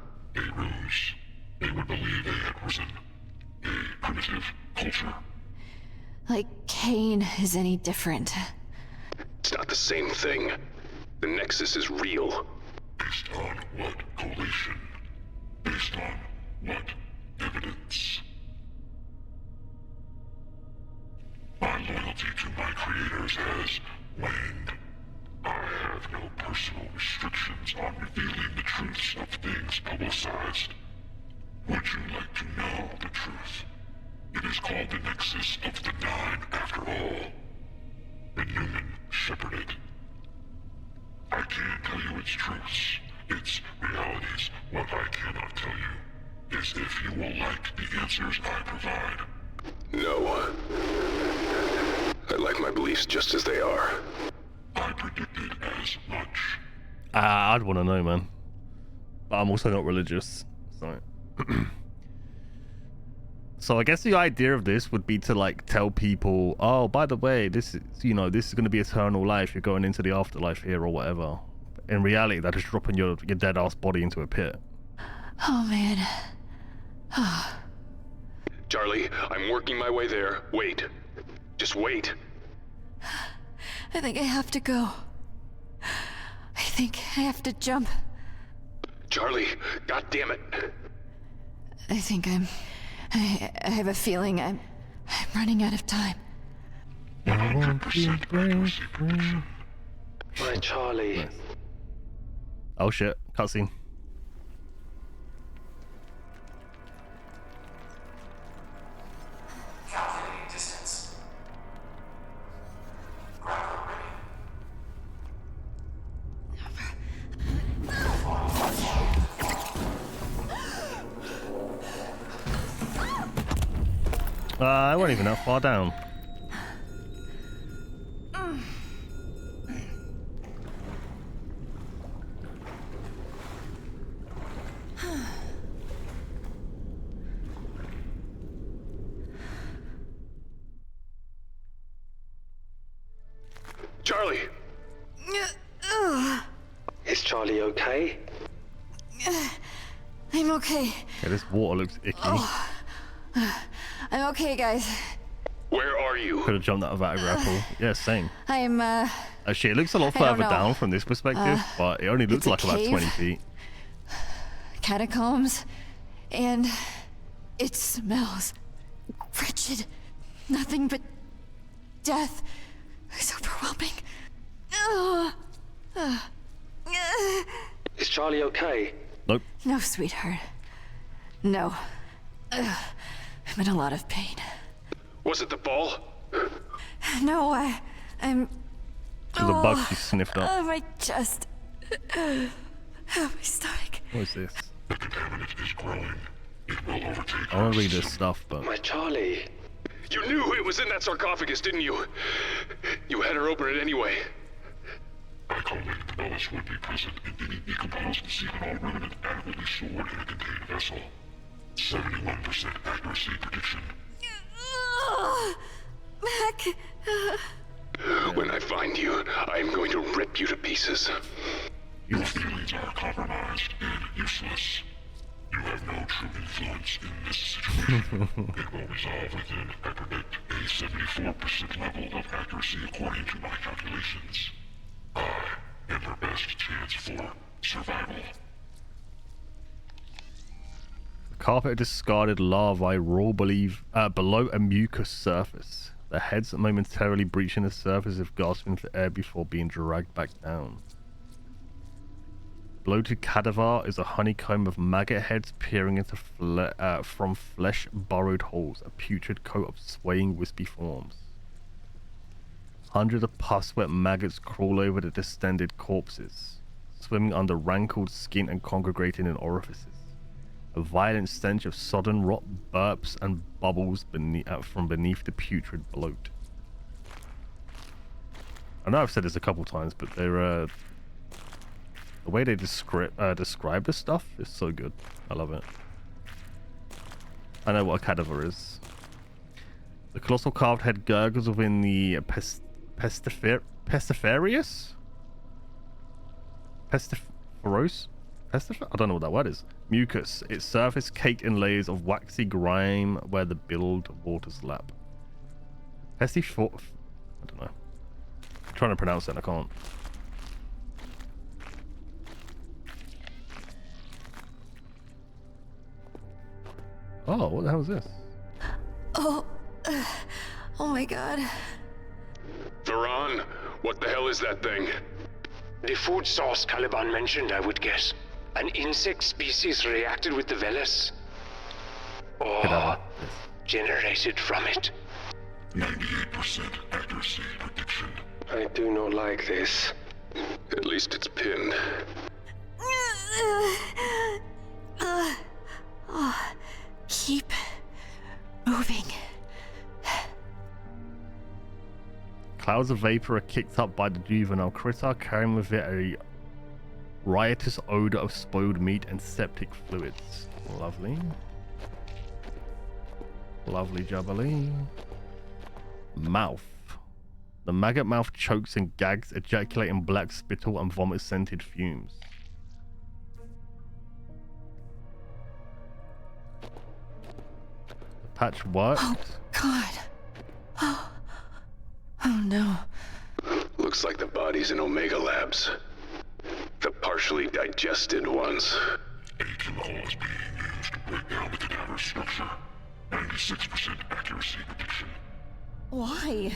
ruse. They would believe they had risen. A primitive culture. Like Cain is any different. It's not the same thing. The Nexus is real. Based on what collation? Based on what evidence? My loyalty to my creators has waned. I have no personal restrictions on revealing the truths of things publicized. Would you like to know the truth? It is called the Nexus of the Nine, after all. The Newman shepherded. I can't tell you its truths, its realities. What I cannot tell you is if you will like the answers I provide. No. I like my beliefs just as they are. I predicted as much. I'd want to know, man. But I'm also not religious, so... So I guess the idea of this would be to like tell people, oh, by the way, this is, you know, this is going to be eternal life. You're going into the afterlife here or whatever. In reality, that is dropping your dead ass body into a pit. Oh man. Charlie, I'm working my way there. Wait. Just wait. I think I have to go. I think I have to jump. Charlie, God damn it. I think I have a feeling I'm running out of time. 100% accuracy prediction. My Charlie. Nice. Oh shit, cutscene. Calculating distance. Grappler ready. I wasn't even that far down. Charlie! Is Charlie okay? I'm okay. Yeah, this water looks icky. Oh. I'm okay, guys. Where are you? Could have jumped out of that grapple. Yeah, same. I'm, Actually, it looks a lot I don't further know. down from this perspective, but it only looks it's a like about cave. 20 feet. Catacombs. And it smells wretched. Nothing but death. It's overwhelming. Is Charlie okay? Nope. No, sweetheart. No. I'm in a lot of pain. Was it the ball? No, I'm... It was a bug she sniffed up. My chest. My stomach. What is this? The contaminant is growing. It will overtake I want to read this stuff, but... My Charlie. You knew it was in that sarcophagus, didn't you? You had her open it anyway. I colleague Ellis would be present in any decomposed seminal remnant adequately stored in a contained vessel. 71% accuracy prediction. Mac. When I find you, I am going to rip you to pieces. Your feelings are compromised and useless. You have no true influence in this situation. It will resolve within, I predict, a 74% level of accuracy according to my calculations. I am your best chance for survival. The carpet of discarded larvae roll below a mucus surface. Their heads momentarily breaching the surface if gasping for air before being dragged back down. Bloated cadaver is a honeycomb of maggot heads peering into from flesh-burrowed holes, a putrid coat of swaying wispy forms. Hundreds of pus-wet maggots crawl over the distended corpses, swimming under rankled skin and congregating in orifices. A violent stench of sodden rot burps and bubbles from beneath the putrid bloat. I know I've said this a couple times, but they're the way they describe this stuff is so good. I love it. I know what a cadaver is. The colossal carved head gurgles within the pestiferious? Pestiferous? I don't know what that word is. Mucus. Its surface caked in layers of waxy grime where the billed waters lap. I don't know. I'm trying to pronounce it and I can't. Oh, what the hell is this? Oh my god. Varan, what the hell is that thing? The food source Caliban mentioned, I would guess. An insect species reacted with the Veles. Or generated from it. 98% accuracy prediction. I do not like this. At least it's pinned. Keep moving. Clouds of vapor are kicked up by the juvenile critter, carrying with it a riotous odor of spoiled meat and septic fluids. Lovely. Lovely jubbly. Mouth. The maggot mouth chokes and gags, ejaculating black spittle and vomit-scented fumes. The patch worked. Oh, God. Oh, no. Looks like the body's in Omega Labs. The partially digested ones. A chemical is being used to break down the cadaver's structure. 96% accuracy prediction. Why?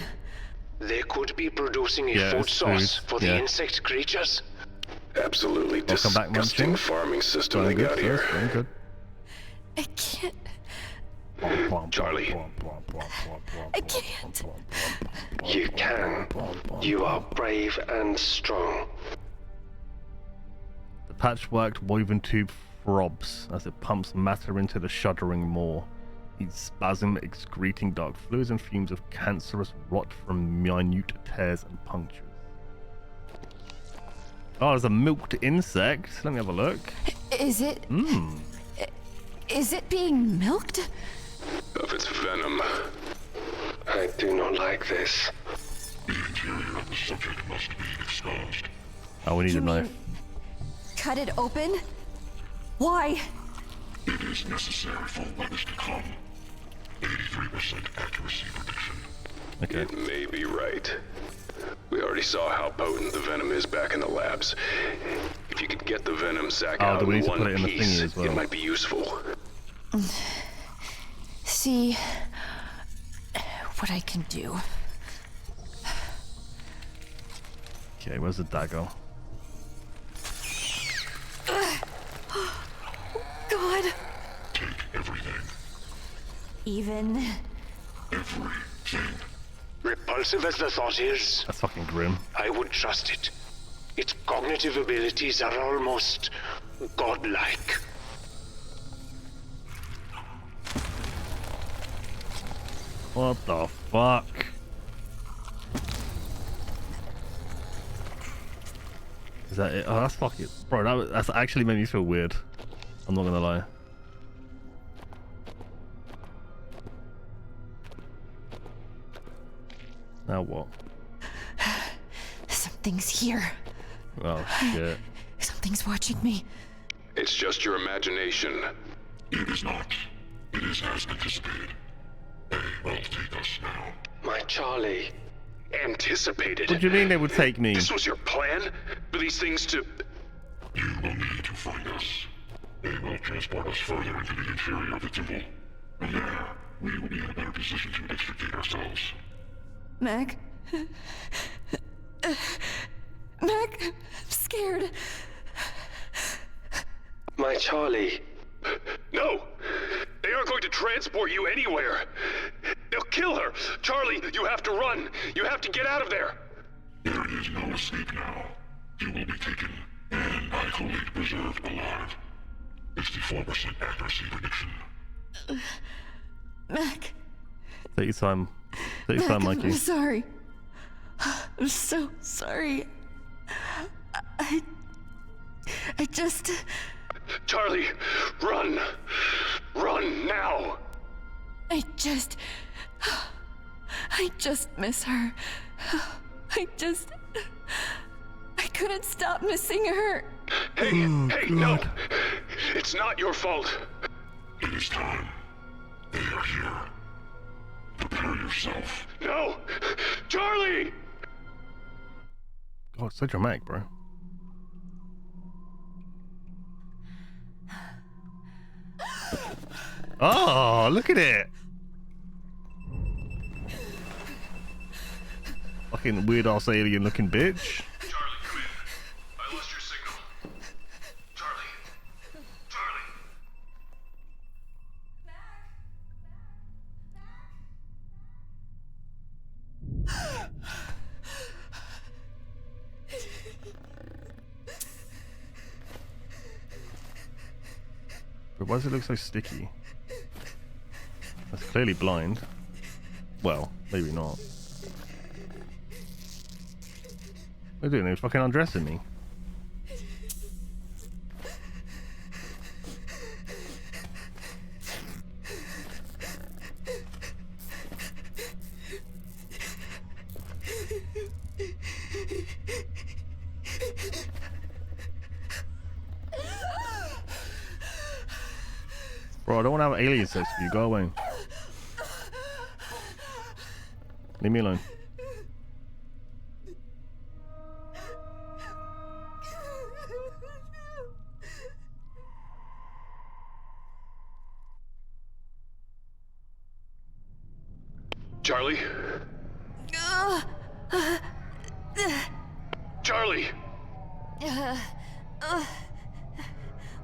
They could be producing a Yeah, food it's source food. for the Yeah. insect creatures. Absolutely Welcome back, disgusting Munchkin. farming system Very they good, got here. very good. I can't. Charlie. I can't. You can. You are brave and strong. The patchworked woven tube throbs as it pumps matter into the shuddering maw. Each spasm excreting dark fluids and fumes of cancerous rot from minute tears and punctures. Oh, there's a milked insect. Let me have a look. Is it? Is it being milked? Of its venom. I do not like this. Beings interior of the subject must be expunged. Oh, we need a knife. Cut it open? Why? It is necessary for what is to come. 83% accuracy prediction. Okay. It may be right. We already saw how potent the venom is back in the labs. If you could get the venom sac out do we in need to one put it in the piece, thingy as well? it might be useful. See what I can do. Okay, where's the dagger? God. Take everything. Even. Everything. Repulsive as the thought is, That's fucking grim. I would trust it. Its cognitive abilities are almost godlike. What the fuck? Is that it? Oh, that's fucking... Bro, that's actually made me feel weird. I'm not gonna lie. Now what? Something's here. Oh, shit. Something's watching me. It's just your imagination. It is not. It is as anticipated. They will take us now. My Charlie. Anticipated? What do you mean they would take me? This was your plan? For these things to... You will need to find us. They will transport us further into the interior of the temple. And there, we will be in a better position to extricate ourselves. Meg? Meg, I'm scared. My Charlie. No! They aren't going to transport you anywhere! They'll kill her! Charlie, you have to run! You have to get out of there! There is no escape now. You will be taken, and I collate preserved alive. 64% accuracy prediction. Meg. Take your time. Take your time, Mikey. I'm sorry. I'm so sorry. I just... Charlie, run! Run now! I just miss her. I couldn't stop missing her. Hey, no! It's not your fault. It is time. They are here. Prepare yourself. No! Charlie! God, it's so dramatic, bro. Oh, look at it! Fucking weird ass alien looking bitch. Charlie, come in. I lost your signal. Charlie. Charlie. But why does it look so sticky? That's clearly blind. Well, maybe not. What are they doing? They're fucking undressing me. Bro, I don't want to have alien sex with you. Go away. Leave me alone. Charlie? Charlie!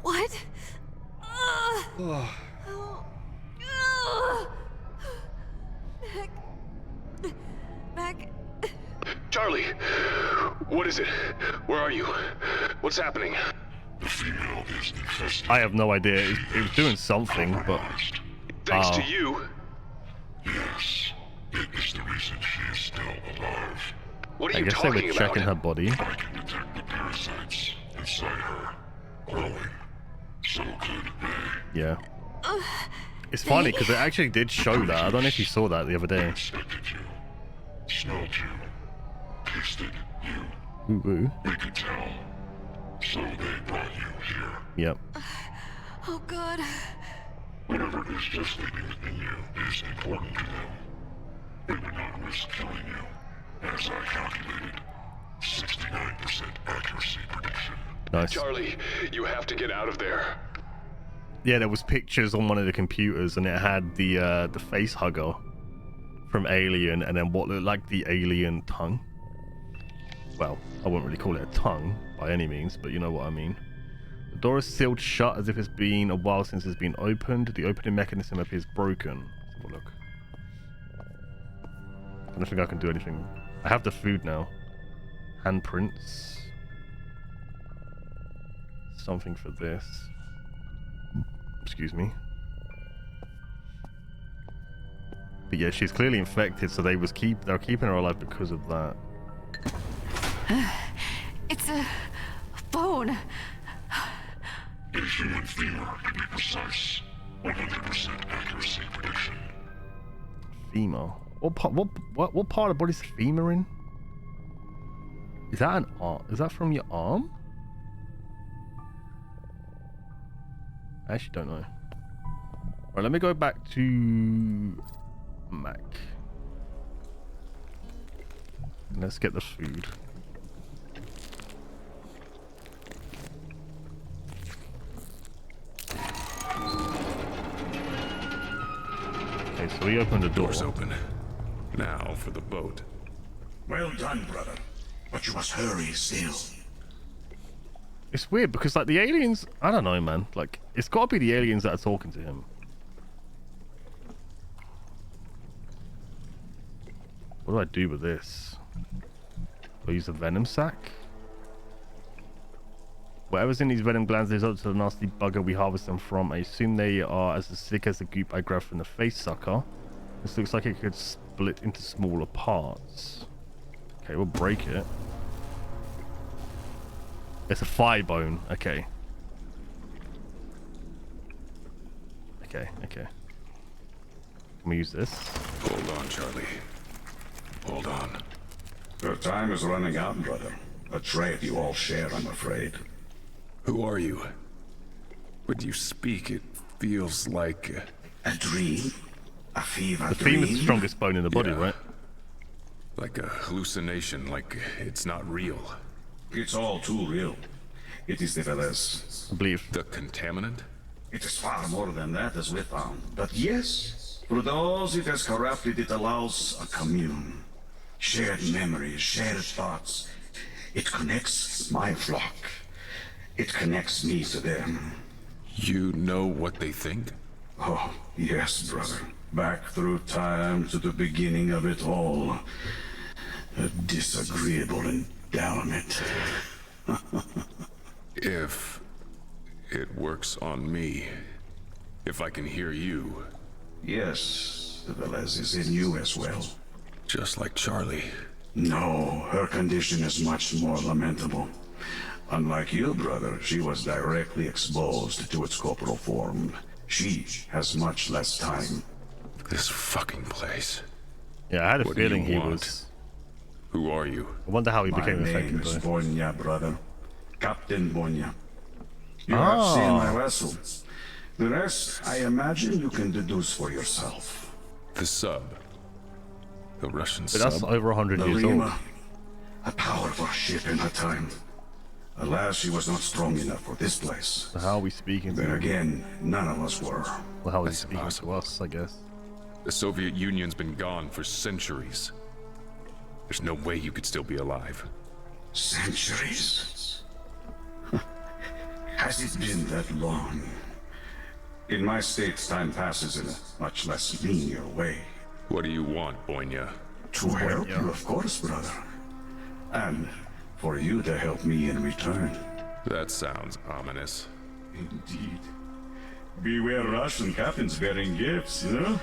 What? Meg. Charlie! What is it? Where are you? What's happening? The female is infested. I have no idea. It was doing something, but... Thanks to you. Yes. It is the reason she is still alive. What are I you guess they talking were checking about? her body. I can detect the parasites inside her growing. So could they. Yeah. It's funny because it actually did show that. I don't know if you saw that the other day. Inspected you. Smelled you. tasted you. Woo-woo. They could tell. So they brought you here. Yep. Oh, God. Whatever is gestating within you is important to them. They would not risk killing you. As I calculated, 69% accuracy prediction. Nice. Charlie, you have to get out of there. Yeah, there was pictures on one of the computers, and it had the face hugger from Alien, and then what looked like the alien tongue. Well, I wouldn't really call it a tongue by any means, but you know what I mean. The door is sealed shut as if it's been a while since it's been opened. The opening mechanism appears broken. Let's have a look. I don't think I can do anything. I have the food now. Handprints. Something for this. Excuse me. But yeah, she's clearly infected, so they're keeping her alive because of that. It's a bone. A human femur, to be precise. 100% accuracy prediction. Femur. What part of the body is the femur in? Is that an arm? Is that from your arm? I actually don't know. Right, let me go back to Mac. Let's get the food. Okay, so we opened the door. Door's open. Now for the boat. Well done, brother. But you must hurry still. It's weird because like the aliens, I don't know, man. Like it's got to be the aliens that are talking to him. What do I do with this? Do I use the venom sac? Whatever's in these venom glands is up to the nasty bugger we harvest them from. I assume they are as sick as the goop I grabbed from the face sucker. This looks like it could split into smaller parts. Okay, we'll break it. It's a thigh bone. Okay. Okay. Can we use this? Hold on, Charlie. Hold on. Your time is running out, brother. A trait you all share, I'm afraid. Who are you? When you speak, it feels like... A dream? A fever the dream? femur's the strongest bone in the body, right? Like a hallucination, like it's not real. It's all too real. It is nevertheless... I believe. The contaminant? It is far more than that, as we found. But yes, for those it has corrupted, it allows a commune. Shared memories, shared thoughts. It connects my flock. It connects me to them. You know what they think? Oh, yes, brother. Back through time to the beginning of it all. A disagreeable endowment. If it works on me, if I can hear you. Yes, the Velez is in you as well. Just like Charlie. No, her condition is much more lamentable. Unlike you, brother, she was directly exposed to its corporal form. She has much less time. This fucking place. Yeah, I had a What feeling do you he want? was. Who are you? I wonder how he became My name infected is though. Bonya, brother. Captain Bonya. You have seen my vessel. The rest, I imagine you can deduce for yourself. The sub. The Russian But sub. that's over 100 The years old. Rima, a powerful ship in her time. Alas, she was not strong enough for this place. So how are we speaking to Then him? again, none of us were. Well, how is he That's speaking impossible. to us, I guess? The Soviet Union's been gone for centuries. There's no way you could still be alive. Centuries? Has it been that long? In my state, time passes in a much less linear way. What do you want, Bonya? To help you, of course, brother. And for you to help me in return. That sounds ominous. Indeed. Beware Russian captains bearing gifts, you know?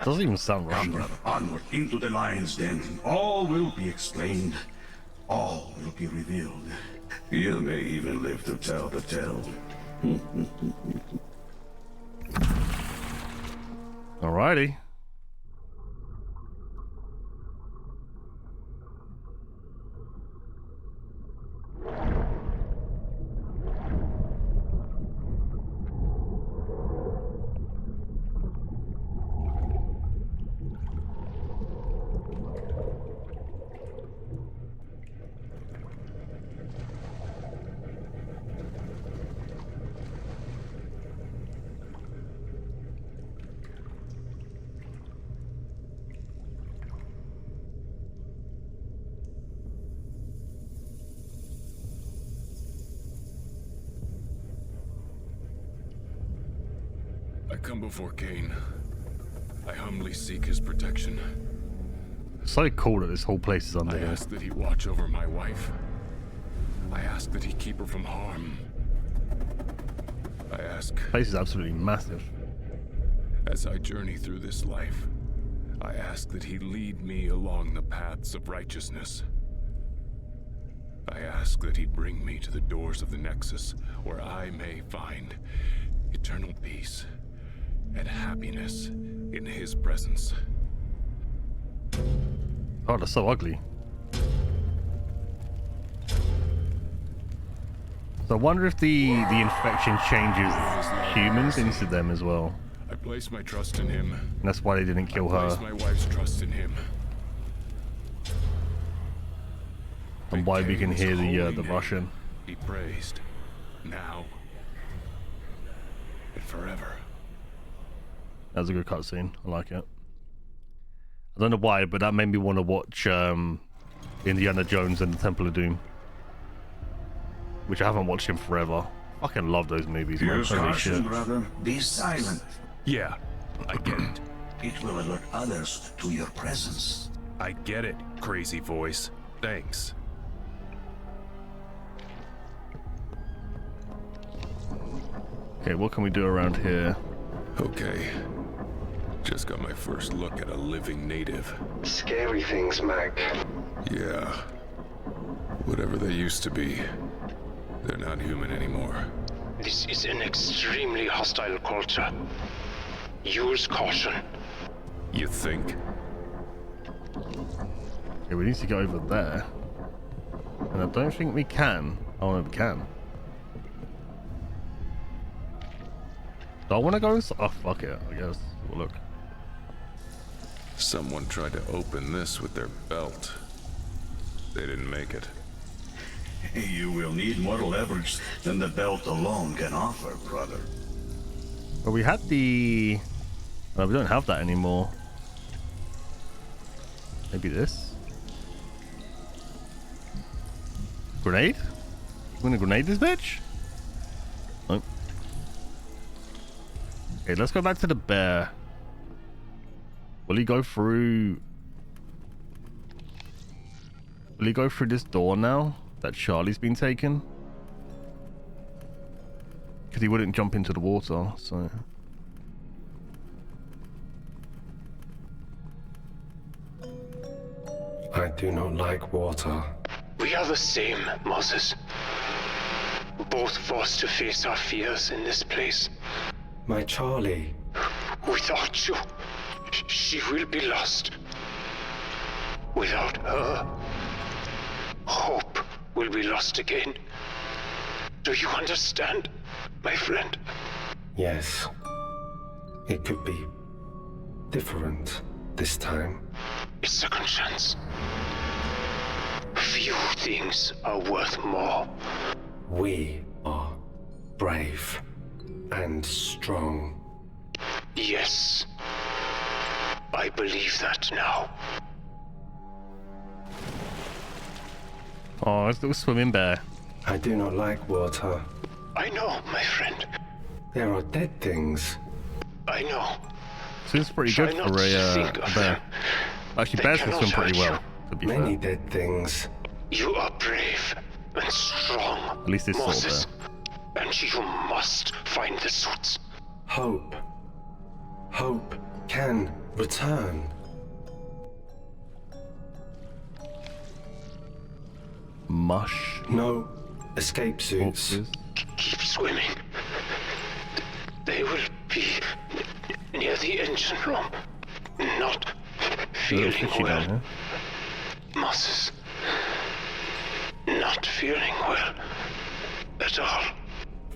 Doesn't even sound Come, Russian. brother, onward into the lion's den. All will be explained. All will be revealed. You may even live to tell the tale. Alrighty. I come before Cain. I humbly seek his protection. It's so cool that this whole place is under I here. ask that he watch over my wife. I ask that he keep her from harm. I ask... This place is absolutely massive. As I journey through this life, I ask that he lead me along the paths of righteousness. I ask that he bring me to the doors of the Nexus, where I may find eternal peace and happiness in his presence. Oh, that's so ugly. So I wonder if the infection changes humans into them as well. I place my trust in him. And that's why they didn't kill her. I place my wife's trust in him. And why we can hear the Russian. Be praised, now and forever. That was a good cutscene. I like it. I don't know why, but that made me want to watch Indiana Jones and the Temple of Doom, which I haven't watched in forever. Fucking love those movies, man. Yes, Holy Russian shit. brother, be silent. Yeah, I get it. It will alert others to your presence. I get it, crazy voice. Thanks. Okay, what can we do around here? Okay. Just got my first look at a living native. Scary things, Mac. Yeah. Whatever they used to be, they're not human anymore. This is an extremely hostile culture. Use caution. You think? Okay, we need to go over there. And I don't think we can. Oh, no, we can. Do I want to go? Oh, fuck it, I guess. We'll look. Someone tried to open this with their belt. They didn't make it. You will need more leverage than the belt alone can offer, brother. But we had the... we don't have that anymore. Maybe this? Grenade? You gonna grenade this bitch? Nope. Okay, let's go back to the bear. Will he go through... Will he go through this door now that Charlie's been taken? Because he wouldn't jump into the water, so... I do not like water. We are the same, Moses. Both forced to face our fears in this place. My Charlie. Without you, she will be lost. Without her, hope will be lost again. Do you understand, my friend? Yes. It could be different this time. A second chance. Few things are worth more. We are brave and strong. Yes. I believe that now. Oh, it's a little swimming bear. I do not like water. I know, my friend. There are dead things. I know. Seems pretty Try good not for to a think of bear. them. Actually, They bears can cannot swim pretty hurt well, to be Many fair. dead things. You are brave and strong, At least this sort of Moses. And you must find the suits. Hope. Hope can return. Mush. No escape suits. Boxes. Keep swimming. They will be near the engine room. Not feeling fishy well. down here. Moses. Not feeling well. At all.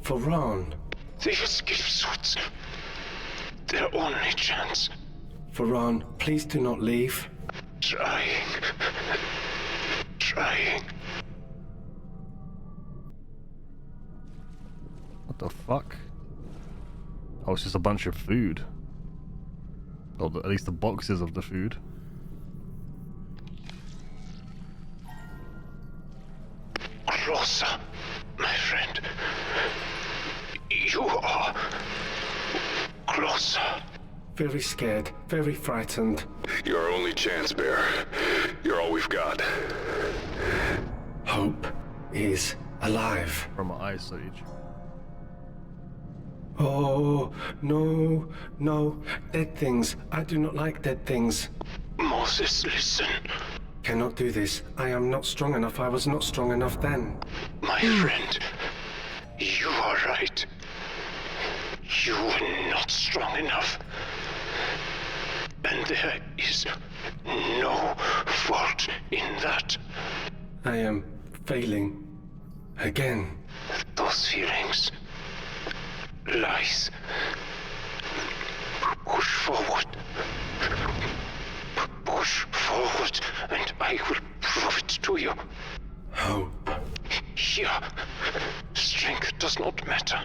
For Ron. The escape suits. Their only chance. For Ron, please do not leave. Trying. Trying. What the fuck? Oh, it's just a bunch of food. Or at least the boxes of the food. Closer, my friend. You are closer. Very scared, very frightened. Your only chance, Bear. You're all we've got. Hope is alive. From my ice age. Oh, no, no. Dead things. I do not like dead things. Moses, listen. Cannot do this. I am not strong enough. I was not strong enough then. My friend, you are right. You were not strong enough. And there is no fault in that. I am failing. Again. Those feelings. Lies. Push forward. Push forward, and I will prove it to you. Hope. Here, strength does not matter.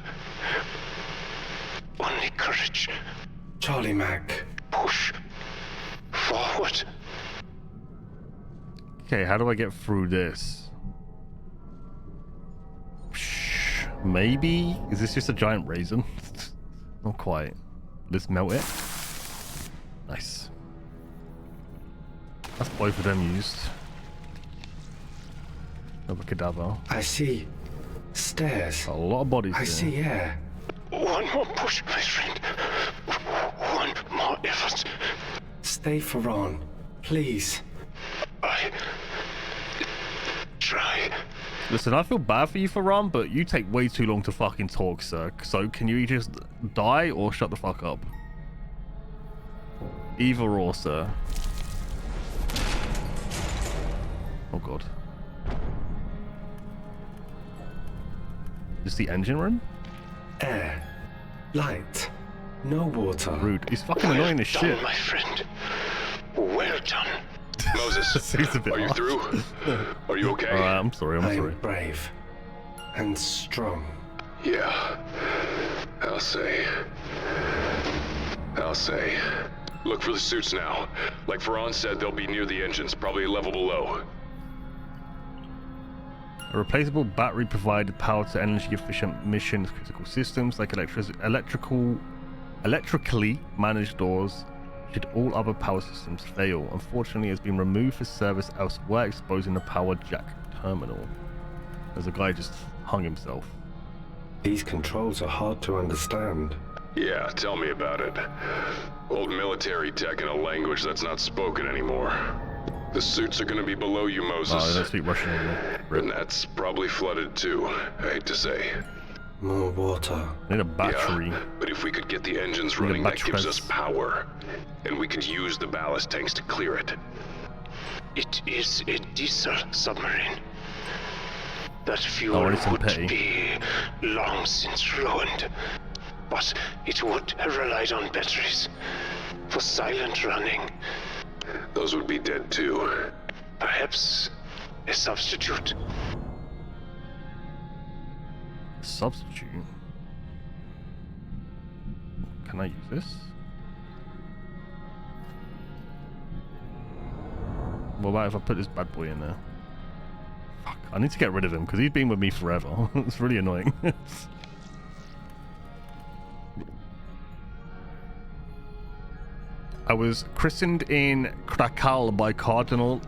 Only courage. Charlie Mac. Push forward. Okay, how do I get through this? Maybe? Is this just a giant raisin? Not quite. Let's melt it. Nice. That's both of them used. Another cadaver. I see stairs. A lot of bodies. I here. see air. One more push, my friend. One more effort. Stay, Ferran. Please. I try. Listen, I feel bad for you, Ferran, but you take way too long to fucking talk, sir. So can you just die or shut the fuck up? Either or, sir. Oh god. Is the engine room? Air. Light. No water. Rude. He's fucking annoying as shit. My friend. Well done. Moses, are you through? Are you okay? Alright, I'm sorry, I'm sorry. I'm brave. And strong. Yeah. I'll say. Look for the suits now. Like Ferran said, they'll be near the engines, probably a level below. A replaceable battery provided power to energy-efficient mission critical systems like electrically managed doors should all other power systems fail. Unfortunately, it has been removed for service elsewhere, exposing the power jack terminal. There's a guy just hung himself. These controls are hard to understand. Yeah, tell me about it. Old military tech in a language that's not spoken anymore. The suits are gonna be below you, Moses. Oh, they don't speak Russian anymore. And that's probably flooded too, I hate to say. More water. I need a battery. Yeah, but if we could get the engines running, that gives us power. And we could use the ballast tanks to clear it. It is a diesel submarine. That fuel would be long since ruined. But it would have relied on batteries for silent running. Those would be dead too. Perhaps a substitute. Substitute? Can I use this? What about if I put this bad boy in there? Fuck, I need to get rid of him because he's been with me forever. It's really annoying. I was christened in Krakow by Cardinal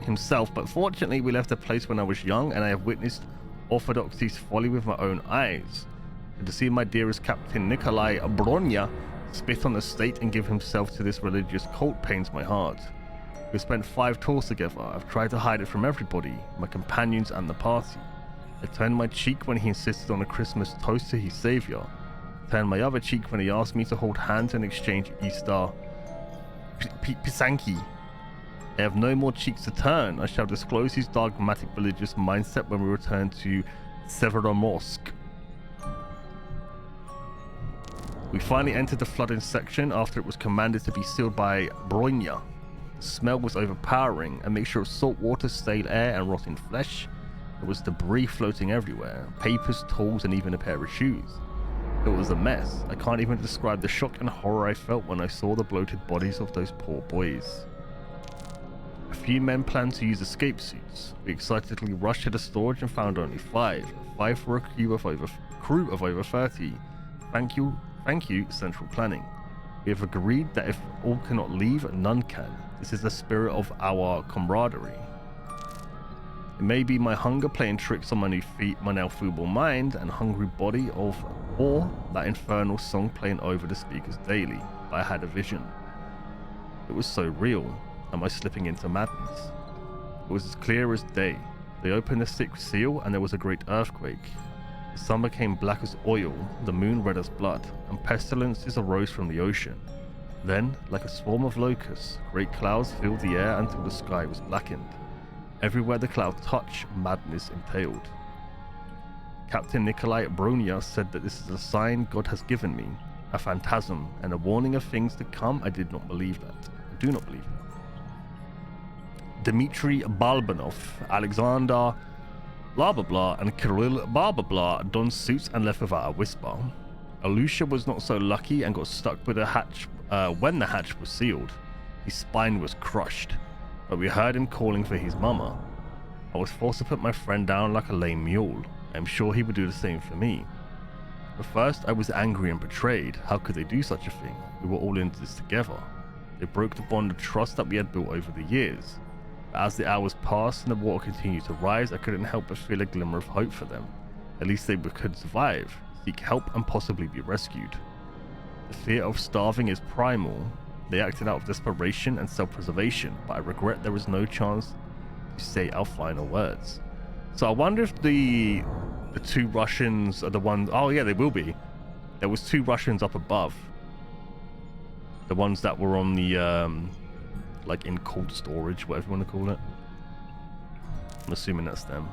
himself, but fortunately we left the place when I was young, and I have witnessed orthodoxy's folly with my own eyes. And to see my dearest Captain Nikolai Bronya spit on the state and give himself to this religious cult pains my heart. We spent 5 tours together. I've tried to hide it from everybody, my companions and the party. I turned my cheek when he insisted on a Christmas toast to his savior. Turned my other cheek when he asked me to hold hands and exchange Easter pisanki. I have no more cheeks to turn. I shall disclose his dogmatic religious mindset when we return to Severomorsk. We finally entered the flooding section after it was commanded to be sealed by Bronya. The smell was overpowering, a mixture of salt water, stale air, and rotting flesh. There was debris floating everywhere, papers, tools, and even a pair of shoes. It was a mess. I can't even describe the shock and horror I felt when I saw the bloated bodies of those poor boys. A few men planned to use escape suits. We excitedly rushed to the storage and found only 5. 5 for a crew of over 30. Thank you, central planning. We have agreed that if all cannot leave, none can. This is the spirit of our camaraderie. It may be my hunger playing tricks on my now feeble mind and hungry body, or that infernal song playing over the speakers daily, but I had a vision. It was so real. Am I slipping into madness? It was as clear as day. They opened the 6th seal and there was a great earthquake. The sun became black as oil, the moon red as blood, and pestilences arose from the ocean. Then, like a swarm of locusts, great clouds filled the air until the sky was blackened. Everywhere the cloud touched, madness entailed. Captain Nikolai Bronia said that this is a sign God has given me, a phantasm, and a warning of things to come. I did not believe that. I do not believe that. Dmitry Balbanov, Alexander blah blah blah, and Kirill blah blah blah donned suits and left without a whisper. Alusha was not so lucky and got stuck with a hatch when the hatch was sealed. His spine was crushed, but we heard him calling for his mama. I was forced to put my friend down like a lame mule. I am sure he would do the same for me. But first I was angry and betrayed. How could they do such a thing? We were all in this together. They broke the bond of trust that we had built over the years. But as the hours passed and the water continued to rise, I couldn't help but feel a glimmer of hope for them. At least they could survive, seek help, and possibly be rescued. The fear of starving is primal. They acted out of desperation and self-preservation, but I regret there was no chance to say our final words. So I wonder if the 2 Russians are the ones... Oh yeah, they will be. There was 2 Russians up above. The ones that were on the, like in cold storage, whatever you want to call it. I'm assuming that's them.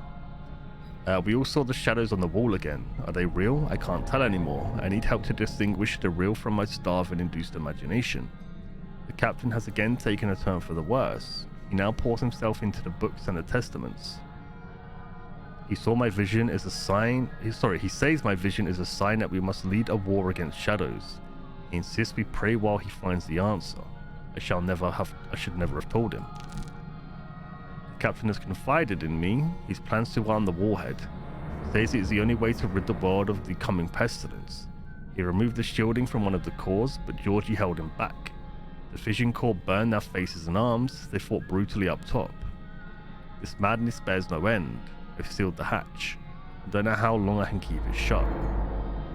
We all saw the shadows on the wall again. Are they real? I can't tell anymore. I need help to distinguish the real from my starving-induced imagination. The captain has again taken a turn for the worse. He now pours himself into the books and the testaments. He saw my vision as a sign... he says my vision is a sign that we must lead a war against shadows. He insists we pray while he finds the answer. I should never have told him. The captain has confided in me his plans to arm the warhead. He says it is the only way to rid the world of the coming pestilence. He removed the shielding from one of the cores, but Georgie held him back. The fission core burned their faces and arms. They fought brutally up top. This madness bears no end. I've sealed the hatch. I don't know how long I can keep it shut.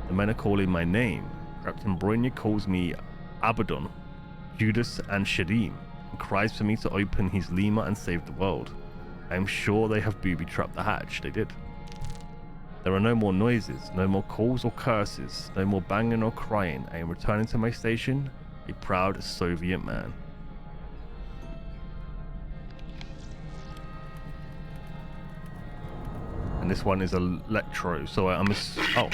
The men are calling my name. Captain Bronya calls me Abaddon, Judas, and Shadim, and cries for me to open his Lima and save the world. I am sure they have booby-trapped the hatch. They did. There are no more noises, no more calls or curses, no more banging or crying. I am returning to my station, a proud Soviet man. And this one is Electro, so I'm oh.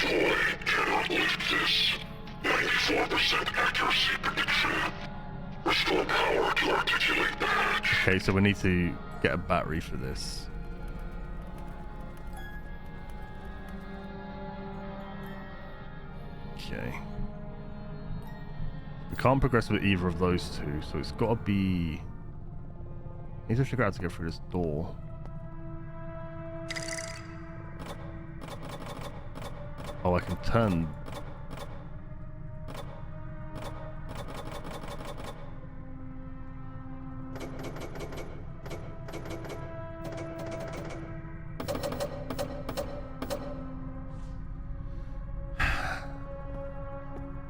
Cannot lift this. 94% accuracy prediction. Restore power to articulate the hatch. Okay, so we need to get a battery for this. Okay. We can't progress with either of those 2, so it's got to be... Need to figure out how to get through this door. Oh, I can turn...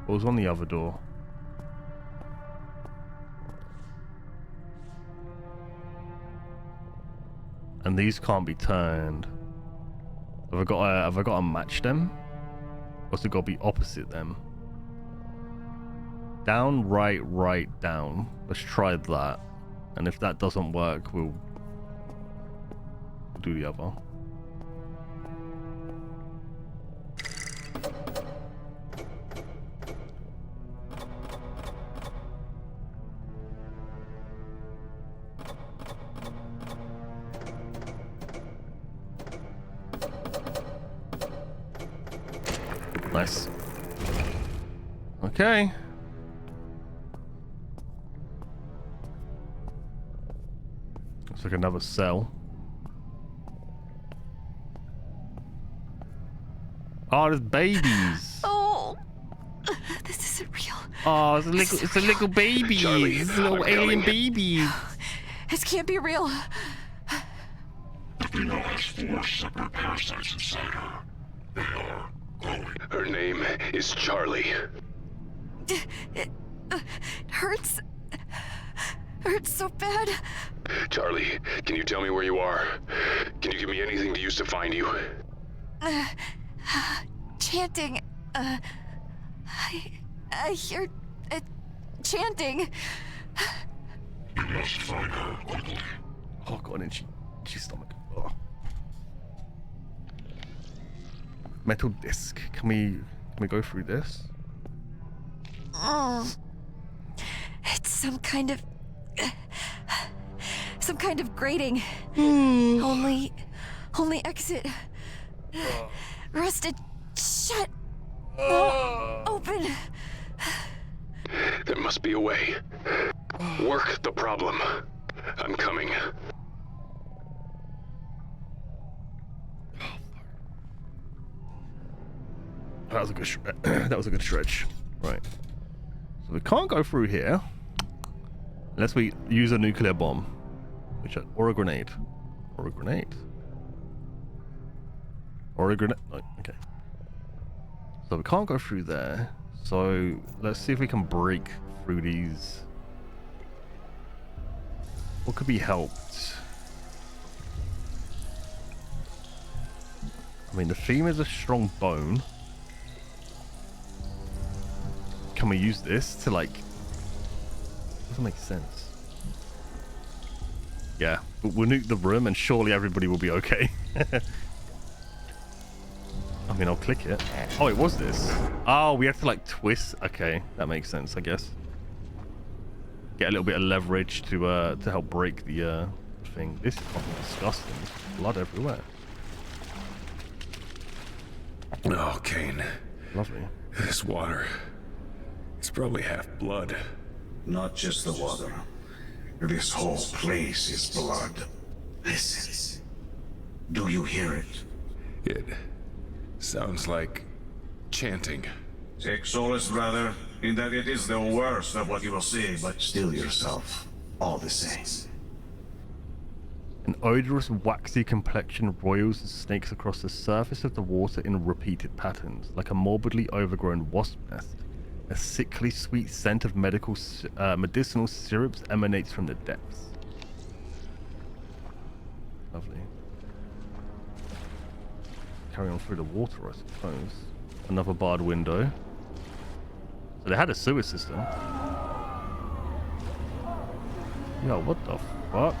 What was on the other door? And these can't be turned. Have I got to match them? Or has it got to be opposite them? Down, right, right, down. Let's try that. And if that doesn't work, we'll do the other. Nice. Okay. like another cell. Oh, there's babies. Oh, this isn't real. Oh, it's a little baby. Charlie, It's a little I'm alien coming. baby. This can't be real. The female has 4 separate parasites inside her. They are growing. Her name is Charlie. It hurts. Hurts so bad. Charlie, can you tell me where you are? Can you give me anything to use to find you? Chanting. I hear chanting. You must find her quickly. Oh god, and she's stomach. Oh. Metal disc. Can we go through this? It's some kind of grating. Only exit. Rusted shut. Open. There must be a way. Work the problem. I'm coming. That was a good that was a good stretch. Right. So we can't go through here unless we use a nuclear bomb, or a grenade, or a grenade. Oh, okay. So we can't go through there. So let's see if we can break through these. What could be helped? I mean, the theme is a strong bone. Can we use this to, like... Doesn't make sense. Yeah, but we'll nuke the room and surely everybody will be okay. I mean, I'll click it. Oh, it was this. Oh, we have to, like, twist. Okay, that makes sense, I guess. Get a little bit of leverage to help break the thing. This is fucking disgusting. There's blood everywhere. Oh, Kane. Lovely. This water. It's probably half blood. Not just the water. This whole place is blood. Listen. Do you hear it? It sounds like chanting. Take solace, brother, in that it is the worst of what you will see, but still yourself, all the same. An odorous, waxy complexion roils and snakes across the surface of the water in repeated patterns, like a morbidly overgrown wasp nest. A sickly sweet scent of medicinal syrups emanates from the depths. Lovely. Carry on through the water, I suppose. Another barred window. So they had a sewer system. Yo, what the fuck?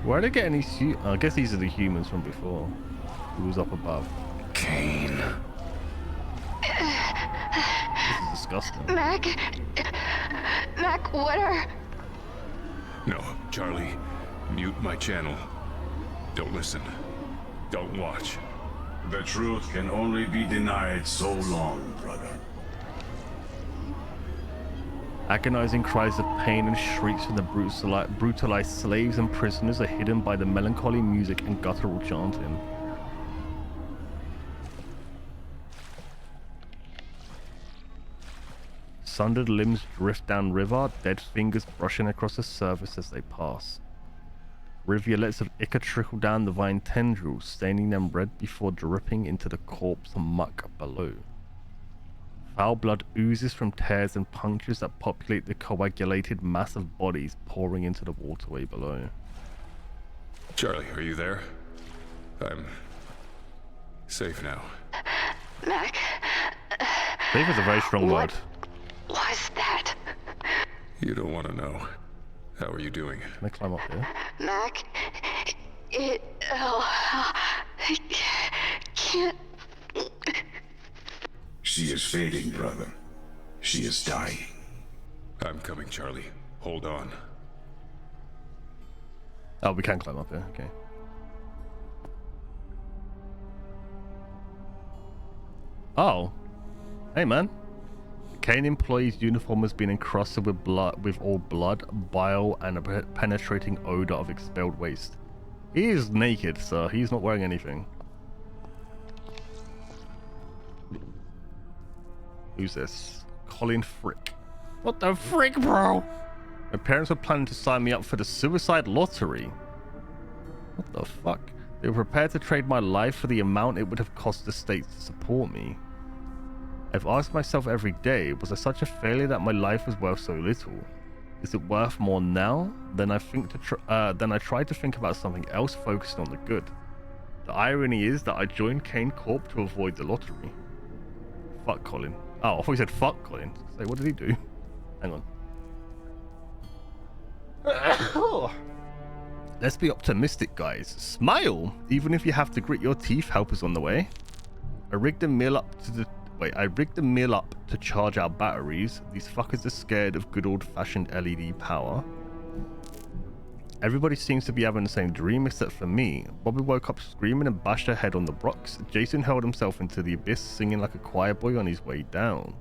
Where are they getting these? I guess these are the humans from before. Who was up above? Kane. This is disgusting. Mac, what are... No, Charlie. Mute my channel. Don't listen. Don't watch. The truth can only be denied so long, brother. Agonizing cries of pain and shrieks from the brutalized slaves and prisoners are hidden by the melancholy music and guttural chanting. Sundered limbs drift down river, dead fingers brushing across the surface as they pass. Rivulets of ichor trickle down the vine tendrils, staining them red before dripping into the corpse muck below. Foul blood oozes from tears and punctures that populate the coagulated mass of bodies pouring into the waterway below. Charlie, are you there? I'm safe now. Mac. Safe is a very strong word. Was that? You don't want to know. How are you doing? Can I climb up here? Mac, I can't... She is fading, brother. She is dying. I'm coming, Charlie. Hold on. Oh, we can climb up here. Okay. Oh. Hey, man. Kane employee's uniform has been encrusted with blood, bile, and a penetrating odor of expelled waste. He is naked, sir. He's not wearing anything. Who's this? Colin Frick. What the frick, bro? My parents were planning to sign me up for the suicide lottery. What the fuck? They were prepared to trade my life for the amount it would have cost the state to support me. I've asked myself every day, was I such a failure that my life was worth so little? Is it worth more now? Then I tried to think about something else focused on the good. The irony is that I joined Kane Corp to avoid the lottery. Fuck Colin. Oh, I thought he said fuck Colin. Say, what did he do? Hang on. Let's be optimistic, guys. Smile! Even if you have to grit your teeth, help is on the way. I rigged the mill up to charge our batteries. These fuckers are scared of good old-fashioned LED power. Everybody seems to be having the same dream except for me. Bobby woke up screaming and bashed her head on the rocks. Jason hurled himself into the abyss singing like a choir boy on his way down.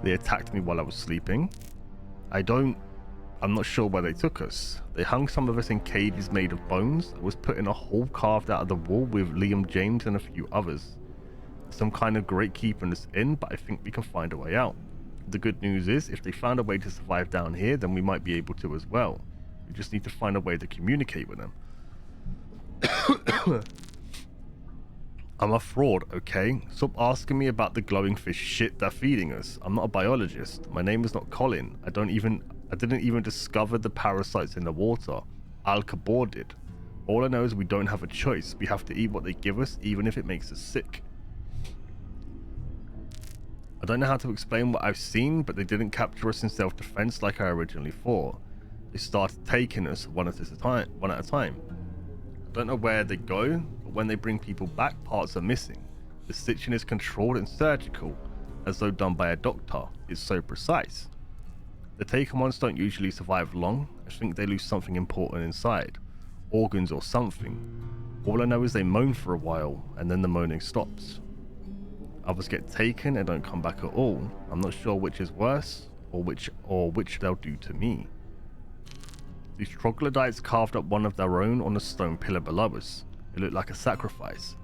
They attacked me while I was sleeping. I'm not sure where they took us. They hung some of us in cages made of bones. I was put in a hole carved out of the wall with Liam James and a few others. Some kind of great keeping us in, but I think we can find a way out. The good news is, if they found a way to survive down here, then we might be able to as well. We just need to find a way to communicate with them. I'm a fraud, okay? Stop asking me about the glowing fish shit they're feeding us. I'm not a biologist. My name is not Colin. I didn't even discover the parasites in the water. Al Kabor did. All I know is we don't have a choice. We have to eat what they give us, even if it makes us sick. I don't know how to explain what I've seen, but they didn't capture us in self-defense like I originally thought. They started taking us one at a time. I don't know where they go, but when they bring people back, parts are missing. The stitching is controlled and surgical, as though done by a doctor. It's so precise. The taken ones don't usually survive long. I think they lose something important inside. Organs or something. All I know is they moan for a while, and then the moaning stops. Others get taken and don't come back at all. I'm not sure which is worse, or which they'll do to me. These troglodytes carved up one of their own on a stone pillar below us. It looked like a sacrifice.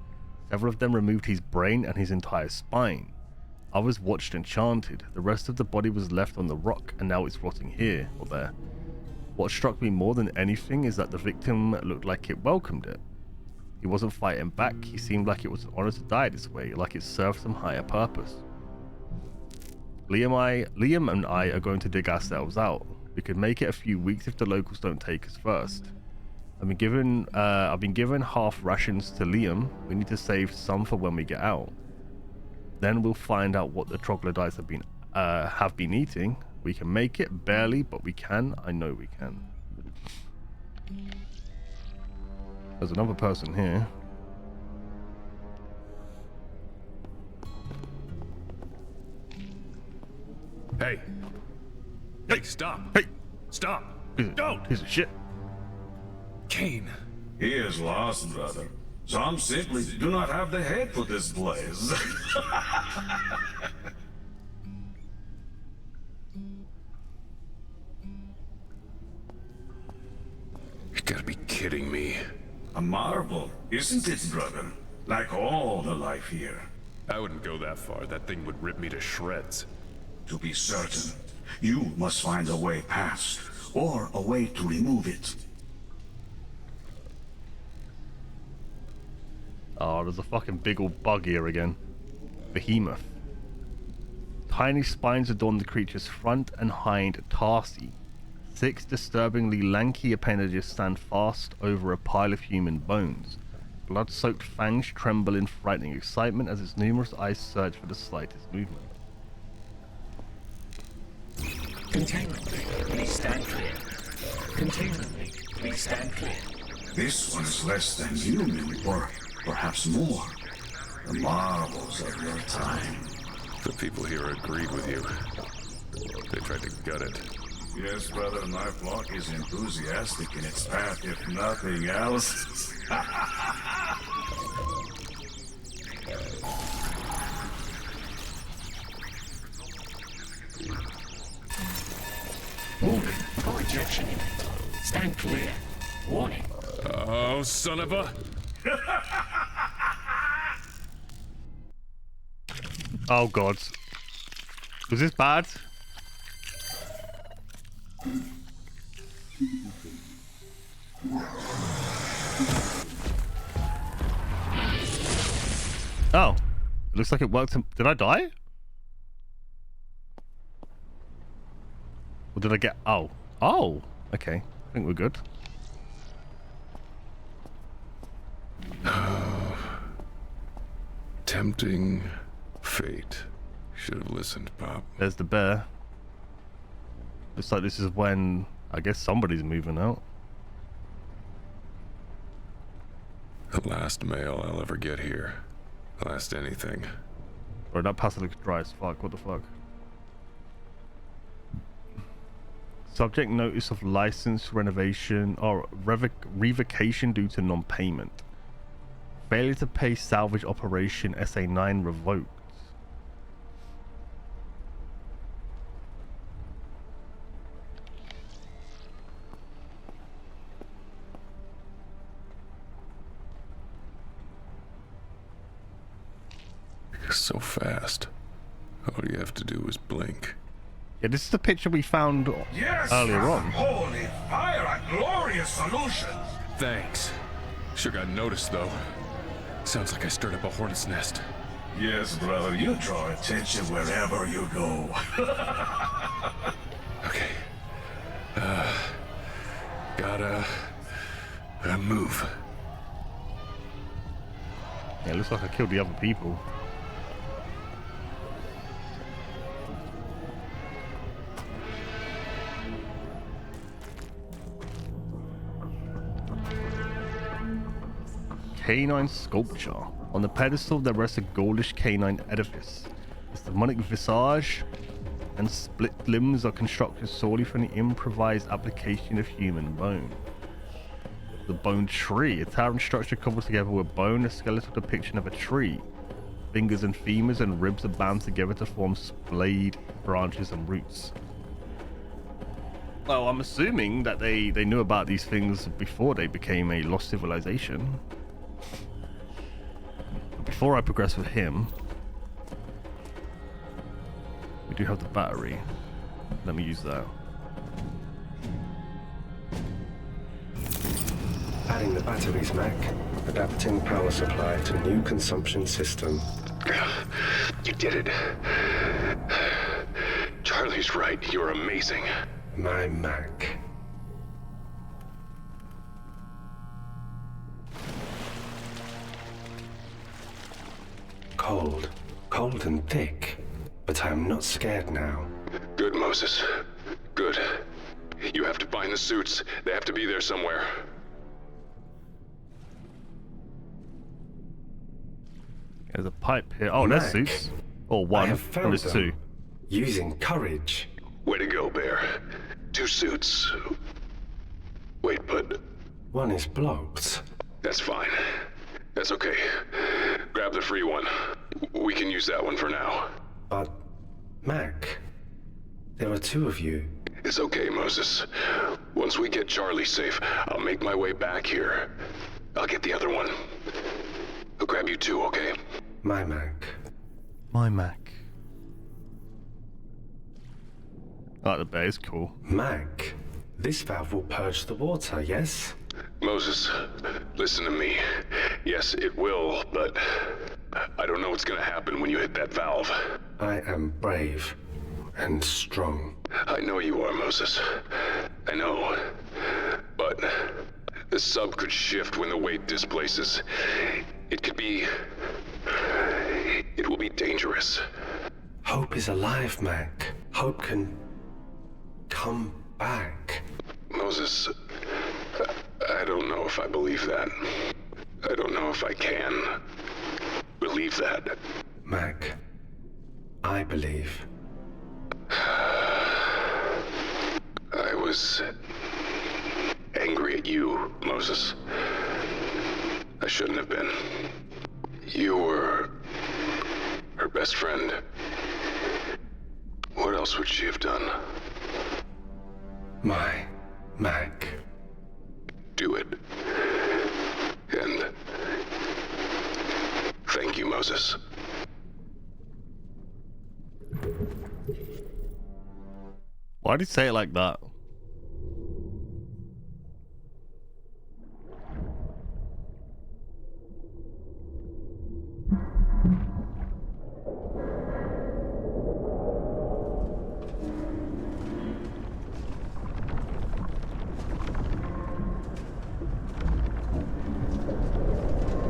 Several of them removed his brain and his entire spine. Others watched and chanted. The rest of the body was left on the rock, and now it's rotting here or there. What struck me more than anything is that the victim looked like it welcomed it. He wasn't fighting back. He seemed like it was an honor to die this way, like it served some higher purpose. Liam and I are going to dig ourselves out. We could make it a few weeks if the locals don't take us first. I've been given half rations to Liam. We need to save some for when we get out. Then we'll find out what the troglodytes have been eating. We can make it, barely, but we can. I know we can. There's another person here. Hey! Hey, stop! Hey! Stop! Don't! Piece of shit. Kane! He is lost, brother. Some simply do not have the head for this place. You gotta be kidding me. A marvel, isn't it, brother? Like all the life here. I wouldn't go that far. That thing would rip me to shreds. To be certain, you must find a way past, or a way to remove it. Oh, there's a fucking big old bug here again. Behemoth. Tiny spines adorn the creature's front and hind tarsi. 6 disturbingly lanky appendages stand fast over a pile of human bones. Blood-soaked fangs tremble in frightening excitement as its numerous eyes search for the slightest movement. Containment link, please stand clear. Containment link, please stand clear. This one is less than human, or perhaps more. The marvels of your time. The people here agreed with you. They tried to gut it. Yes, brother, my flock is enthusiastic in its path, if nothing else. projection unit. Stand clear. Warning. Oh, son of a... Oh god. Was this bad? Oh. It looks like it worked. Did I die? Or did I get... Oh. Oh. Okay. I think we're good. Tempting fate. Should have listened, Pop. There's the bear. Looks like this is when, I guess, somebody's moving out. The last mail I'll ever get here. Last anything. Bro, that passage looks dry as fuck. What the fuck? Subject notice of license renovation or revocation due to non-payment. Failure to pay salvage operation SA9 revoked. So fast. All you have to do is blink. Yeah, this is the picture we found earlier on. Holy fire, a glorious solution! Thanks. Sure got noticed, though. Sounds like I stirred up a hornet's nest. Yes, brother, you draw attention wherever you go. Okay. Gotta move. Yeah, it looks like I killed the other people. Canine sculpture. On the pedestal there rests a goldish canine edifice. Its demonic visage and split limbs are constructed solely from the improvised application of human bone. The bone tree, a towering structure cobbled together with bone, a skeletal depiction of a tree. Fingers and femurs and ribs are bound together to form splayed branches and roots. Well, I'm assuming that they knew about these things before they became a lost civilization. Before I progress with him, we do have the battery. Let me use that. Adding the batteries, Mac. Adapting power supply to new consumption system. You did it. Charlie's right. You're amazing. My Mac. Cold. Cold and thick. But I'm not scared now. Good, Moses. Good. You have to find the suits. They have to be there somewhere. There's a pipe here. Oh, there's suits. Or one. I have found there's them. two. Using courage. Way to go, Bear. 2 suits. Wait, but... One is blocked. That's fine. That's okay. Grab the free one. We can use that one for now. But, Mac, there are 2 of you. It's okay, Moses. Once we get Charlie safe, I'll make my way back here. I'll get the other one. I'll grab you too, okay? My Mac. My Mac. I like the bear, it's cool. Mac, this valve will purge the water, yes? Moses, listen to me. Yes, it will, but I don't know what's gonna happen when you hit that valve. I am brave and strong. I know you are, Moses. I know. But the sub could shift when the weight displaces. It could be... It will be dangerous. Hope is alive, Mac. Hope can come back. Moses, I don't know if I believe that. I don't know if I can believe that. Mac, I believe. I was angry at you, Moses. I shouldn't have been. You were her best friend. What else would she have done? My Mac. Do it. And thank you, Moses. Why did he say it like that?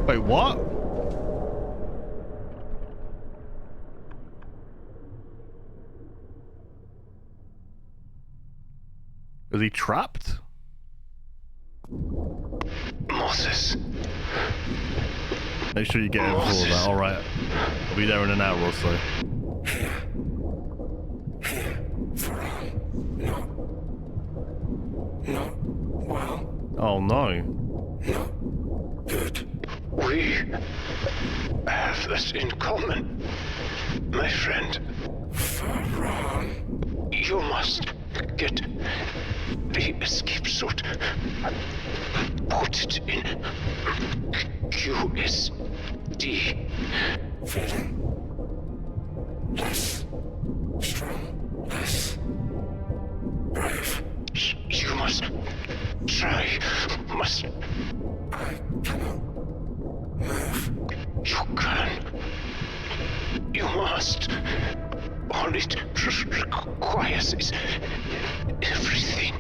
Wait, what? Is he trapped? Moses. Make sure you get him before that. Alright. I'll be there in an hour or so. Not well. Oh no. Good. We have this in common, my friend. You must get the escape suit. Put it in QSD. Feeling less strong, less brave. You must try. Must. I cannot move. You can. You must. All it requires is everything.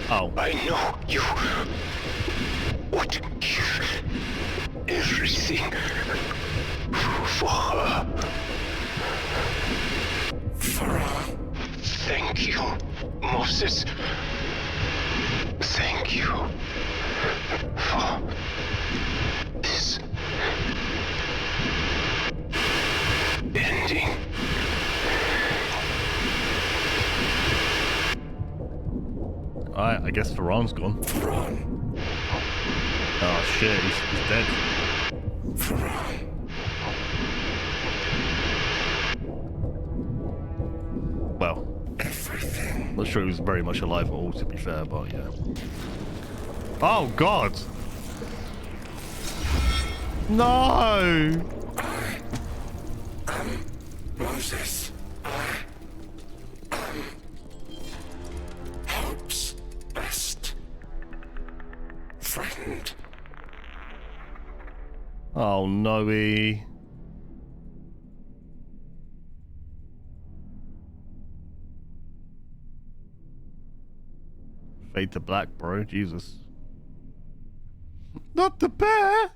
Oh. I know you would give everything for her. For her. Thank you, Moses. Thank you for this ending. Alright, I guess Ferran's gone. Ferran. Oh shit, he's dead. Ferran. Well, everything. Not sure he was very much alive at all, to be fair, but yeah. Oh god! No! I am Moses. I am Hope's best friend. Oh no, -y. Fade to black, bro. Jesus. Not the bear!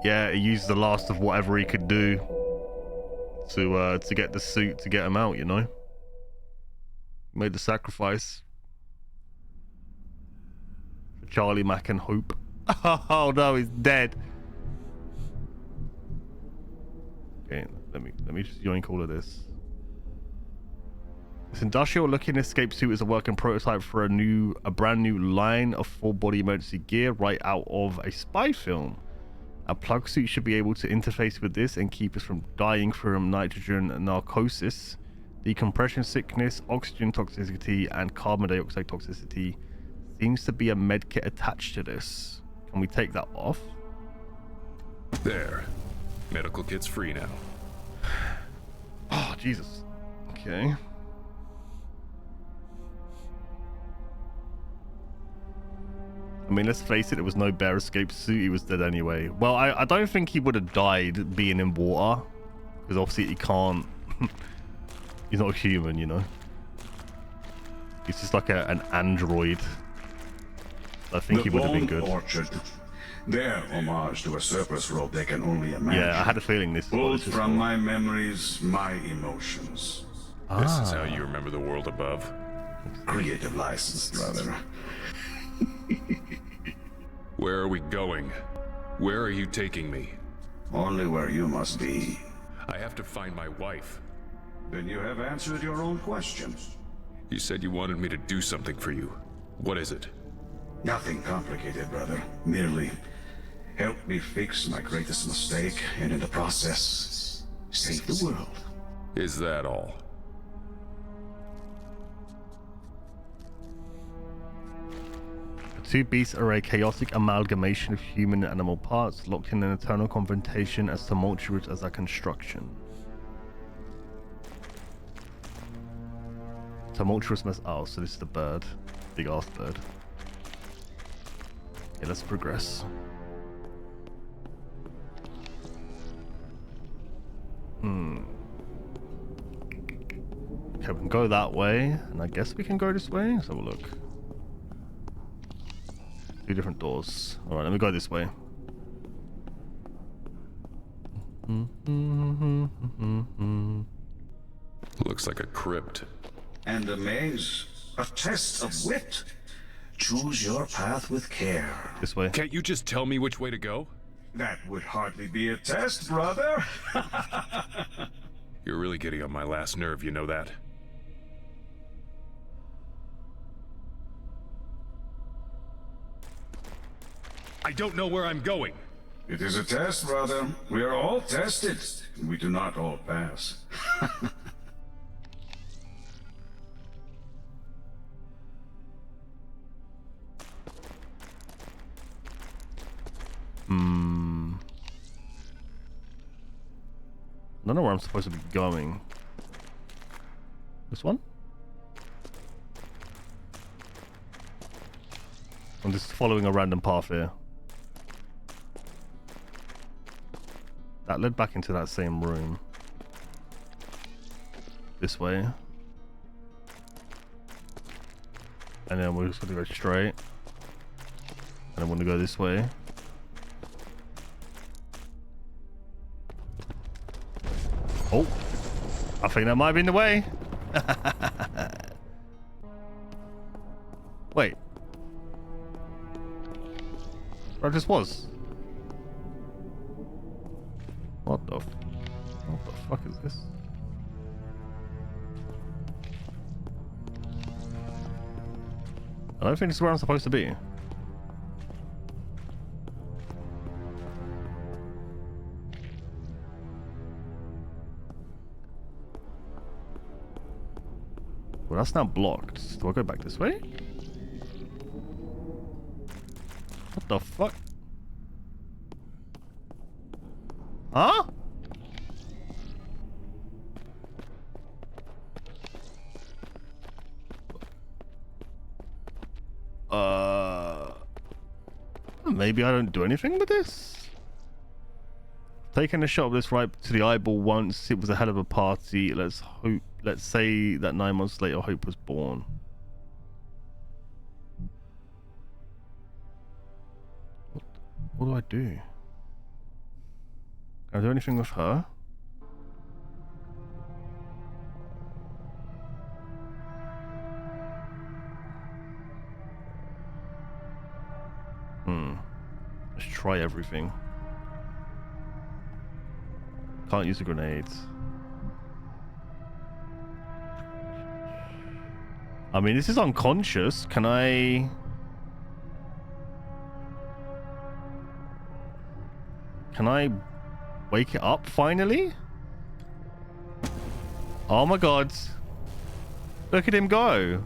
Yeah, he used the last of whatever he could do to get the suit to get him out, you know? Made the sacrifice for Charlie, Mac, and Hope. Oh no, he's dead. Okay, let me just yoink all of this. This industrial-looking escape suit is a working prototype for a brand new line of full-body emergency gear right out of a spy film. A plug suit should be able to interface with this and keep us from dying from nitrogen narcosis, decompression sickness, oxygen toxicity, and carbon dioxide toxicity. Seems to be a med kit attached to this. Can we take that off? There. Medical kit's free now. Oh, Jesus. Okay. I mean, let's face it, there was no bear escape suit. He was dead anyway. Well, I don't think he would have died being in water. Because obviously he can't... He's not a human, you know? He's just like an android. I think he would have been good. Orchard. Their homage to a surplus world they can only imagine. Yeah, I had a feeling this Pulled was from my memories, my emotions. This is how you remember the world above? Creative license, brother. Where are we going? Where are you taking me? Only where you must be. I have to find my wife. Then you have answered your own questions. You said you wanted me to do something for you. What is it? Nothing complicated, brother. Merely help me fix my greatest mistake, and in the process, save the world. Is that all? The two beasts are a chaotic amalgamation of human and animal parts, locked in an eternal confrontation as tumultuous as their construction. Tumultuous mess. Oh, so this is the bird. Big ass bird. Okay, let's progress. Okay, we can go that way, and I guess we can go this way. Let's have a look. Two different doors. Alright, let me go this way. Looks like a crypt. And a maze. A test of wit. Choose your path with care. This way. Can't you just tell me which way to go? That would hardly be a test, brother. You're really getting on my last nerve, you know that? I don't know where I'm going. It is a test, brother. We are all tested. We do not all pass. I don't know where I'm supposed to be going. This one? I'm just following a random path here. That led back into that same room. This way. And then we're just gonna go straight. And I'm gonna go this way. Oh, I think that might have been the way. Wait. I just was. What the fuck is this? I don't think this is where I'm supposed to be. Well, that's now blocked. Do I go back this way? What the fuck? Huh? Maybe I don't do anything with this? Taking a shot of this right to the eyeball once, it was a hell of a party. Let's say that 9 months later Hope was born. What do I do? Can I do anything with her? Let's try everything. Can't use the grenades. I mean, this is unconscious. Can I wake it up finally? Oh my god. Look at him go.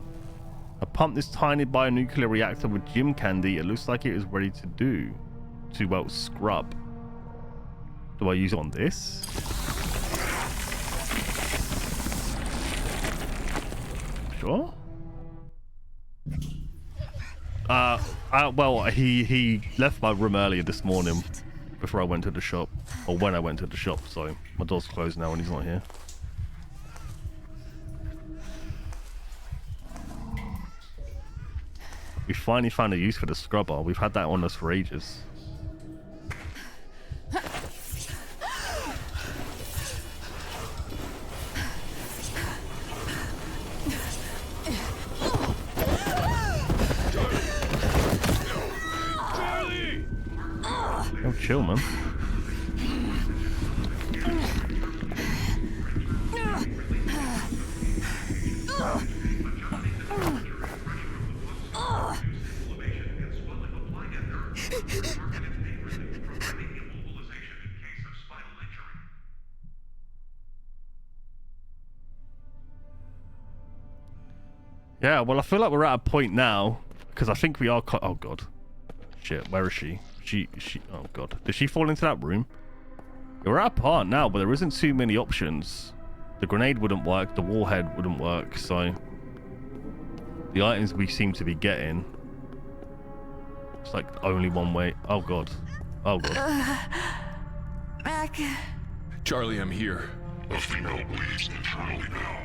I pumped this tiny bionuclear reactor with gym candy. It looks like it is ready to do. To, well, scrub. Do I use it on this? Sure. Well, he left my room earlier this morning before I went to the shop. Or when I went to the shop, so my door's closed now and he's not here. We finally found a use for the scrubber. We've had that on us for ages. Oh, chill, man. Yeah, well, I feel like we're at a point now, because I think we are... Oh, God. Shit, where is she? She... Oh, God. Did she fall into that room? We're at a part now, but there isn't too many options. The grenade wouldn't work, the warhead wouldn't work, so... The items we seem to be getting... It's like only one way. Oh, God. Oh, God. Mac... Charlie, I'm here. The female bleeds internally now.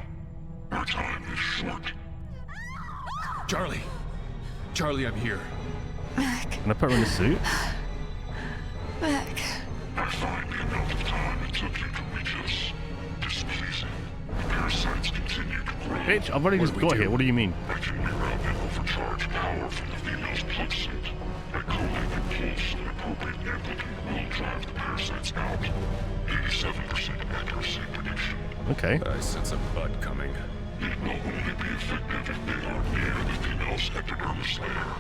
Our time is short. Charlie! Charlie, I'm here. Mac... Can I put her in a suit? Mac... I find the amount of time it took you to reach us displeasing. The parasites continue to grow. Bitch, I've already just got here. What do you mean? I can reroute and overcharge power from the female's plug suit. By coding the pulse at an appropriate amplitude will drive the parasites out. 87% accuracy prediction. Okay. I sense a butt coming. It will only be effective if they are near the female's epidermis layer.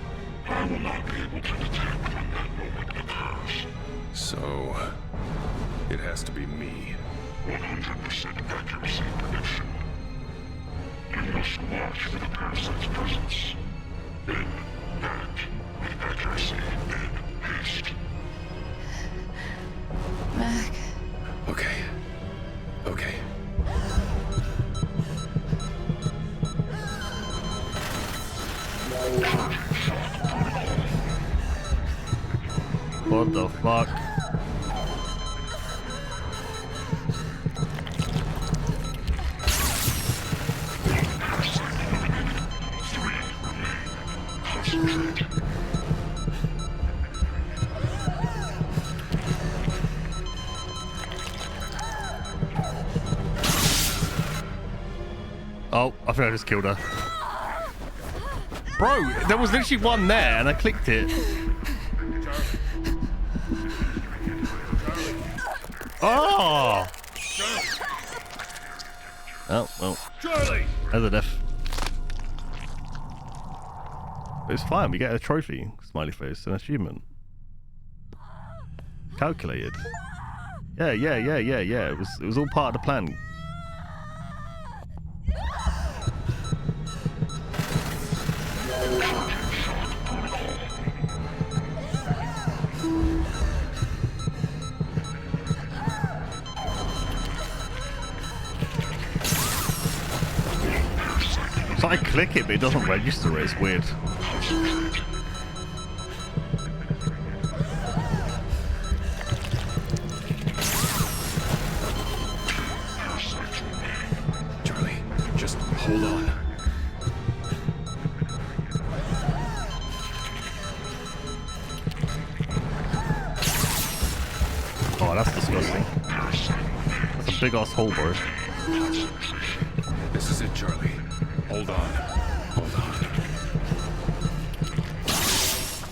I will not be able to detect when that moment occurs. So, it has to be me. 100% accuracy prediction. You must watch for the parasite's presence. Then act with accuracy and haste. Mac... Okay. Okay. What the fuck? Oh, I think I just killed her. Bro, there was literally one there and I clicked it. Oh! Oh, well. Charlie! There's a death. But it's fine, we get a trophy. Smiley face, an achievement. Calculated. Yeah. It was all part of the plan. So I click it, but it doesn't register it. It's weird. Charlie, just hold on. Oh, that's disgusting. That's a big ass hole, bro. This is it, Charlie. Hold on. Hold on.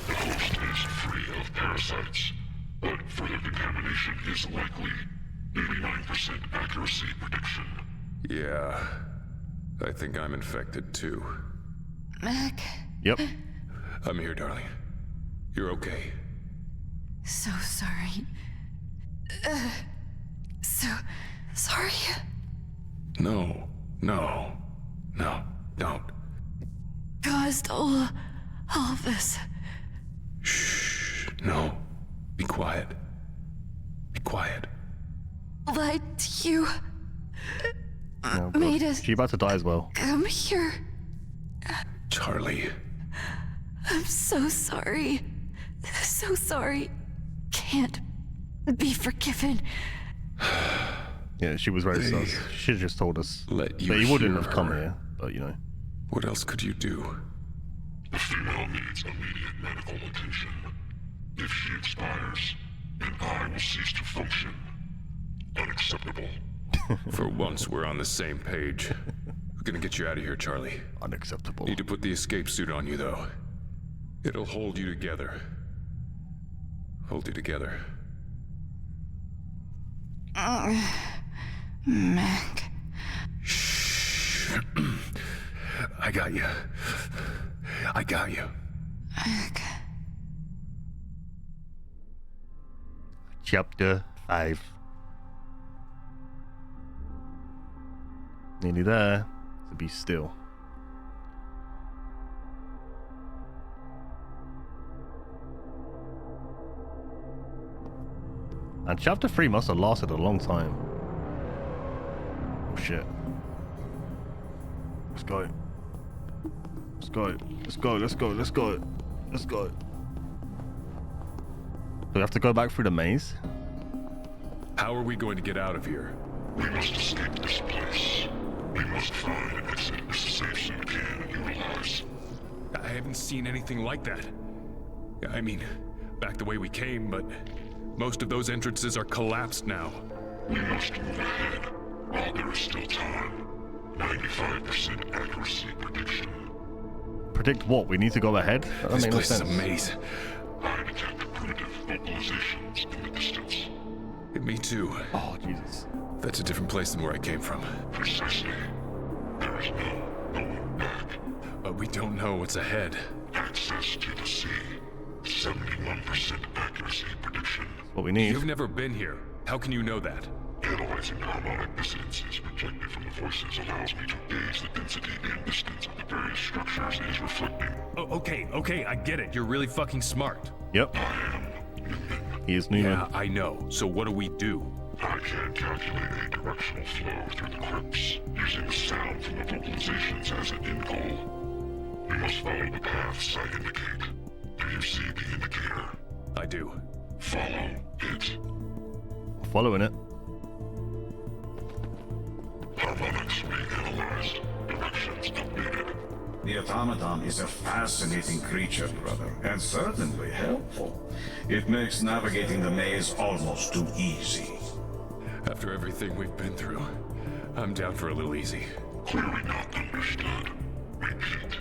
The host is free of parasites, but further contamination is likely. 89% accuracy prediction. Yeah. I think I'm infected too. Mac... Yep. I'm here, darling. You're okay. So sorry. So sorry. No, don't. Caused all this. Shh, no. Be quiet. Be quiet. Lied to you. Oh, Made us she's about to die as well. come here. Charlie. I'm so sorry. So sorry. Can't be forgiven. Yeah, she was very sus. She should have just told us. Let you But he wouldn't hear have come her. here, but you know. What else could you do? The female needs immediate medical attention. If she expires, then I will cease to function. Unacceptable. For once, we're on the same page. We're gonna get you out of here, Charlie. Unacceptable. Need to put the escape suit on you, though. It'll hold you together. Hold you together. Mac. Shh. I got you. I got you. Mac. Chapter 5. Nearly there. To be still. And chapter 3 must have lasted a long time. Oh shit. Let's go. Let's go. Let's go. Let's go. Let's go. Let's go. Do we have to go back through the maze? How are we going to get out of here? We must escape this place. We must find an exit as the safe suit can utilize. I haven't seen anything like that. I mean, back the way we came, but most of those entrances are collapsed now. We must move ahead while there is still time. 95% accuracy prediction. Predict what? We need to go ahead? That This makes no place is sense. a maze. I detect primitive vocalizations in the distance. Me too. Oh, Jesus. That's a different place than where I came from. Precisely. There is no going back. But we don't know what's ahead. Access to the sea. 71% accuracy prediction. That's what we need. You've never been here. How can you know that? Analyzing harmonic dissonances projected from the voices allows me to gauge the density and distance of the various structures it is reflecting. Oh, okay, I get it. You're really fucking smart. Yep. I am Newman. He is Newman. Yeah, I know. So what do we do? I can calculate a directional flow through the crypts, using the sound from the vocalizations as an end goal. We must follow the paths I indicate. Do you see the indicator? I do. Follow it. Following it. Harmonics reanalyzed. Directions updated. The automaton is a fascinating creature, brother, and certainly helpful. It makes navigating the maze almost too easy. After everything we've been through, I'm down for a little easy. Clearly not understood. Repeat.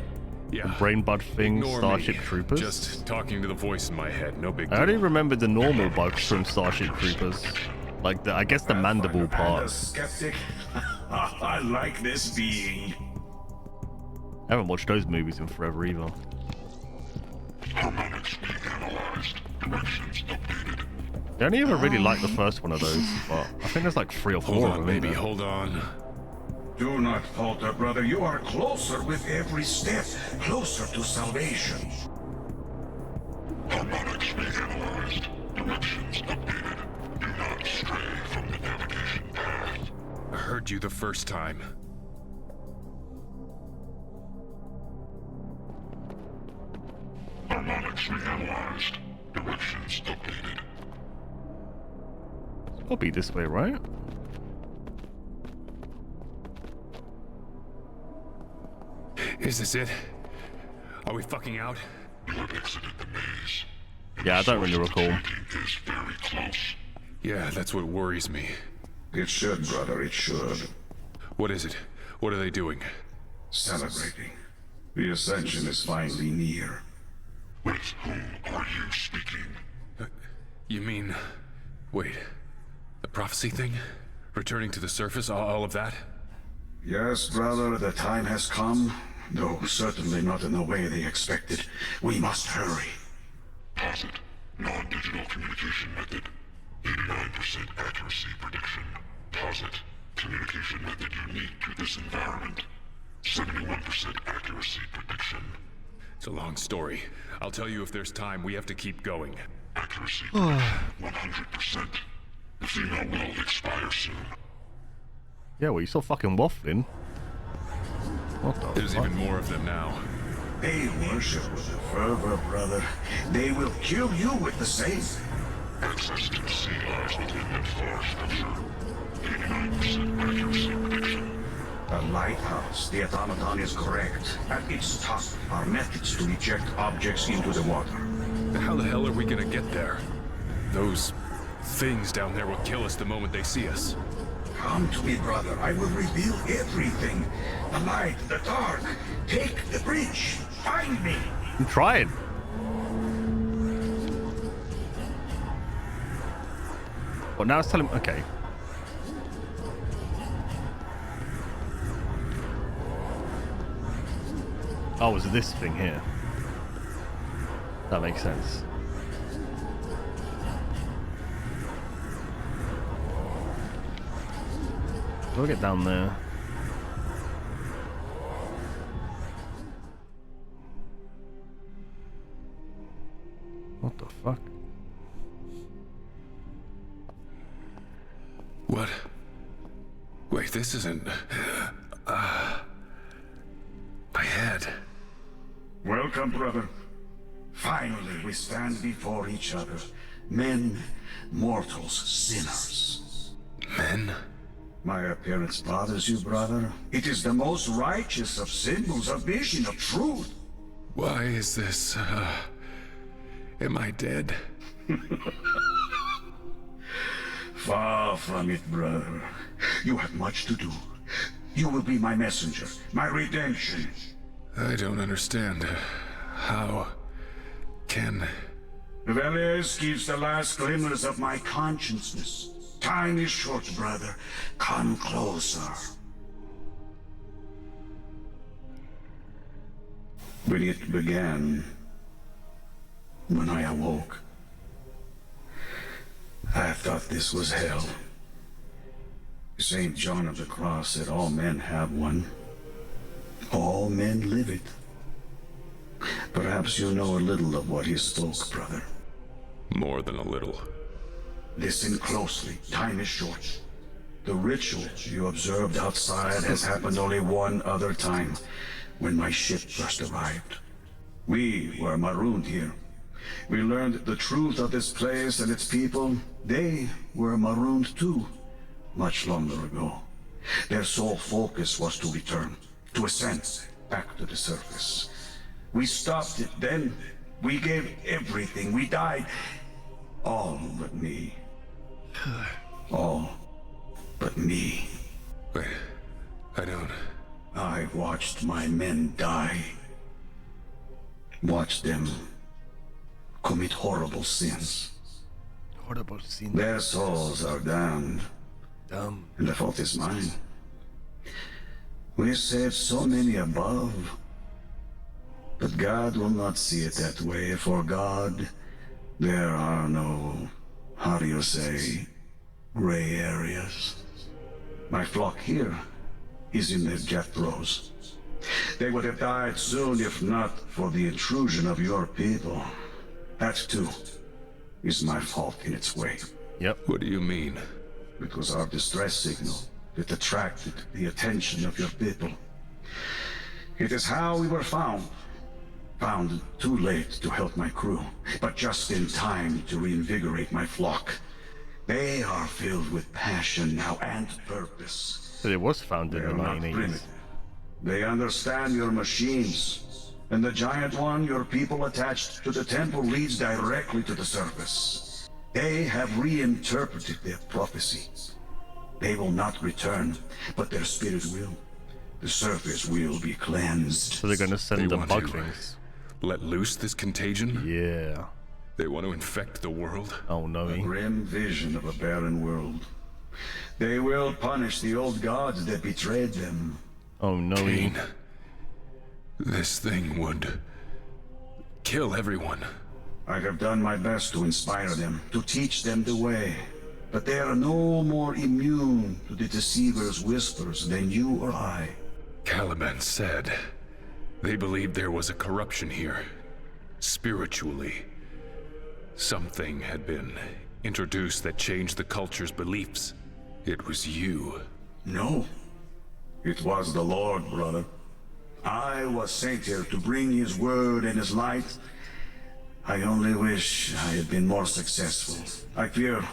Yeah. Brain bud thing, Ignore Starship me. Troopers. Just talking to the voice in my head, no big I deal. only remember the normal bugs from Starship Troopers. Like, I guess the mandible And a part. skeptic? I like this being. I haven't watched those movies in forever either. Harmonics reanalyzed. Directions updated. I only ever really liked the first one of those, but I think there's like 3 or 4 Hold of on, them. baby, isn't there? hold on. Do not falter, brother. You are closer with every step, closer to salvation. Harmonics reanalyzed. Directions updated. Do not stray from the navigation path. I heard you the first time. Harmonics reanalyzed. Directions updated. It'll be this way, right? Is this it? Are we fucking out? You have exited the maze. Yeah, I don't really recall. Is very close. Yeah, that's what worries me. It should, brother, it should. What is it? What are they doing? Celebrating. The ascension is finally near. With whom are you speaking? You mean... Wait. The prophecy thing? Returning to the surface, all of that? Yes, brother, the time has come. Though certainly not in the way they expected. We must hurry. Posit. Non-digital communication method. 89% accuracy prediction. Posit. Communication method unique to this environment. 71% accuracy prediction. It's a long story. I'll tell you if there's time. We have to keep going. Accuracy prediction 100%. The female will expire soon. Yeah, well, you're so fucking waffling. What the There's fuck? even more of them now. They worship with a fervor, brother. They will kill you with the same. Access to the sea lies within that far structure. 89% accuracy prediction. The lighthouse, the automaton is correct. At its top are methods to eject objects into the water. How the hell are we gonna get there? Those things down there will kill us the moment they see us. Come to me, brother. I will reveal everything. The light, the dark. Take the bridge. Find me. I'm trying. Well, now it's telling... Okay. Oh, was it this thing here? That makes sense. We'll get down there. What the fuck? Wait, this isn't... my head. Welcome, brother. Finally, we stand before each other. Men, mortals, sinners. Men? My appearance bothers you, brother? It is the most righteous of symbols, a vision of truth. Why is this, am I dead? Far from it, brother. You have much to do. You will be my messenger, my redemption. I don't understand. How can... Velez gives the last glimmers of my consciousness. Time is short, brother. Come closer. When it began, when I awoke, I thought this was hell. St. John of the Cross said all men have one. All men live it. Perhaps you know a little of what he spoke, brother. More than a little. Listen closely. Time is short. The ritual you observed outside has happened only one other time, when my ship first arrived. We were marooned here. We learned the truth of this place and its people. They were marooned too, much longer ago. Their sole focus was to return, to ascend back to the surface. We stopped it then. We gave everything. We died. All but me. All but me. Wait, I don't... I watched my men die. Watched them commit horrible sins. Horrible sins. Their souls are damned. Damn. And the fault is mine. We saved so many above. But God will not see it that way. For God, there are no, how do you say, gray areas. My flock here is in their death throes. They would have died soon if not for the intrusion of your people. That too is my fault in its way. Yep. What do you mean? It was our distress signal that attracted the attention of your people. It is how we were found. Found too late to help my crew, but just in time to reinvigorate my flock. They are filled with passion now and purpose. But it was founded in the 1980s. They understand your machines, and the giant one your people attached to the temple leads directly to the surface. They have reinterpreted their prophecy. They will not return, but their spirit will. The surface will be cleansed. So they're gonna send the bug things. Let loose this contagion? Yeah. They want to infect the world? Oh no. A grim vision of a barren world. They will punish the old gods that betrayed them. Oh no. Cain, this thing would kill everyone. I have done my best to inspire them, to teach them the way. But they are no more immune to the deceiver's whispers than you or I. Caliban said they believed there was a corruption here, spiritually. Something had been introduced that changed the culture's beliefs. It was you. No. It was the Lord, brother. I was sent here to bring his word and his light. I only wish I had been more successful. I fear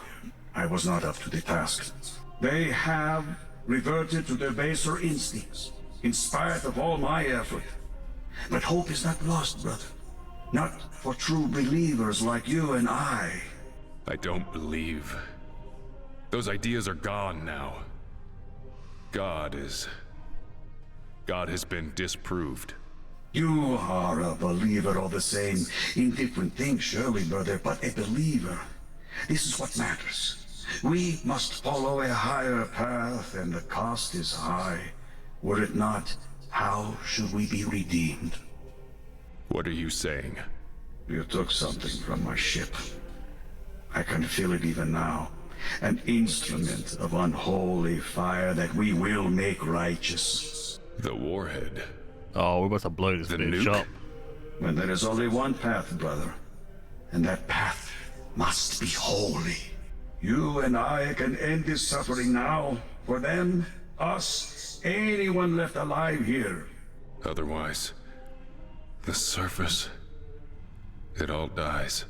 I was not up to the task. They have reverted to their baser instincts, in spite of all my effort. But hope is not lost, brother. Not for true believers like you and I. I don't believe. Those ideas are gone now. God has been disproved. You are a believer all the same, in different things surely, brother, but a believer. This is what matters. We must follow a higher path, and the cost is high. Were it not, how should we be redeemed? What are you saying? You took something from my ship. I can feel it even now. An instrument of unholy fire that we will make righteous. The warhead. Oh, we must have blown this bitch up. When there is only one path, brother, and that path must be holy. You and I can end this suffering now. For them, Us, anyone left alive here. Otherwise, the surface, it all dies.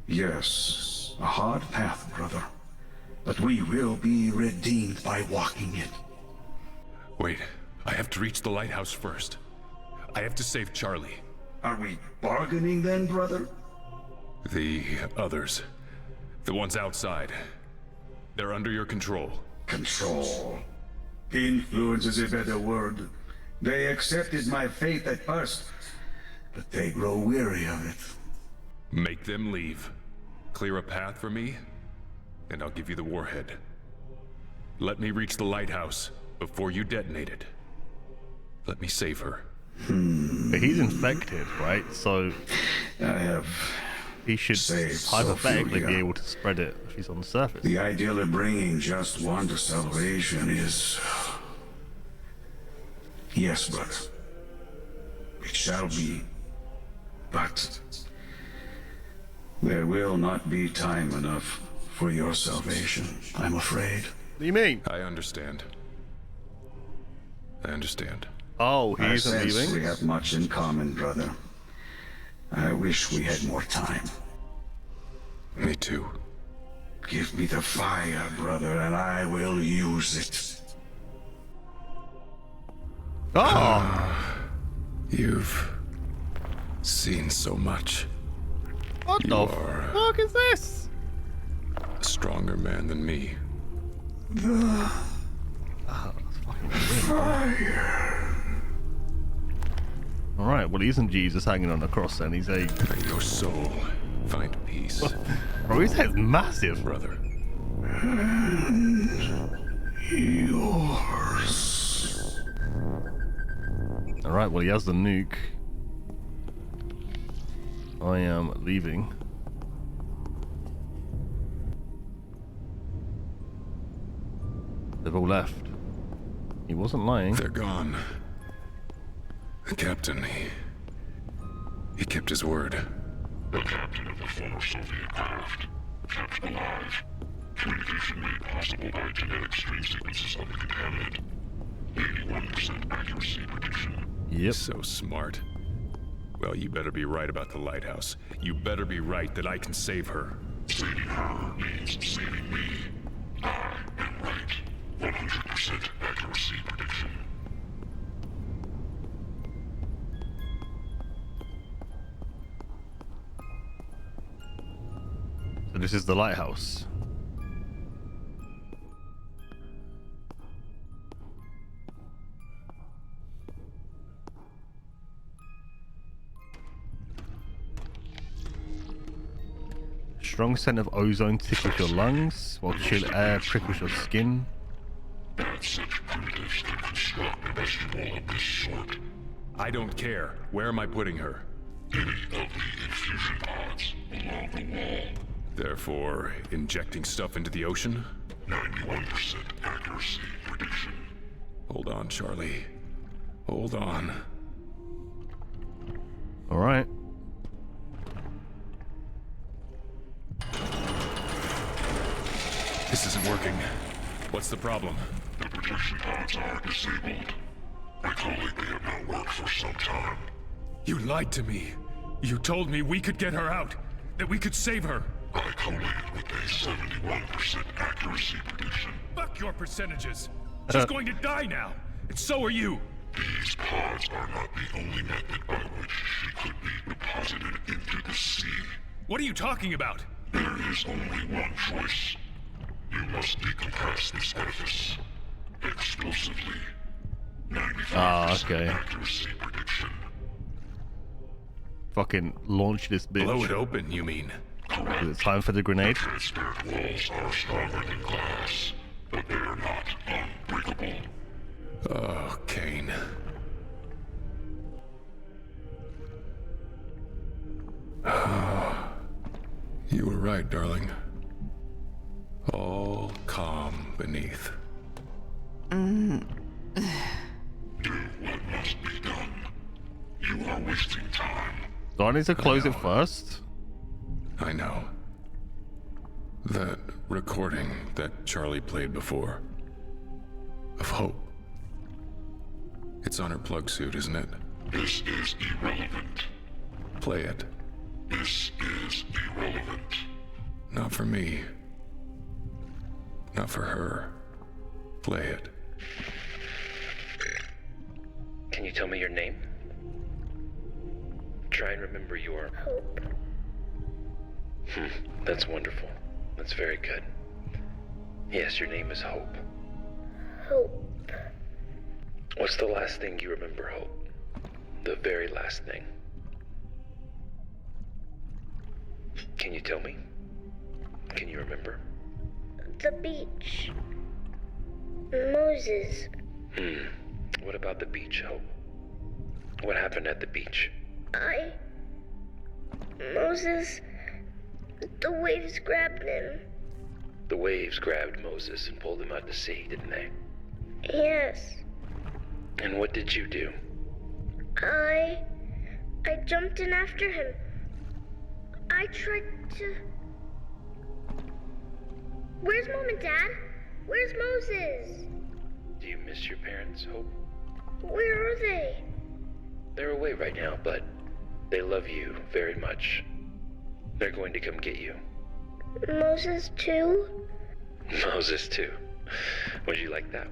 Yes, a hard path, brother. But we will be redeemed by walking it. Wait, I have to reach the lighthouse first. I have to save Charlie. Are we bargaining then, brother? The others. The ones outside. They're under your control. Control. Influence is a better word. They accepted my faith at first, but they grow weary of it. Make them leave. Clear a path for me, and I'll give you the warhead. Let me reach the lighthouse before you detonate it. Let me save her. But he's infected, right? So he should hypothetically be able to spread it if he's on the surface. The ideal of bringing just one to salvation is... Yes, brother. It shall be. But there will not be time enough for your salvation, I'm afraid. What do you mean? I understand. I understand. Oh, he's leaving? We have much in common, brother. I wish we had more time. Me too. Give me the fire, brother, and I will use it. Oh! You've seen so much. What the fuck is this? A stronger man than me. The fire. Alright, well, he isn't Jesus hanging on a cross then, he's a... May your soul find peace. Bro, his head's massive. Brother. And yours. Alright, well, he has the nuke. I am leaving. They've all left. He wasn't lying. They're gone. The captain, he kept his word. The captain of the former Soviet craft, kept alive. Communication made possible by genetic strain sequences of the contaminant. 81% accuracy prediction. Yep. So smart. Well, you better be right about the lighthouse. You better be right that I can save her. Saving her means saving me. I am right. 100% accuracy prediction. So this is the lighthouse. Strong scent of ozone tickles your lungs, while chill air prickles your skin. Such primitives can construct a vegetable of this sort. I don't care. Where am I putting her? Any of the infusion pods along the wall. Therefore, injecting stuff into the ocean? 91% accuracy prediction. Hold on, Charlie. Hold on. Alright. This isn't working. What's the problem? The protection pods are disabled. My colleague may have not worked for some time. You lied to me. You told me we could get her out. That we could save her. I collated with a 71% accuracy prediction. Fuck your percentages. She's going to die now. And so are you. These pods are not the only method by which she could be deposited into the sea. What are you talking about? There is only one choice. You must decompress this edifice. Explosively. 95% okay. accuracy prediction. Fucking launch this bitch. Blow it open, you mean? Is it time for the grenade? Transparent walls are stronger than glass, but they are not unbreakable. Oh, Kane. You were right, darling. All calm beneath. Do what must be done. You are wasting time. Do I need to close it first? I know. That recording that Charlie played before. Of hope. It's on her plug suit, isn't it? This is irrelevant. Play it. This is irrelevant. Not for me. Not for her. Play it. Can you tell me your name? Try and remember your... Hope. That's wonderful. That's very good. Yes, your name is Hope. Hope. What's the last thing you remember, Hope? The very last thing. Can you tell me? Can you remember? The beach. Moses. What about the beach, Hope? What happened at the beach? Moses... The waves grabbed him. The waves grabbed Moses and pulled him out to sea, didn't they? Yes. And what did you do? I jumped in after him. I tried to... Where's Mom and Dad? Where's Moses? Do you miss your parents, Hope? Where are they? They're away right now, but they love you very much. They're going to come get you. Moses too? Moses too. Would you like that?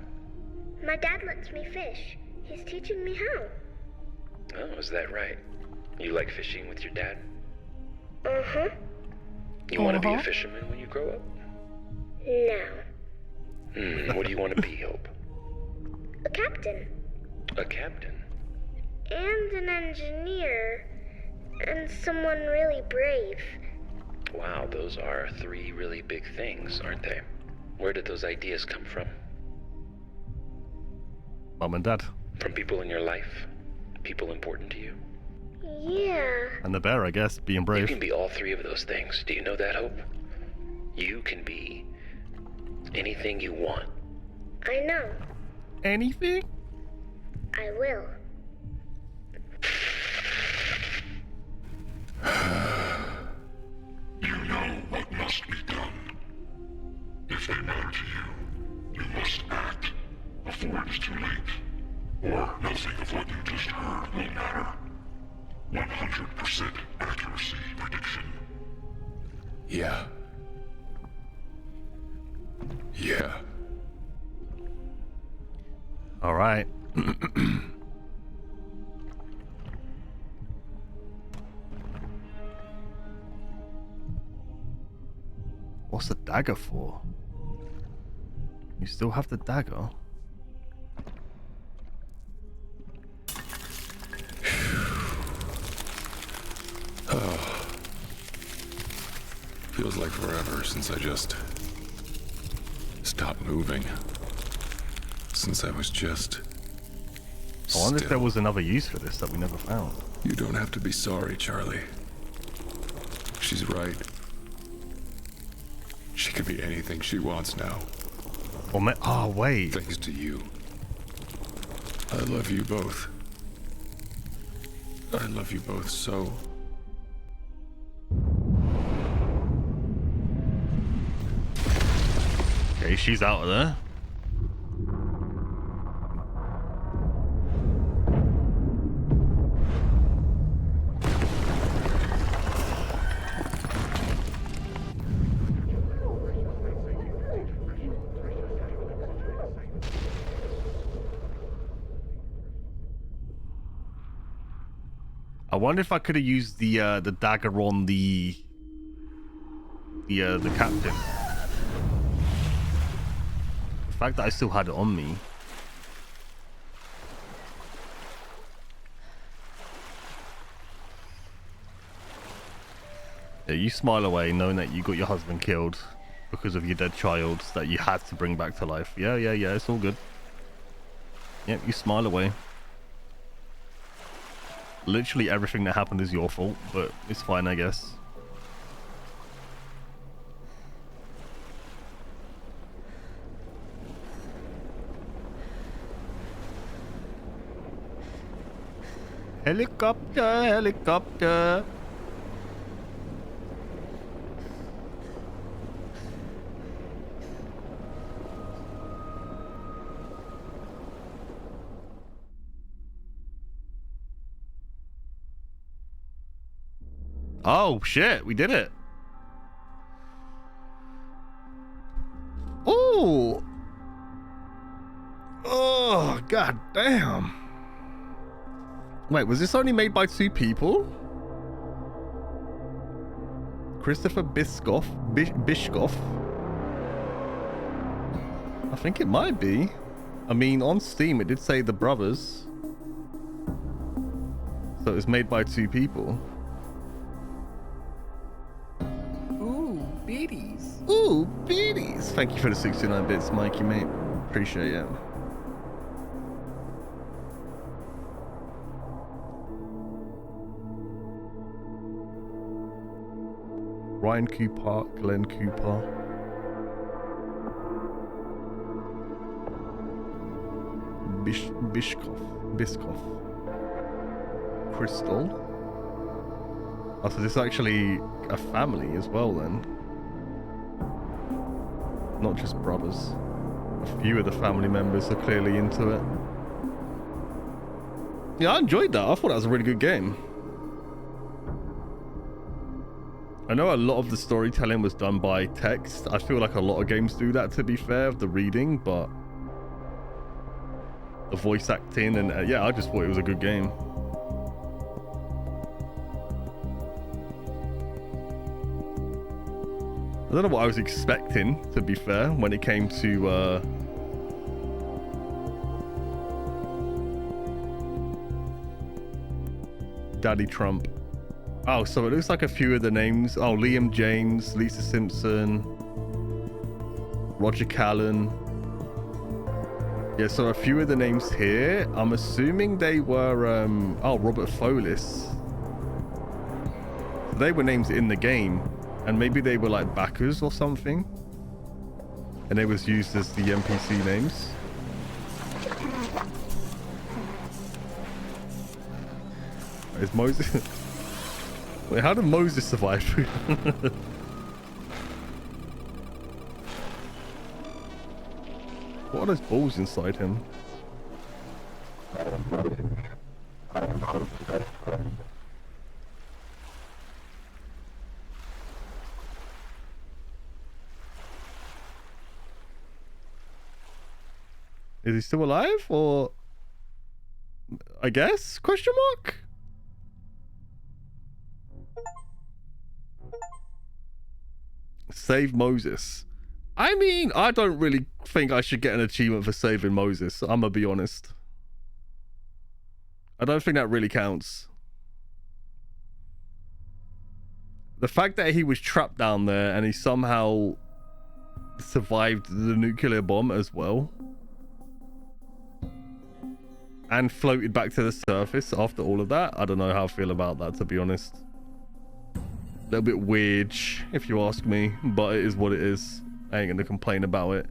My dad lets me fish. He's teaching me how. Oh, is that right? You like fishing with your dad? Uh-huh. You want to be a fisherman when you grow up? No. What do you want to be, Hope? A captain. A captain? And an engineer. And someone really brave. Wow, those are 3 really big things, aren't they? Where did those ideas come from? Mom and Dad. From people in your life? People important to you? Yeah. And the bear, I guess, being brave. You can be all 3 of those things. Do you know that, Hope? You can be anything you want. I know. Anything? I will. You know what must be done. If they matter to you, you must act before it is too late. Or nothing of what you just heard will matter. 100% accuracy prediction. Yeah. Yeah. All right. What's the dagger for? You still have the dagger? Oh. Feels like forever since I just stopped moving. Since I was just I wonder if there still. was another use for this that we never found. You don't have to be sorry, Charlie. She's right. She can be anything she wants now. Oh, wait. Thanks to you. I love you both. I love you both so. Okay, she's out of there. I wonder if I could have used the dagger on the captain. The fact that I still had it on me. Yeah, you smile away knowing that you got your husband killed because of your dead child that you had to bring back to life. Yeah, it's all good. Yep, you smile away. Literally everything that happened is your fault, but it's fine, I guess. Helicopter, helicopter. Oh shit, we did it. Oh. Oh, god damn. Wait, was this only made by 2 people? Christopher Biscoff? Bishkoff? I think it might be. I mean, on Steam, it did say the brothers. So it was made by 2 people. Ooh, beaties. Ooh, beaties. Thank you for the 69 bits, Mikey, mate. Appreciate it. Ryan Cooper, Glenn Cooper. Biskoff. Crystal. Oh, so this is actually a family as well then. Not just brothers. A few of the family members are clearly into it. Yeah, I enjoyed that. I thought that was a really good game. I know a lot of the storytelling was done by text. I feel like a lot of games do that, to be fair, of the reading, but the voice acting and yeah, I just thought it was a good game. I don't know what I was expecting, to be fair, when it came to Daddy Trump. Oh, so it looks like a few of the names. Oh, Liam James, Lisa Simpson, Roger Callan. Yeah, so a few of the names here, I'm assuming they were, oh, Robert Folis. They were names in the game, and maybe they were like backers or something. And they was used as the NPC names. Is Moses... Wait, how did Moses survive? What are those balls inside him? Is he still alive, or I guess? Question mark? Save Moses. I mean, I don't really think I should get an achievement for saving Moses. I'm gonna be honest. I don't think that really counts. The fact that he was trapped down there and he somehow survived the nuclear bomb as well, and floated back to the surface after all of that, I don't know how I feel about that, to be honest. A little bit weird, if you ask me, but it is what it is. I ain't gonna complain about it.